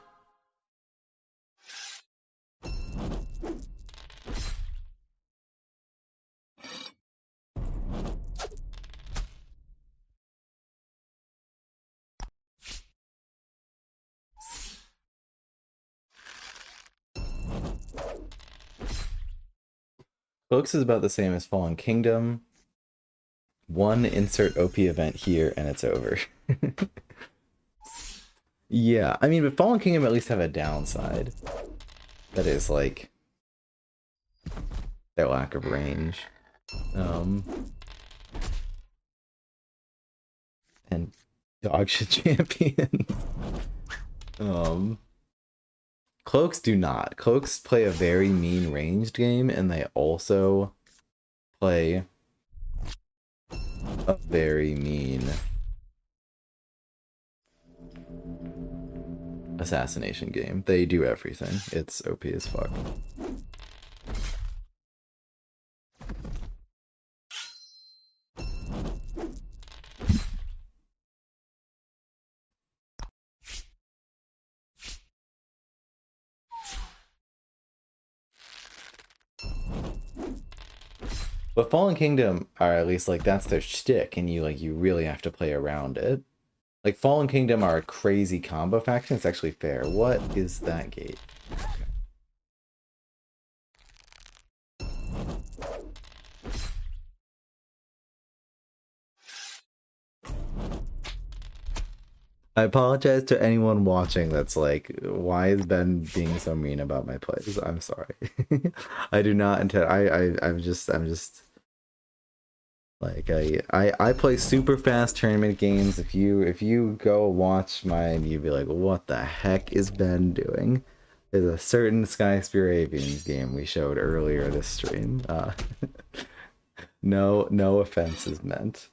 Cloaks is about the same as Fallen Kingdom. One insert OP event here and it's over. Yeah, I mean, but Fallen Kingdom at least have a downside. That is like their lack of range. And dog shit champions. Cloaks do not. Cloaks play a very mean ranged game, and they also play a very mean assassination game. They do everything. It's OP as fuck. But Fallen Kingdom are at least like that's their shtick, and you really have to play around it. Like Fallen Kingdom are a crazy combo faction. It's actually fair. What is that gate? I apologize to anyone watching that's like, why is Ben being so mean about my plays? I'm sorry. I do not intend I'm just like I play super fast tournament games. If you go watch mine, you'd be like, what the heck is Ben doing? There's a certain Sky Spear Avians game we showed earlier this stream. No offense is meant.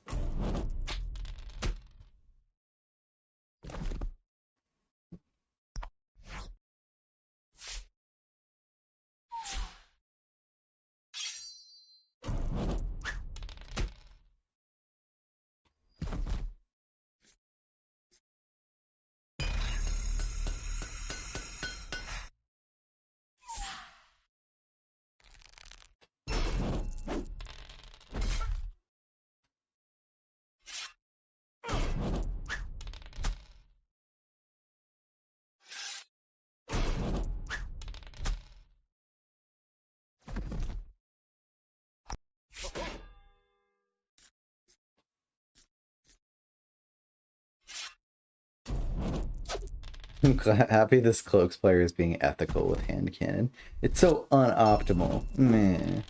I'm happy this Cloaks player is being ethical with hand cannon. It's so unoptimal. Meh.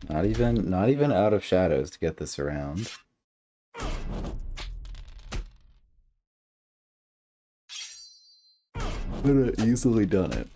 Not even out of shadows to get this around. Could have easily done it.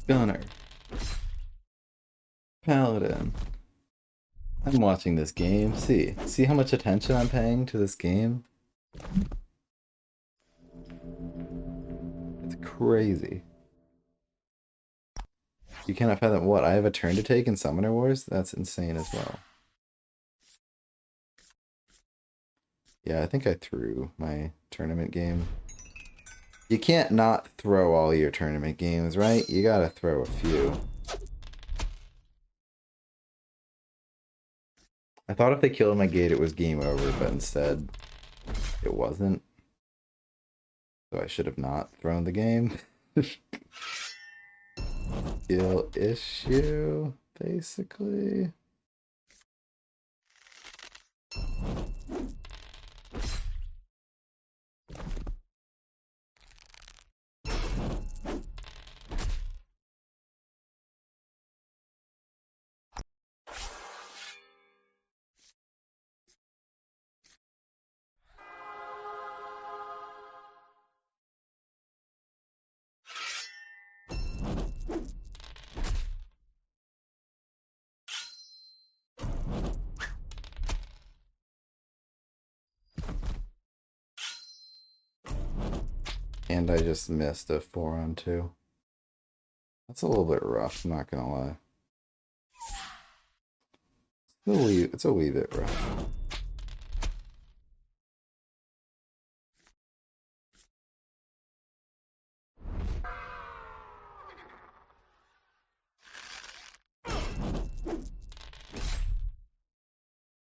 Gunner. Paladin. I'm watching this game. See how much attention I'm paying to this game? It's crazy. You cannot fathom what? I have a turn to take in Summoner Wars? That's insane as well. Yeah, I think I threw my tournament game. You can't not throw all your tournament games, right? You gotta throw a few. I thought if they killed my gate it was game over, but instead it wasn't. So I should have not thrown the game. Skill issue, basically. And I just missed a 4-on-2. That's a little bit rough, I'm not gonna lie. It's a wee bit rough.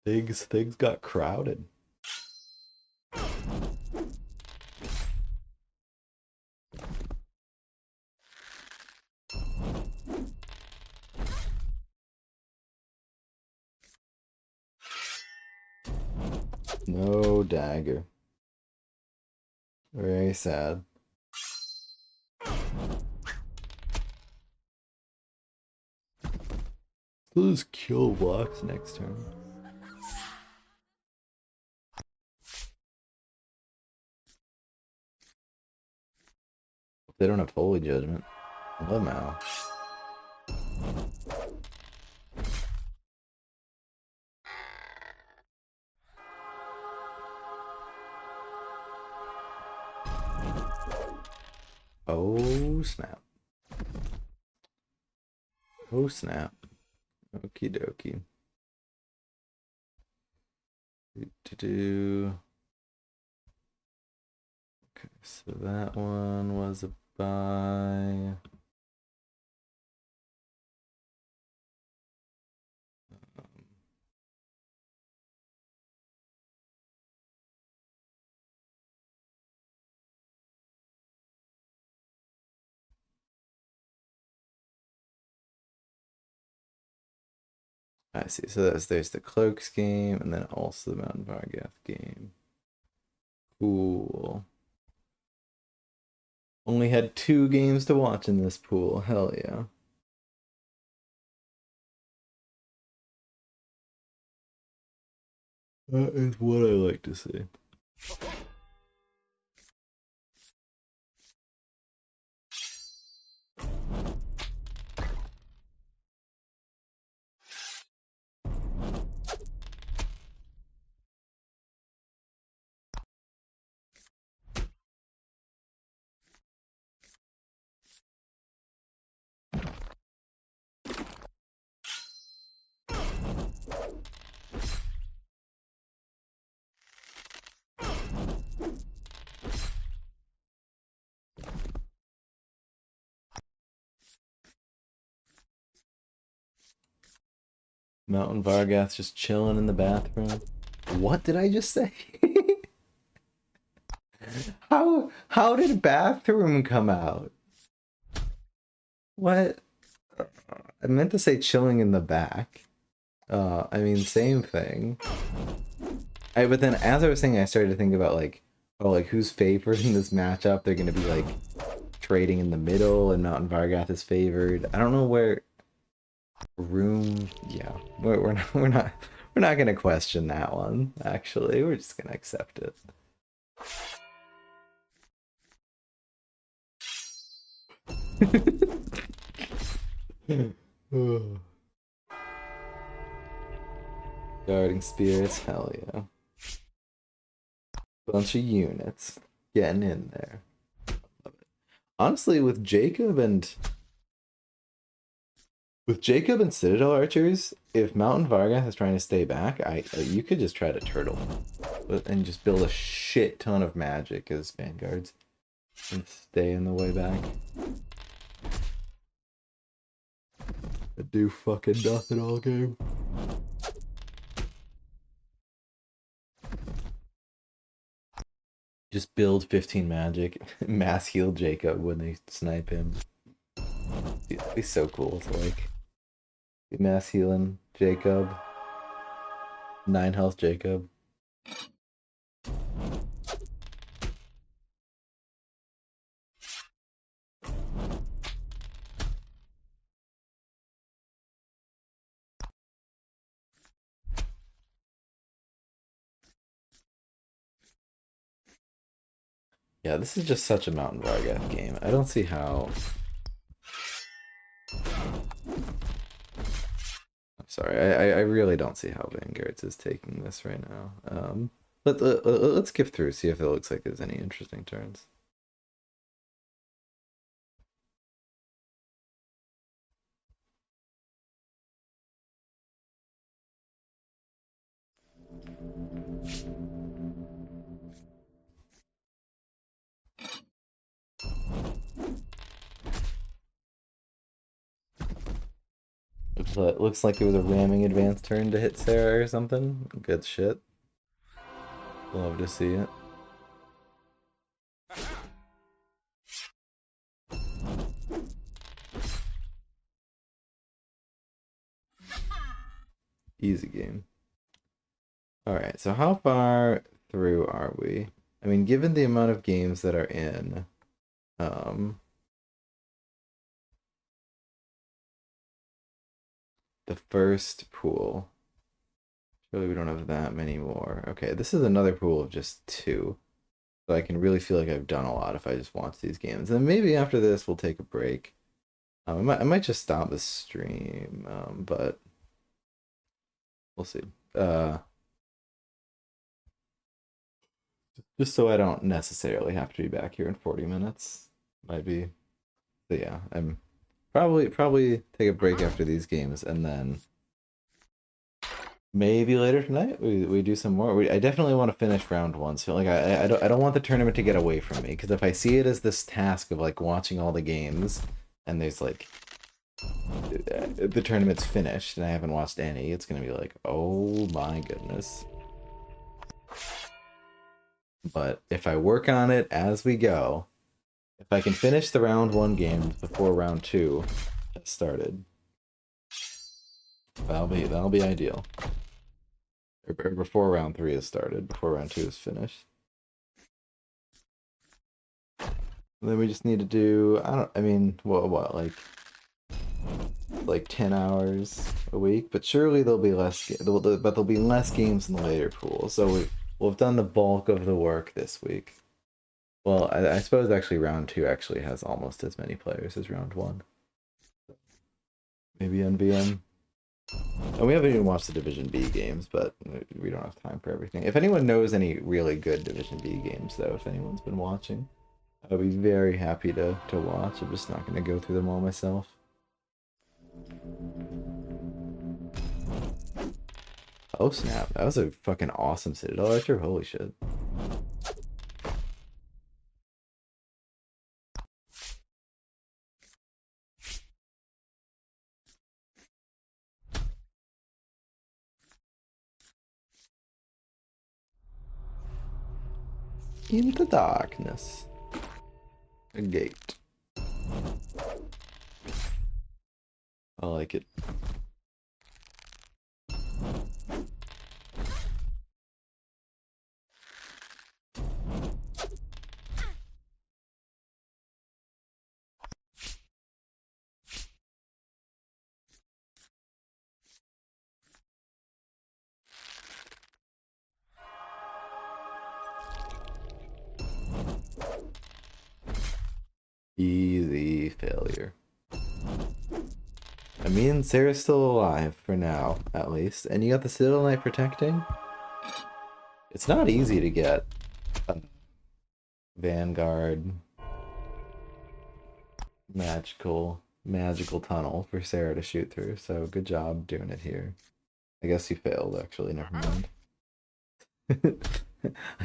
Things got crowded. No dagger. Very sad. Those kill blocks next turn. They don't have Holy Judgment. Lemao. Oh snap. Oh snap. Okie dokie. Do. Okay, so that one was a buy. I see. So there's the Cloaks game and then also the Mountain Vargath game. Cool. Only had 2 games to watch in this pool. Hell yeah. That is what I like to see. Mountain Vargath just chilling in the bathroom. What did I just say? How did bathroom come out? What? I meant to say chilling in the back. I mean same thing. But then as I was saying, I started to think about like, oh, like who's favored in this matchup? They're gonna be like trading in the middle, and Mountain Vargath is favored. I don't know where. Room, yeah, we're not gonna question that one. Actually, we're just gonna accept it. Guarding spirits, hell yeah. Bunch of units getting in there. Love it. Honestly, with Jacob and Citadel archers, if Mountain Vargas is trying to stay back, you could just try to turtle and just build a shit ton of magic as vanguards and stay in the way back. Do fucking nothing all game. Just build 15 magic, mass heal Jacob when they snipe him. Dude, that'd be so cool to like be mass healing Jacob. 9 health Jacob. Yeah, this is just such a Mountain Vargas game. I don't see how. I'm sorry, I really don't see how Vanguards is taking this right now. Let's skip through, see if it looks like there's any interesting turns. Looks like it was a ramming advance turn to hit Sarah or something. Good shit. Love to see it. Easy game. Alright, so how far through are we? I mean, given the amount of games that are in, the first pool. Surely we don't have that many more. Okay, this is another pool of just 2. So I can really feel like I've done a lot if I just watch these games. And maybe after this we'll take a break. I might just stop the stream, but we'll see. Just so I don't necessarily have to be back here in 40 minutes. Might be. So yeah, I'm probably take a break after these games and then maybe later tonight we do some more. I definitely want to finish round 1. So like I don't want the tournament to get away from me because if I see it as this task of like watching all the games and there's like the tournament's finished and I haven't watched any, it's gonna be like, oh my goodness. But if I work on it as we go, if I can finish the round 1 games before round 2 has started, that'll be ideal. Or before round 3 has started, before round 2 is finished. And then we just need to do, I mean, what, like 10 hours a week, but surely there'll be less, but there'll be less games in the later pool. So we'll have done the bulk of the work this week. Well, I suppose actually round 2 actually has almost as many players as round 1. Maybe NVM. And we haven't even watched the Division B games, but we don't have time for everything. If anyone knows any really good Division B games, though, if anyone's been watching, I'd be very happy to watch. I'm just not going to go through them all myself. Oh snap, that was a fucking awesome Citadel Archer, holy shit. In the darkness. A gate. I like it. Easy failure. mean, Sarah's still alive for now, at least. And you got the Citadel Knight protecting? It's not easy to get a Vanguard magical tunnel for Sarah to shoot through, so good job doing it here. I guess you failed, actually, never mind.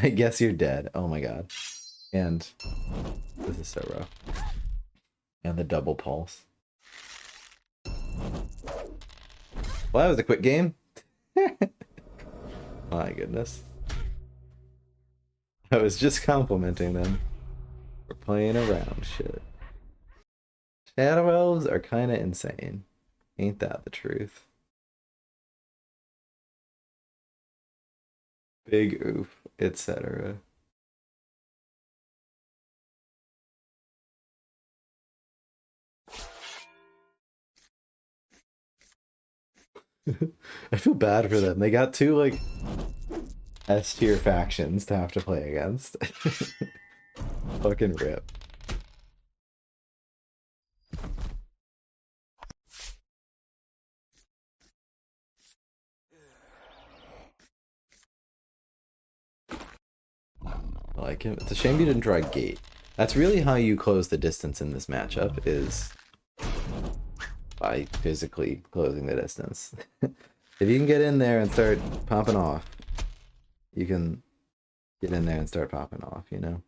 I guess you're dead. Oh my god. And this is so rough. And the double pulse. Well, that was a quick game. My goodness. I was just complimenting them for playing around shit. Shadow elves are kind of insane. Ain't that the truth? Big oof, etc. I feel bad for them. They got two like S tier factions to have to play against. Fucking rip. I like him. It's a shame you didn't draw a gate. That's really how you close the distance in this matchup, is by physically closing the distance. If you can get in there and start popping off, you can get in there and start popping off, you know?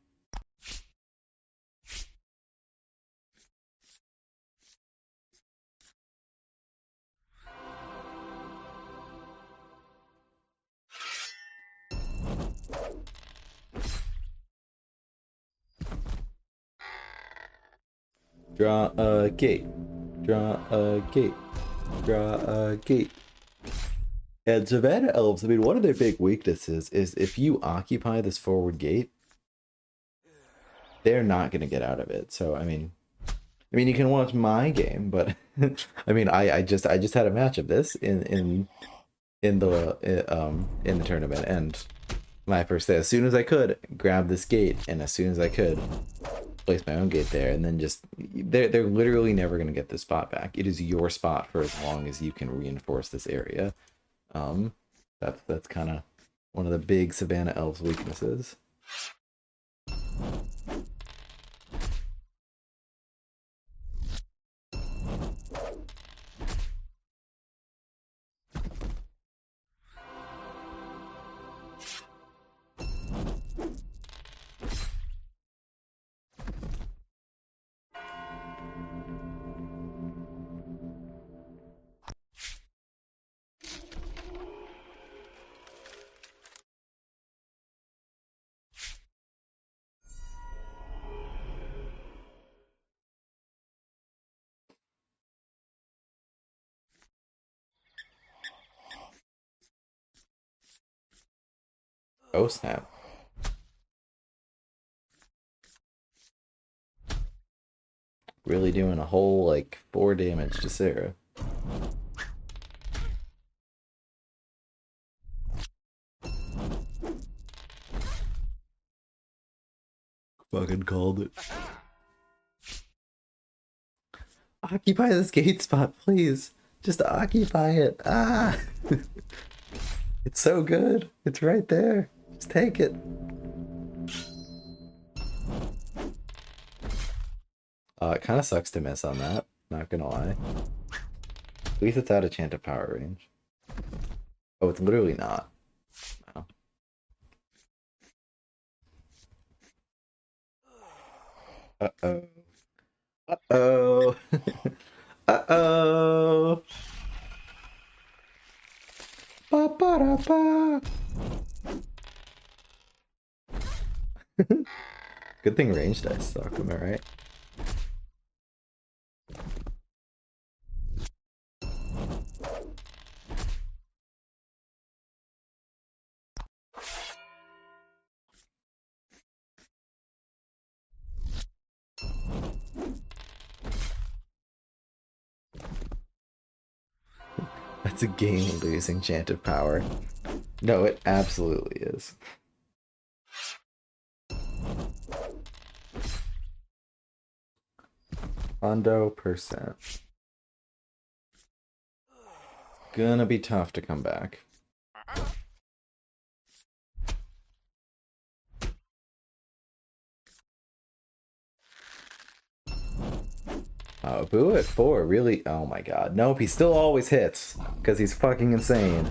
Draw a gate. Draw a gate. Draw a gate. And Savannah elves, I mean, one of their big weaknesses is if you occupy this forward gate, they're not going to get out of it. So, I mean, you can watch my game, but I mean, I just had a match of this in the tournament, and my first day, as soon as I could, grab this gate, and as soon as I could, place my own gate there, and then just they're literally never gonna get this spot back. It is your spot for as long as you can reinforce this area. That's kind of one of the big Savannah elves' weaknesses. Oh snap! Really doing a whole like 4 damage to Sarah. Fucking called it. Occupy this gate spot, please. Just occupy it. Ah! It's so good. It's right there. Just take it. It kind of sucks to miss on that. Not gonna lie. At least it's out of Chant of Power range. Oh, it's literally not. Wow. Uh-oh. Uh-oh. Uh-oh. Ba-ba-da-ba. Good thing range dice suck, am I right? That's a game-losing Chant of Power. No, it absolutely is. Hondo %. gonna be tough to come back. Oh, Boo at 4, really? Oh my god. Nope, he still always hits, because he's fucking insane.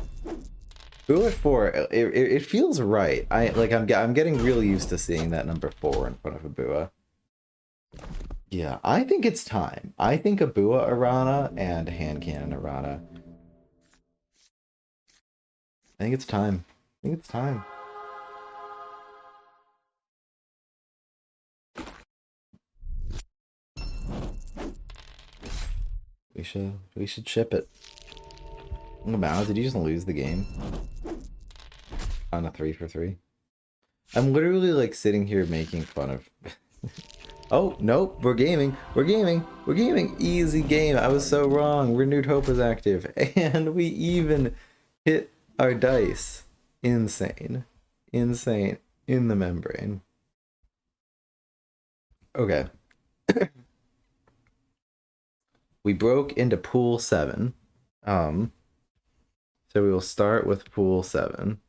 Boo at 4, it feels right. I'm getting really used to seeing that number 4 in front of a Bua. Yeah, I think it's time. I think a Bua Arana and Hand Cannon Arana. I think it's time. I think it's time. We should ship it. Wow, did you just lose the game on a 3 for 3? I'm literally like sitting here making fun of. Oh nope, we're gaming. We're gaming. We're gaming. Easy game. I was so wrong. Renewed Hope is active, and we even hit our dice. Insane, insane in the membrane. Okay, we broke into pool 7. So we will start with pool 7.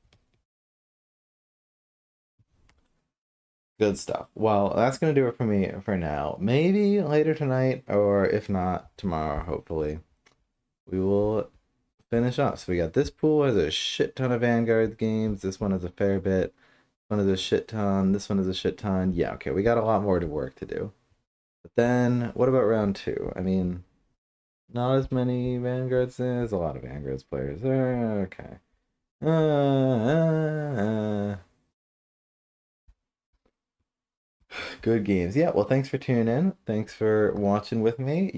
Good stuff. Well, that's going to do it for me for now. Maybe later tonight, or if not, tomorrow, hopefully. We will finish up. So we got this pool has a shit ton of Vanguard games. This one has a fair bit. One is a shit ton. This one is a shit ton. Yeah, okay, we got a lot more to work to do. But then, what about round 2? I mean, not as many Vanguards. There's a lot of Vanguards players. Okay. Good games. Yeah, well, thanks for tuning in. Thanks for watching with me.